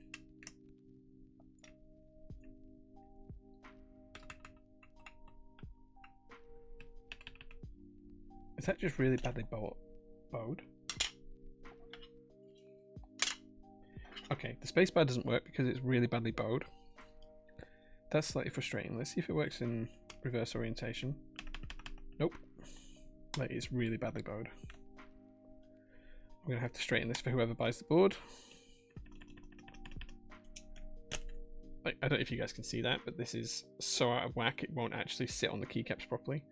Is that just really badly bowed? Okay, the spacebar doesn't work because it's really badly bowed. That's slightly frustrating. Let's see if it works in reverse orientation. Nope. Like, it's really badly bowed. I'm going to have to straighten this for whoever buys the board. Like, I don't know if you guys can see that, but this is so out of whack it won't actually sit on the keycaps properly.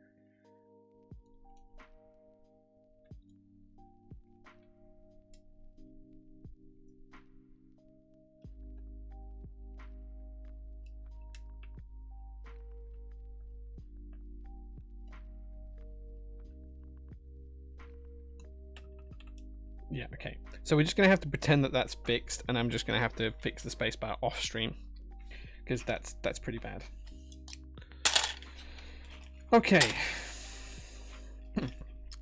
Yeah, okay. So we're just going to have to pretend that that's fixed, and I'm just going to have to fix the spacebar off stream, because that's pretty bad. Okay.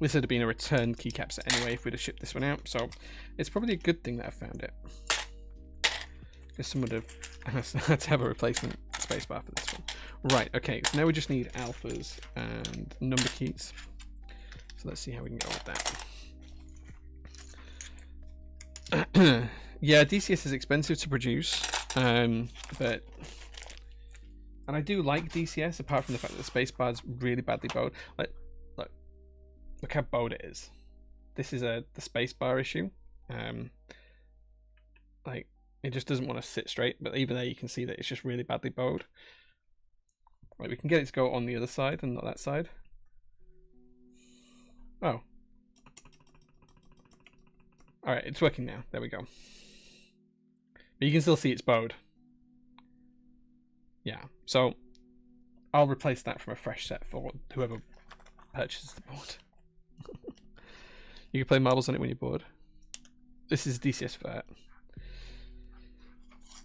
This would have been a returned keycap set anyway if we'd have shipped this one out, so it's probably a good thing that I found it. Because someone would have had to have a replacement spacebar for this one. Right, okay, so now we just need alphas and number keys. So let's see how we can go with that. Yeah, DCS is expensive to produce, but and I do like DCS apart from the fact that the spacebar is really badly bowed. Look how bowed it is. This is the spacebar issue. Like, it just doesn't want to sit straight, but even there you can see that it's just really badly bowed. Right, we can get it to go on the other side and not that side. Oh. Alright, it's working now. There we go. But you can still see it's bowed. Yeah, so I'll replace that from a fresh set for whoever purchases the board. You can play marbles on it when you're bored. This is DCS Vert.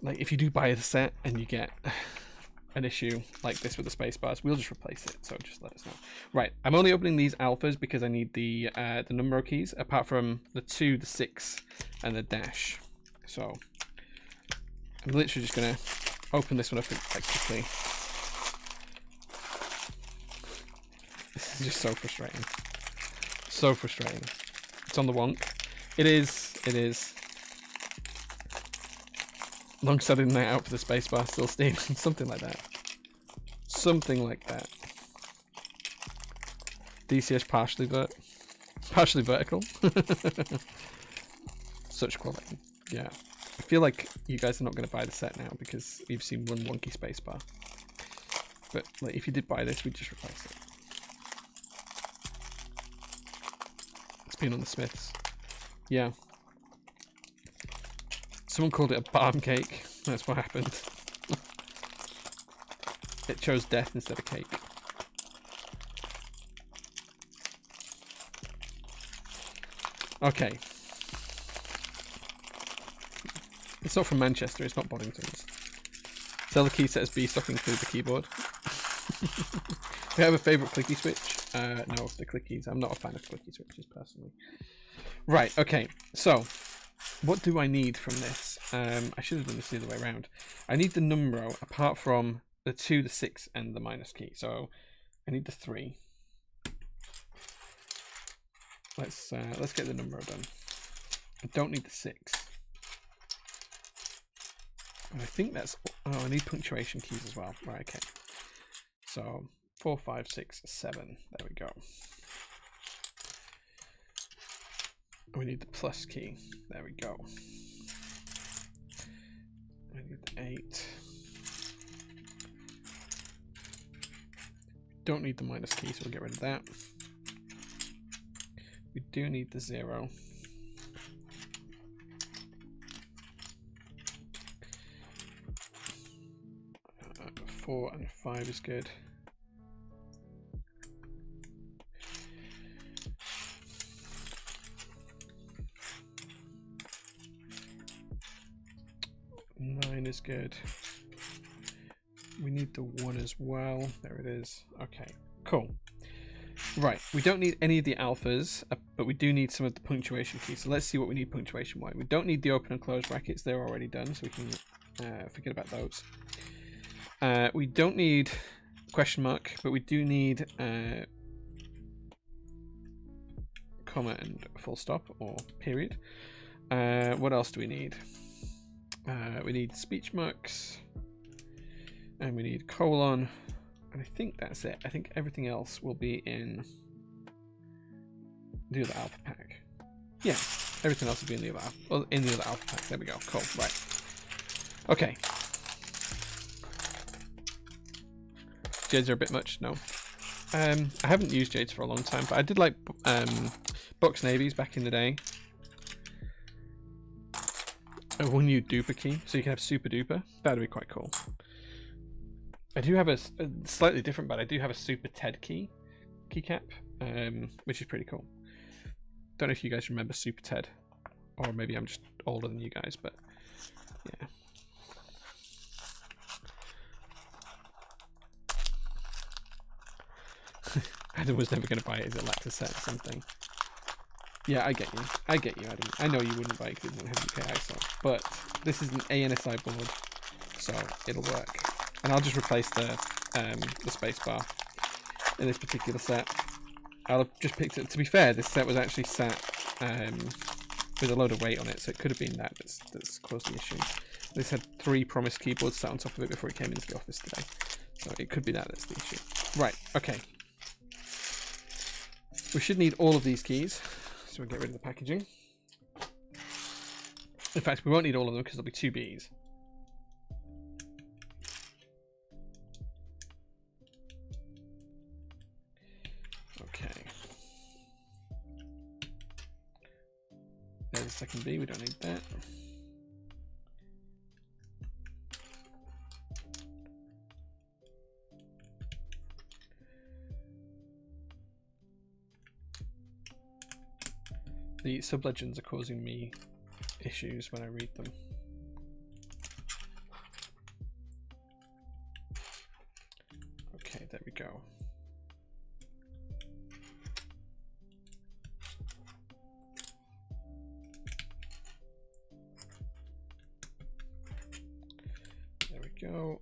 Like, if you do buy the set and you get an issue like this with the space bars, we'll just replace it, so just let us know. Right, I'm only opening these alphas because I need the numero keys, apart from the 2, the 6, and the dash. So I'm literally just gonna open this one up like quickly. This is just so frustrating. So frustrating. It's on the wonk. It is. Long Saturday night out for the spacebar, still steaming. Something like that. Something like that. DCS partially vertical. Such quality. Yeah. I feel like you guys are not going to buy the set now because you've seen one wonky spacebar. But like, if you did buy this, we'd just replace it. It's been on the Smiths. Yeah. Someone called it a barm cake. That's what happened. It chose death instead of cake. Okay. It's not from Manchester, it's not Boddington's. Sell the key set as B stock, include the keyboard. Do you have a favourite clicky switch? No, the clickies. I'm not a fan of clicky switches personally. Right, okay. So, what do I need from this? I should have done this the other way around. I need the numero apart from the 2, the 6, and the minus key. So I need the 3. Let's get the numero done. I don't need the 6. And I think that's... Oh, I need punctuation keys as well. Right, okay. So 4, 5, 6, 7. There we go. We need the plus key. There we go. We need the 8. Don't need the minus key, so we'll get rid of that. We do need the 0. 4 and 5 is good. Nine is good. We need the 1 as well. There it is. Okay, cool. Right, we don't need any of the alphas, but we do need some of the punctuation keys. So let's see what we need punctuation-wise. We don't need the open and close brackets. They're already done, so we can forget about those. We don't need question mark, but we do need comma and full stop or period. What else do we need? We need speech marks, and we need colon, and I think that's it. I think everything else will be in the other alpha pack. Yeah, everything else will be in the other alpha pack. There we go. Cool. Right. Okay. Jades are a bit much. No. I haven't used Jades for a long time, but I did like box navies back in the day. One new duper key, so you can have super duper. That'd be quite cool. I do have a slightly different, but I do have a super TED keycap, which is pretty cool. Don't know if you guys remember super TED, or maybe I'm just older than you guys, but yeah. Adam was never going to buy it. Is it like a set or something? Yeah, I get you. I get you, Adam. I know you wouldn't buy it because it doesn't have UK ISO. But this is an ANSI board, so it'll work. And I'll just replace the spacebar in this particular set. I'll have just picked it. To be fair, this set was actually sat with a load of weight on it, so it could have been that's caused the issue. This had 3 promised keyboards sat on top of it before it came into the office today. So it could be that's the issue. Right, okay. We should need all of these keys. So we'll get rid of the packaging. In fact, we won't need all of them because there'll be 2 Bs. Okay. There's the second B, we don't need that. The sublegends are causing me issues when I read them. Okay, there we go. There we go.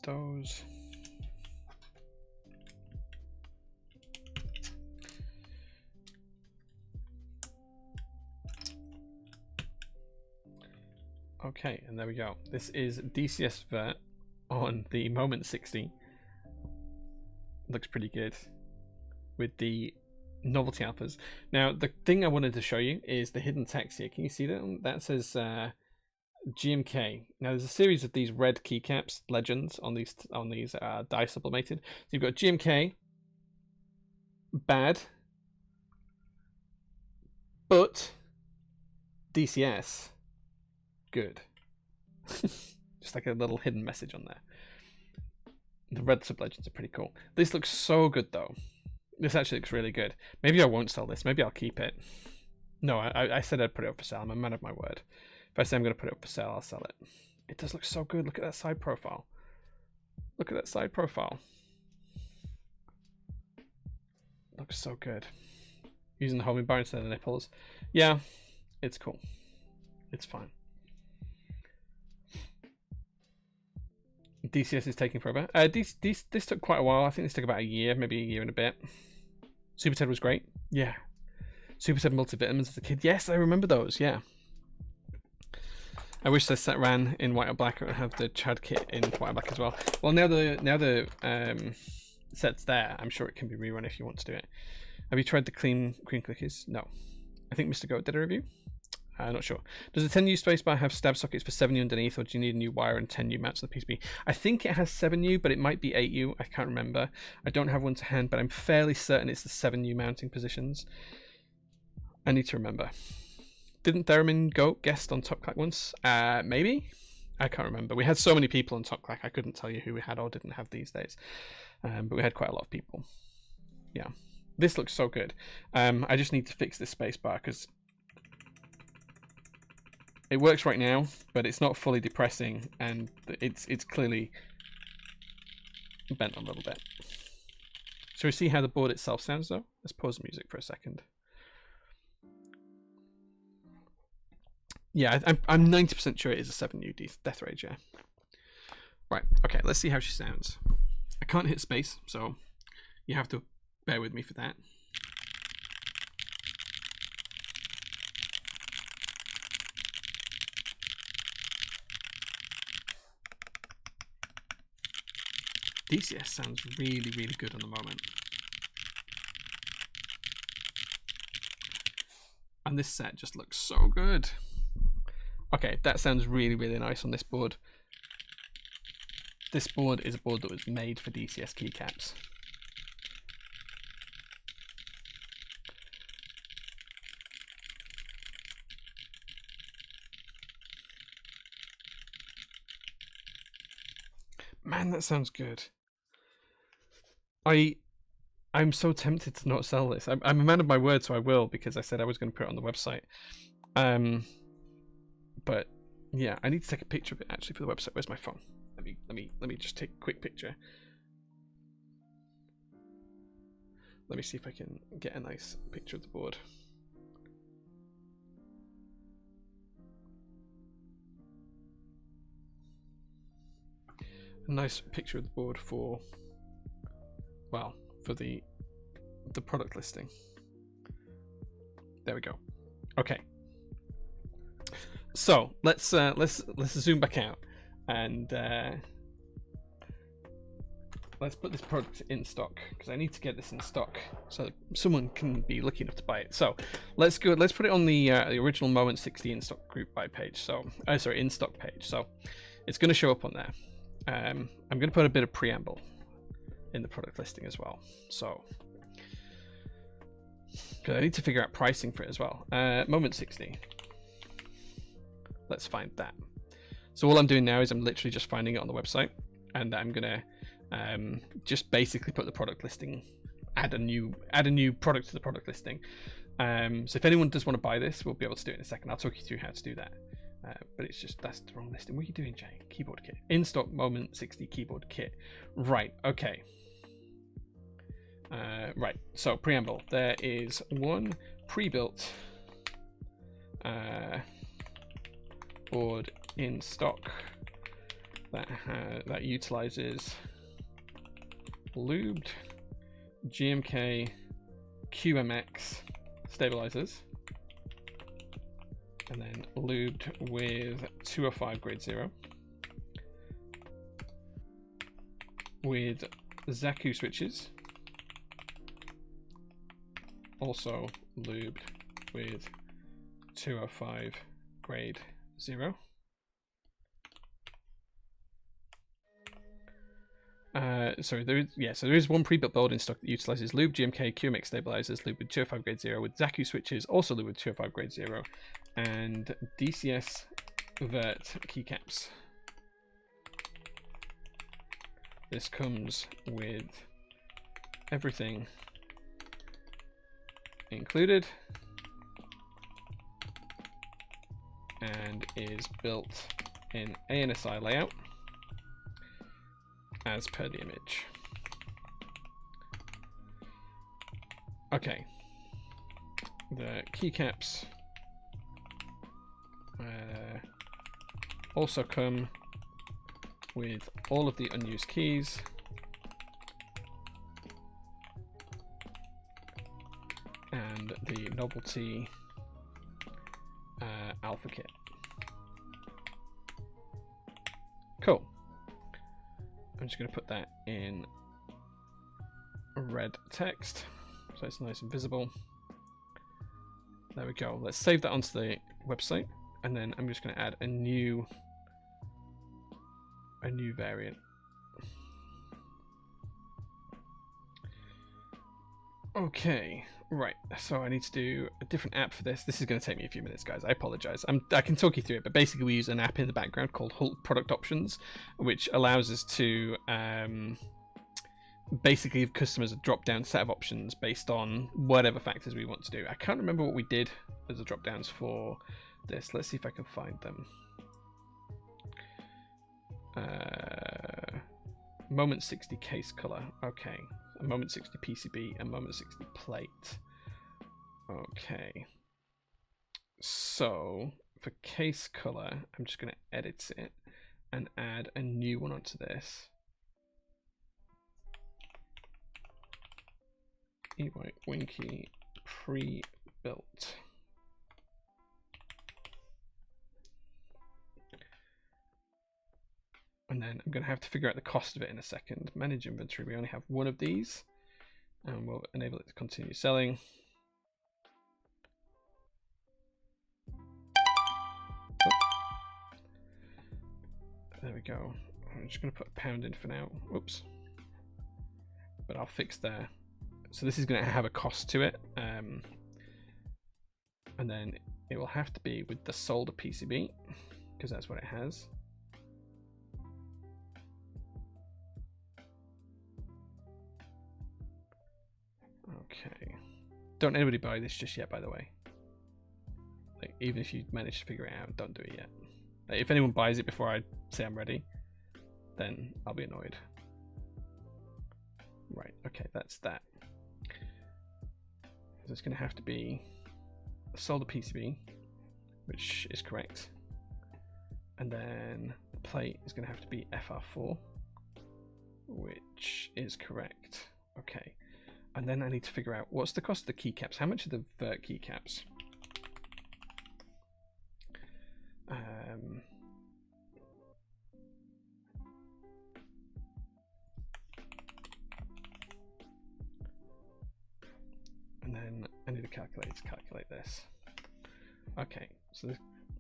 Those. Okay, and there we go. This is DCS Vert on the Moment60. Looks pretty good with the novelty alphas. Now, the thing I wanted to show you is the hidden text here. Can you see that? That says GMK. Now there's a series of these red keycaps legends on these die sublimated. So you've got GMK, bad, but DCS, good. Just like a little hidden message on there. The red sublegends are pretty cool. This looks so good though. This actually looks really good. Maybe I won't sell this. Maybe I'll keep it. No, I said I'd put it up for sale. I'm a man of my word. If I say I'm going to put it up for sale, I'll sell it. It does look so good. Look at that side profile. Look at that side profile. Looks so good. Using the homing bar instead of the nipples. Yeah, it's cool. It's fine. DCS is taking forever. This took quite a while. I think this took about a year, maybe a year and a bit. Super Ted was great. Yeah. Super Ted multivitamins as a kid. Yes, I remember those. Yeah. I wish this set ran in white or black. I would have the Chad kit in white or black as well. Well, now the set's there, I'm sure it can be rerun if you want to do it. Have you tried the clean clickers? No. I think Mr. Goat did a review. I'm not sure. Does the 10U spacebar have stab sockets for 7U underneath, or do you need a new wire and 10U mounts on the PCB? I think it has 7U, but it might be 8U. I can't remember. I don't have one to hand, but I'm fairly certain it's the 7U mounting positions. I need to remember. Didn't Theremin Goat guest on Top Clack once? Maybe? I can't remember. We had so many people on Top Clack, I couldn't tell you who we had or didn't have these days. But we had quite a lot of people. Yeah. This looks so good. I just need to fix this spacebar because it works right now, but it's not fully depressing, and it's clearly bent a little bit. So we see how the board itself sounds though. Let's pause the music for a second. Yeah, I'm 90% sure it is a 7U Death Rage, yeah. Right, okay, let's see how she sounds. I can't hit space, so you have to bear with me for that. DCS sounds really, really good on the moment. And this set just looks so good. Okay, that sounds really, really nice on this board. This board is a board that was made for DCS keycaps. Man, that sounds good. I'm so tempted to not sell this. I'm a man of my word, so I will, because I said I was going to put it on the website. But yeah, I need to take a picture of it actually for the website. Where's my phone? Let me just take a quick picture. Let me see if I can get a nice picture of the board. A nice picture of the board for, well, for the product listing. There we go. Okay. So let's zoom back out and let's put this product in stock, because I need to get this in stock so that someone can be lucky enough to buy it. So let's put it on the original Moment60 in stock group buy page. So sorry, in stock page. So it's going to show up on there. I'm going to put a bit of preamble in the product listing as well. So because I need to figure out pricing for it as well. Moment60. Let's find that. So all I'm doing now is I'm literally just finding it on the website, and I'm gonna just basically put the product listing, add a new product to the product listing. So if anyone does want to buy this, we'll be able to do it in a second. I'll talk you through how to do that. But it's just, that's the wrong listing. What are you doing, Jay? Keyboard kit. In stock Moment60 keyboard kit. Right, okay. Right, so preamble. There is one pre-built board in stock that utilizes lubed GMK QMX stabilizers, and then lubed with 205 grade 0 with Zaku switches, also lubed with 205 grade 0. Sorry, there is one pre-built board in stock that utilizes lube GMK QMX stabilizers, lube with 205 grade 0 with Zaku switches, also lube with 205 grade 0, and DCS Vert keycaps. This comes with everything included and is built in ANSI layout as per the image. Okay. The keycaps also come with all of the unused keys. And the novelty alpha kit. Cool. I'm just going to put that in red text so it's nice and visible. There we go. Let's save that onto the website, and then I'm just going to add a new variant. Okay, right. So I need to do a different app for this. This is going to take me a few minutes, guys. I apologize. I can talk you through it, but basically we use an app in the background called Hulk Product Options, which allows us to basically give customers a drop-down set of options based on whatever factors we want to do. I can't remember what we did as the drop-downs for this. Let's see if I can find them. Moment60 case color. Okay. A Moment60 PCB and Moment60 plate. Okay. So for case color, I'm just going to edit it and add a new one onto this. E-White Winky pre-built. And then I'm going to have to figure out the cost of it in a second. Manage inventory. We only have one of these, and we'll enable it to continue selling. Oh. There we go. I'm just going to put a pound in for now. Oops. But I'll fix there. So this is going to have a cost to it. And then it will have to be with the solder PCB, because that's what it has. Okay. Don't anybody buy this just yet, by the way. Like, even if you manage to figure it out, don't do it yet. Like, if anyone buys it before I say I'm ready, then I'll be annoyed. Right, okay, that's that. So it's going to have to be a solder PCB, which is correct. And then the plate is going to have to be FR4, which is correct. Okay. And then I need to figure out what's the cost of the keycaps. How much are the vert keycaps? And then I need a calculator to calculate this. Okay, so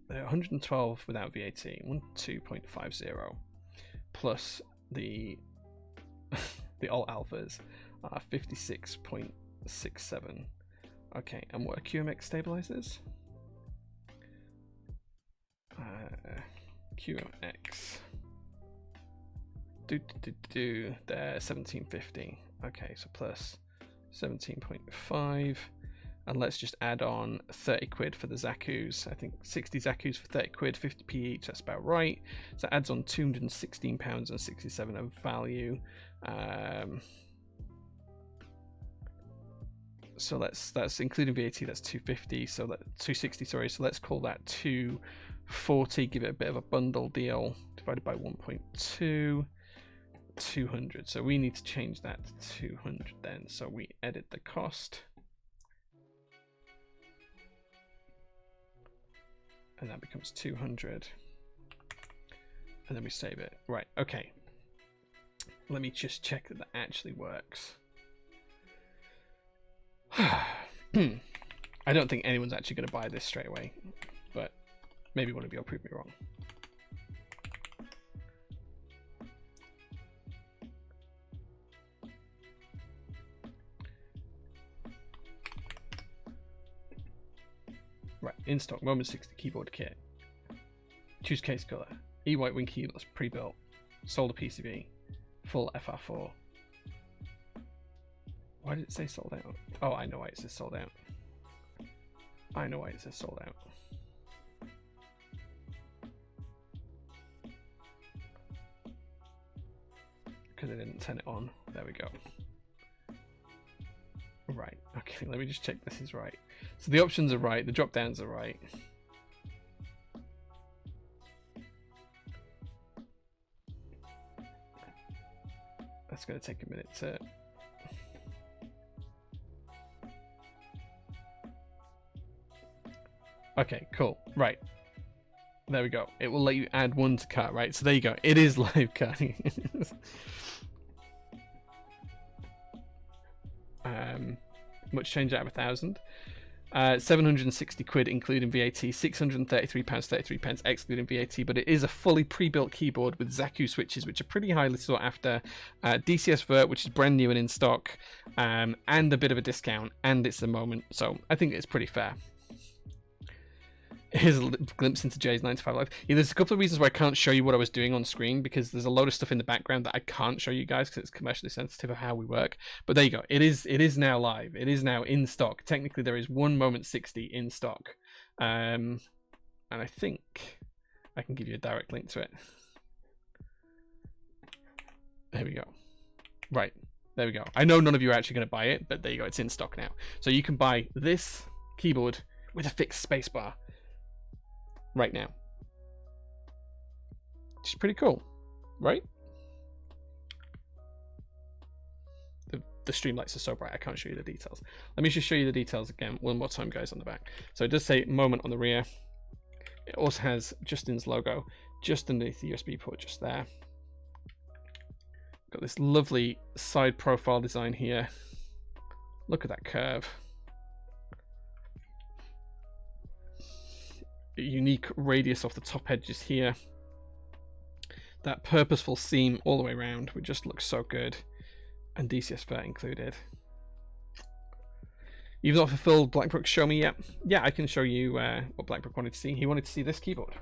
they're 112 without VAT, 12.50 plus the the alt alphas are 56.67. Okay, and what are QMX stabilizers? QMX. They're 1750. Okay, so plus 17.5. And let's just add on 30 quid for the Zakus. I think 60 Zakus for 30 quid, 50p each, that's about right. So that adds on £216.67 of value. So that's including VAT, that's 250, so that 260, sorry, so let's call that 240, give it a bit of a bundle deal, divided by 1.2, 200. So we need to change that to 200 then. So we edit the cost. And that becomes 200. And then we save it. Right, okay. Let me just check that that actually works. I don't think anyone's actually going to buy this straight away, but maybe one of you will prove me wrong. Right, in stock, Moment60 keyboard kit. Choose case color. E-White Wing keyboards pre-built. Solder PCB. Full FR4. Why did it say sold out? Oh, I know why it says sold out. I know why it says sold out. Because I didn't turn it on. There we go. right. Okay, let me just check this is right. So the options are right, the drop downs are right. That's going to take a minute to... Okay, cool. Right. There we go. It will let you add one to cart, right? So there you go. It is live carting. Much change out of 1,000. 760 quid including VAT, £633.33 excluding VAT, but it is a fully pre-built keyboard with Zaku switches, which are pretty highly sought after, DCS Vert, which is brand new and in stock, and a bit of a discount, and it's the Moment, so I think it's pretty fair. Here's a glimpse into Jay's 9 to 5 life. Yeah, there's a couple of reasons why I can't show you what I was doing on screen, because there's a load of stuff in the background that I can't show you guys because it's commercially sensitive of how we work. But there you go. It is now live. It is now in stock. Technically, there is one Moment60 in stock. And I think I can give you a direct link to it. There we go. Right. There we go. I know none of you are actually going to buy it, but there you go. It's in stock now. So you can buy this keyboard with a fixed spacebar right now, which is pretty cool, right? The stream lights are so bright I can't show you the details. Let me just show you the details again one more time, guys, on the back. So it does say Moment on the rear. It also has Justin's logo just underneath the USB port, just there. Got this lovely side profile design here. Look at that curve. Unique radius off the top edges here. That purposeful seam all the way around, which just looks so good, and DCS Vert included. You've not fulfilled Blackbrook's show me yet? Yeah, I can show you what Blackbrook wanted to see. He wanted to see this keyboard.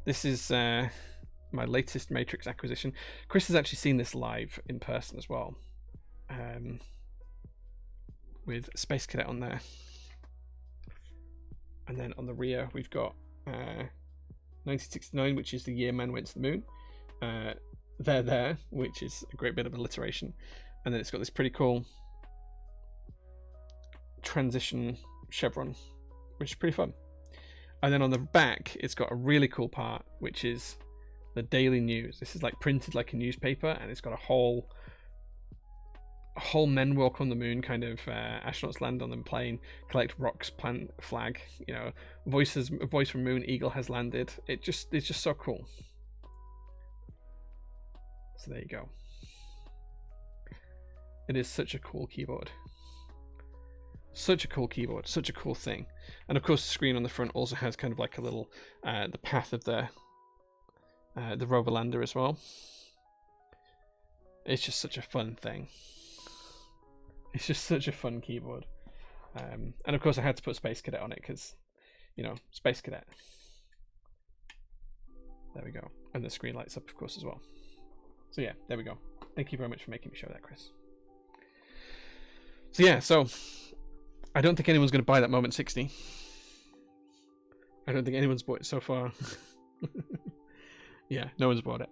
This is my latest Matrix acquisition. Chris has actually seen this live in person as well, with Space Cadet on there. And then on the rear, we've got 1969, which is the year man went to the moon. There, which is a great bit of alliteration. And then it's got this pretty cool transition chevron, which is pretty fun. And then on the back, it's got a really cool part, which is the daily news. This is like printed like a newspaper, and it's got a whole men walk on the moon kind of, astronauts land on the plane, collect rocks, plant flag, you know, a voice from moon, eagle has landed. It's just so cool. So there you go. It is such a cool keyboard. Such a cool keyboard, such a cool thing. And of course the screen on the front also has kind of like a little, the path of the rover lander as well. It's just such a fun thing. It's just such a fun keyboard. And of course I had to put Space Cadet on it because, you know, Space Cadet. There we go. And the screen lights up, of course, as well. So yeah, there we go. Thank you very much for making me show that, Chris. So yeah, so I don't think anyone's going to buy that Moment60. I don't think anyone's bought it so far. Yeah, no one's bought it.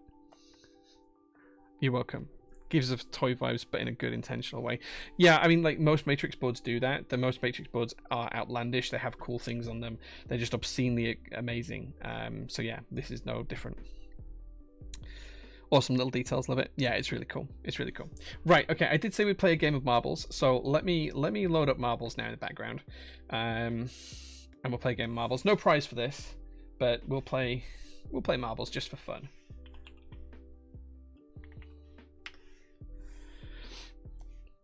You're welcome. Gives us toy vibes, but in a good intentional way. Yeah, I mean, like most Matrix boards do that. The most Matrix boards are outlandish. They have cool things on them. They're just obscenely amazing. So yeah, this is no different. Awesome little details, love it. Yeah, it's really cool. It's really cool. Right, okay, I did say we'd play a game of marbles, so let me load up marbles now in the background. And we'll play a game of marbles. No prize for this, but we'll play marbles just for fun.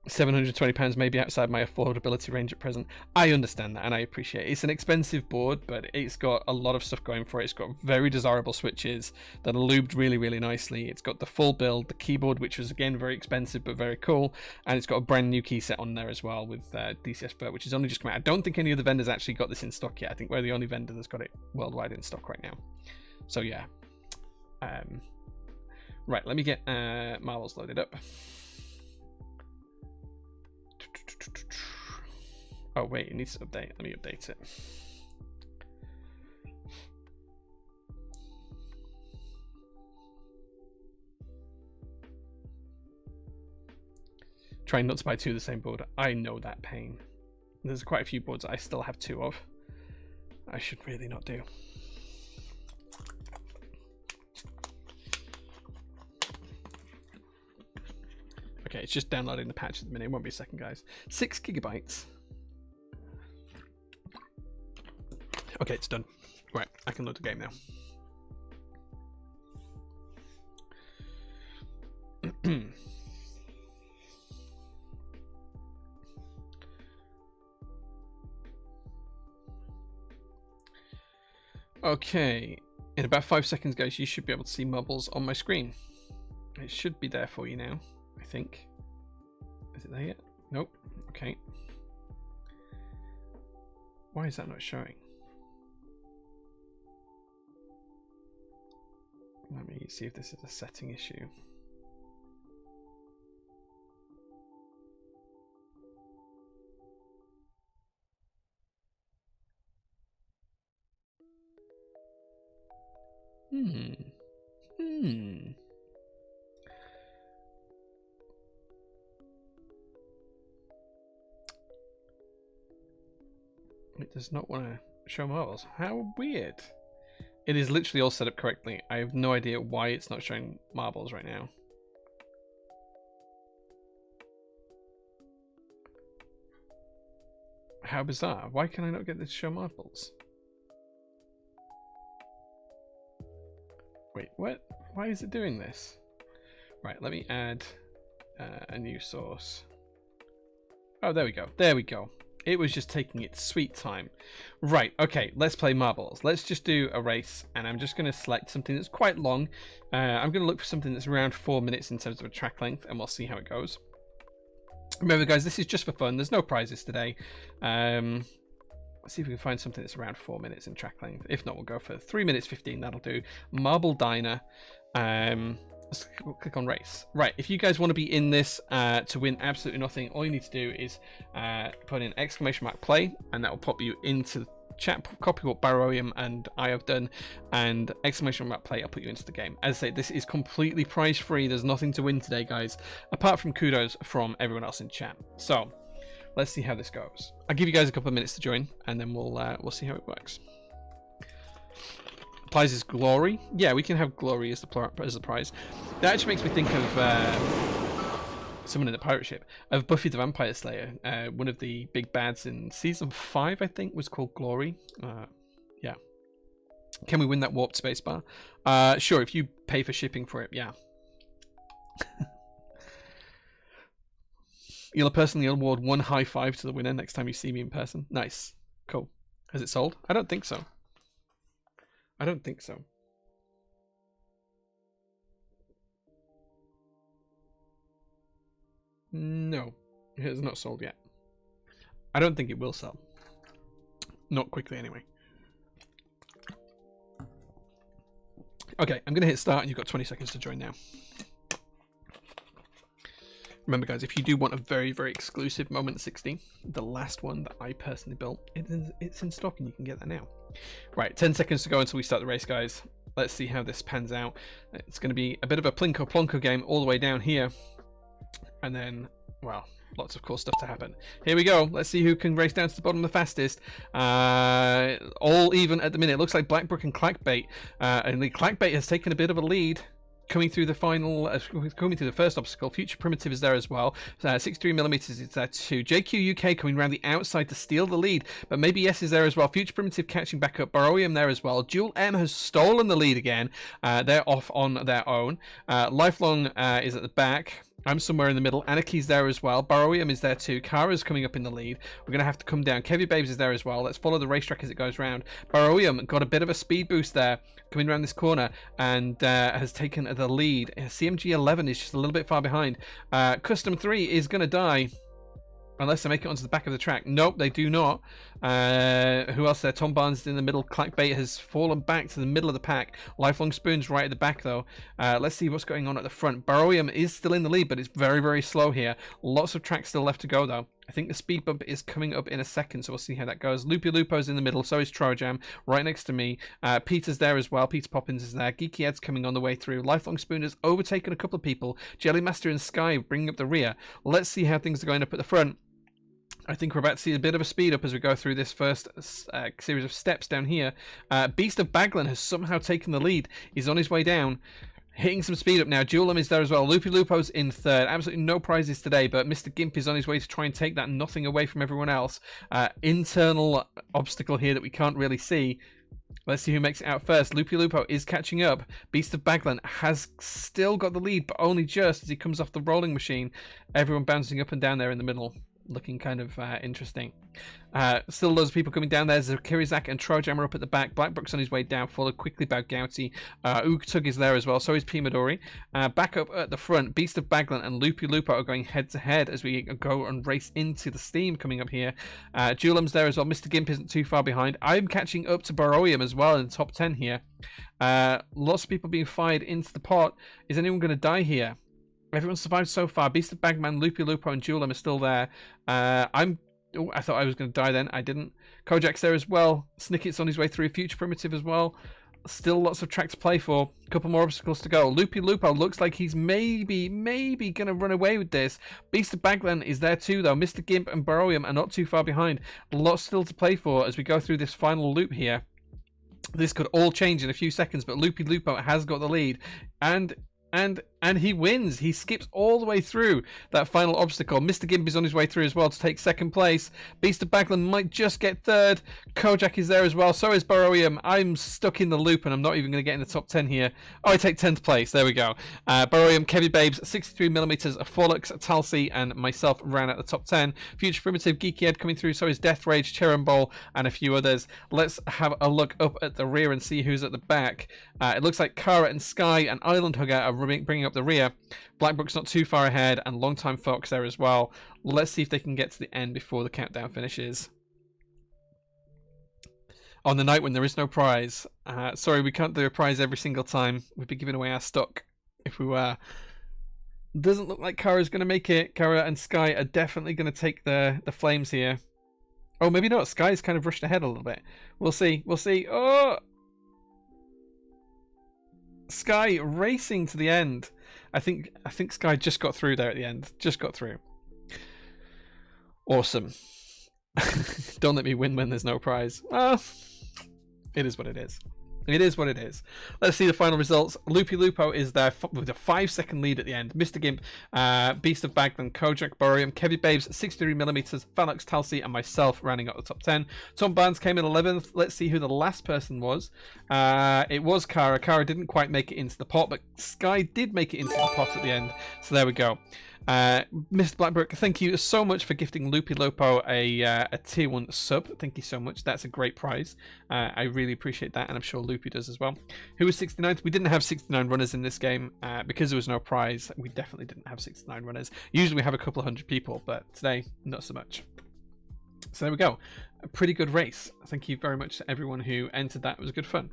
£720 may be outside my affordability range at present. I understand that and I appreciate it. It's an expensive board, but it's got a lot of stuff going for it. It's got very desirable switches that are lubed really, really nicely. It's got the full build, the keyboard, which was again very expensive but very cool, and it's got a brand new key set on there as well with DCS Vert, which has only just come out. I don't think any other vendors actually got this in stock yet. I think we're the only vendor that's got it worldwide in stock right now. So yeah. Right, let me get marbles loaded up. Oh wait, it needs to update. Let me update it. Trying not to buy two of the same board. I know that pain. There's quite a few boards that I still have two of. I should really not do. Okay, it's just downloading the patch at the minute. It won't be a second, guys. 6 gigabytes. Okay, it's done. Right, I can load the game now. Okay, in about 5 seconds, guys, you should be able to see marbles on my screen. It should be there for you now, I think. Is it there yet? Nope. Okay. Why is that not showing? Let me see if this is a setting issue. It does not want to show marbles. How weird. It is literally all set up correctly. I have no idea why it's not showing marbles right now. How bizarre. Why can I not get this to show marbles? Wait, what? Why is it doing this? Right, let me add a new source. Oh, there we go. There we go. It was just taking its sweet time. Right, okay, let's play marbles. Let's just do a race, and I'm just going to select something that's quite long. I'm going to look for something that's around 4 minutes in terms of a track length, and we'll see how it goes. Remember, guys, this is just for fun. There's no prizes today. Let's see if we can find something that's around 4 minutes in track length. If not, we'll go for 3 minutes 15. That'll do. Marble Diner. Let's click on race. Right, if you guys want to be in this to win absolutely nothing, all you need to do is put in !play, and that will pop you into the chat. Copy what Baroium and I have done, and !play, I'll put you into the game. As I say, this is completely prize free. There's nothing to win today, guys, apart from kudos from everyone else in chat. So let's see how this goes. I'll give you guys a couple of minutes to join, and then we'll see how it works. Prize is glory. Yeah, we can have glory as the prize. That actually makes me think of someone in the pirate ship, of Buffy the Vampire Slayer. One of the big bads in season 5, I think, was called Glory. Yeah. Can we win that warped spacebar? Sure, if you pay for shipping for it. Yeah. You'll personally award 1 high five to the winner next time you see me in person. Nice. Cool. Has it sold? I don't think so. I don't think so. No, it has not sold yet. I don't think it will sell. Not quickly, anyway. Okay, I'm going to hit start, and you've got 20 seconds to join now. Remember, guys, if you do want a very, very exclusive Moment60, the last one that I personally built, it's in stock, and you can get that now. Right, 10 seconds to go until we start the race, guys. Let's see how this pans out. It's going to be a bit of a plinko-plonko game all the way down here. And then, well, lots of cool stuff to happen. Here we go. Let's see who can race down to the bottom the fastest. All even at the minute. It looks like Blackbrook and Clackbait. And the Clackbait has taken a bit of a lead. Coming through the final, coming through the first obstacle. Future Primitive is there as well. 63mm is there too. JQ UK coming around the outside to steal the lead, but maybe Yes is there as well. Future Primitive catching back up. Baroium there as well. Dual M has stolen the lead again. They're off on their own. Lifelong is at the back. I'm somewhere in the middle. Anarchy's there as well. Baroium is there too. Kara's coming up in the lead. We're going to have to come down. Kevy Babes is there as well. Let's follow the racetrack as it goes round. Baroium got a bit of a speed boost there coming around this corner and has taken the lead. CMG 11 is just a little bit far behind. Custom 3 is going to die. Unless they make it onto the back of the track. Nope, they do not. Who else there? Tom Barnes is in the middle. Clackbait has fallen back to the middle of the pack. Lifelong Spoon's right at the back, though. Let's see what's going on at the front. Baroium is still in the lead, but it's very, very slow here. Lots of tracks still left to go, though. I think the speed bump is coming up in a second, so we'll see how that goes. Loopy Lupo's in the middle, so is Trojam, right next to me. Peter's there as well. Peter Poppins is there. Geeky Ed's coming on the way through. Lifelong Spoon has overtaken a couple of people. Jelly Master and Sky bringing up the rear. Let's see how things are going up at the front. I think we're about to see a bit of a speed up as we go through this first series of steps down here. Beast of Baglan has somehow taken the lead. He's on his way down. Hitting some speed up now. Jewelum is there as well. Loopy Lupo's in third. Absolutely no prizes today, but Mr. Gimp is on his way to try and take that nothing away from everyone else. Internal obstacle here that we can't really see. Let's see who makes it out first. Loopy Lupo is catching up. Beast of Baglan has still got the lead, but only just as he comes off the rolling machine. Everyone bouncing up and down there in the middle. Looking kind of interesting. Still loads of people coming down there. Zakirizak and Trojam are up at the back. Blackbrook's on his way down, followed quickly by Gouty. Oogtug is there as well, so is P. Midori. Back up at the front, Beast of Baglan and Loopy Lupo are going head to head as we go and race into the steam coming up here. Jewelum's there as well. Mr. Gimp isn't too far behind. I'm catching up to Baroium as well in the top 10 here. Lots of people being fired into the pot. Is anyone going to die here? Everyone survived so far. Beast of Bagman, Loopy Lupo, and Jewelum are still there. I thought I was going to die then. I didn't. Kojak's there as well. Snicket's on his way through. Future Primitive as well. Still lots of track to play for. A couple more obstacles to go. Loopy Lupo looks like he's maybe going to run away with this. Beast of Baglan is there too, though. Mr. Gimp and Baroium are not too far behind. Lots still to play for as we go through this final loop here. This could all change in a few seconds, but Loopy Lupo has got the lead. And he wins. He skips all the way through that final obstacle. Mr. Gimp is on his way through as well to take second place. Beast of Baglan might just get third. Kojak is there as well. So is Baroium. I'm stuck in the loop and I'm not even going to get in the top 10 here. Oh, I take 10th place. There we go. Baroium, Kevy Babes, 63mm, Forlux, Talsi, and myself ran at the top 10. Future Primitive, Geeky Ed coming through. So is Death Rage, Cherambol, and a few others. Let's have a look up at the rear and see who's at the back. It looks like Kara and Sky and Island Hugger are bringing up the rear. Blackbrook's not too far ahead, and Longtime Fox there as well. Let's see if they can get to the end before the countdown finishes. On the night when there is no prize. Sorry, we can't do a prize every single time. We'd be giving away our stock if we were. Doesn't look like Kara's going to make it. Kara and Sky are definitely going to take the flames here. Oh, maybe not. Sky's kind of rushed ahead a little bit. We'll see. We'll see. Oh! Sky racing to the end. I think Sky just got through there at the end. Just got through. Awesome. Don't let me win when there's no prize. Well, it is what it is. It is what it is. Let's see the final results. Loopy Lupo is there with a 5-second lead at the end. Mr. Gimp, Beast of Baglan, Kojak, Borium, Kevy Babes, 63mm, Phalanx, Talsi, and myself rounding up the top 10. Tom Barnes came in 11th. Let's see who the last person was. It was Kara. Kara didn't quite make it into the pot, but Sky did make it into the pot at the end. So there we go. Mr. Blackbrook, thank you so much for gifting Loopy Lupo a tier 1 sub. Thank you so much. That's a great prize. I really appreciate that, and I'm sure Loopy does as well. Who was 69th? We didn't have 69 runners in this game because there was no prize. We definitely didn't have 69 runners. Usually we have a couple of hundred people, but today not so much. So there we go. A pretty good race. Thank you very much to everyone who entered that. It was good fun.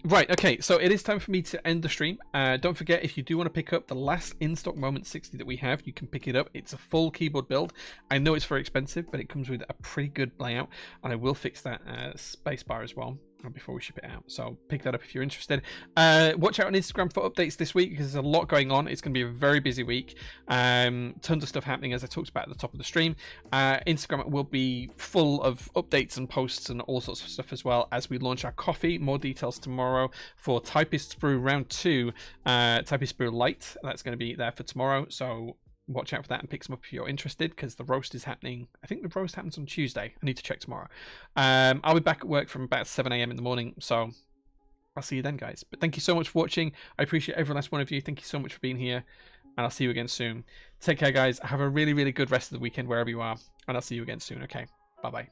Right, okay, so it is time for me to end the stream. Don't forget, if you do want to pick up the last in-stock Moment60 that we have, you can pick it up. It's a full keyboard build. I know it's very expensive, but it comes with a pretty good layout, and I will fix that spacebar as well before we ship it out. So pick that up if you're interested. Watch out on Instagram for updates this week because there's a lot going on. It's going to be a very busy week. Tons of stuff happening, as I talked about at the top of the stream. Instagram will be full of updates and posts and all sorts of stuff as well as we launch our coffee. More details tomorrow for Typist Brew Round 2, Typist Brew Light. That's going to be there for tomorrow. So watch out for that and pick some up if you're interested, because the roast is happening. I think the roast happens on Tuesday. I need to check tomorrow. I'll be back at work from about 7 a.m. in the morning, so I'll see you then, guys. But thank you so much for watching. I appreciate every last one of you. Thank you so much for being here, and I'll see you again soon. Take care, guys. Have a really, really good rest of the weekend wherever you are, and I'll see you again soon. Okay, bye-bye.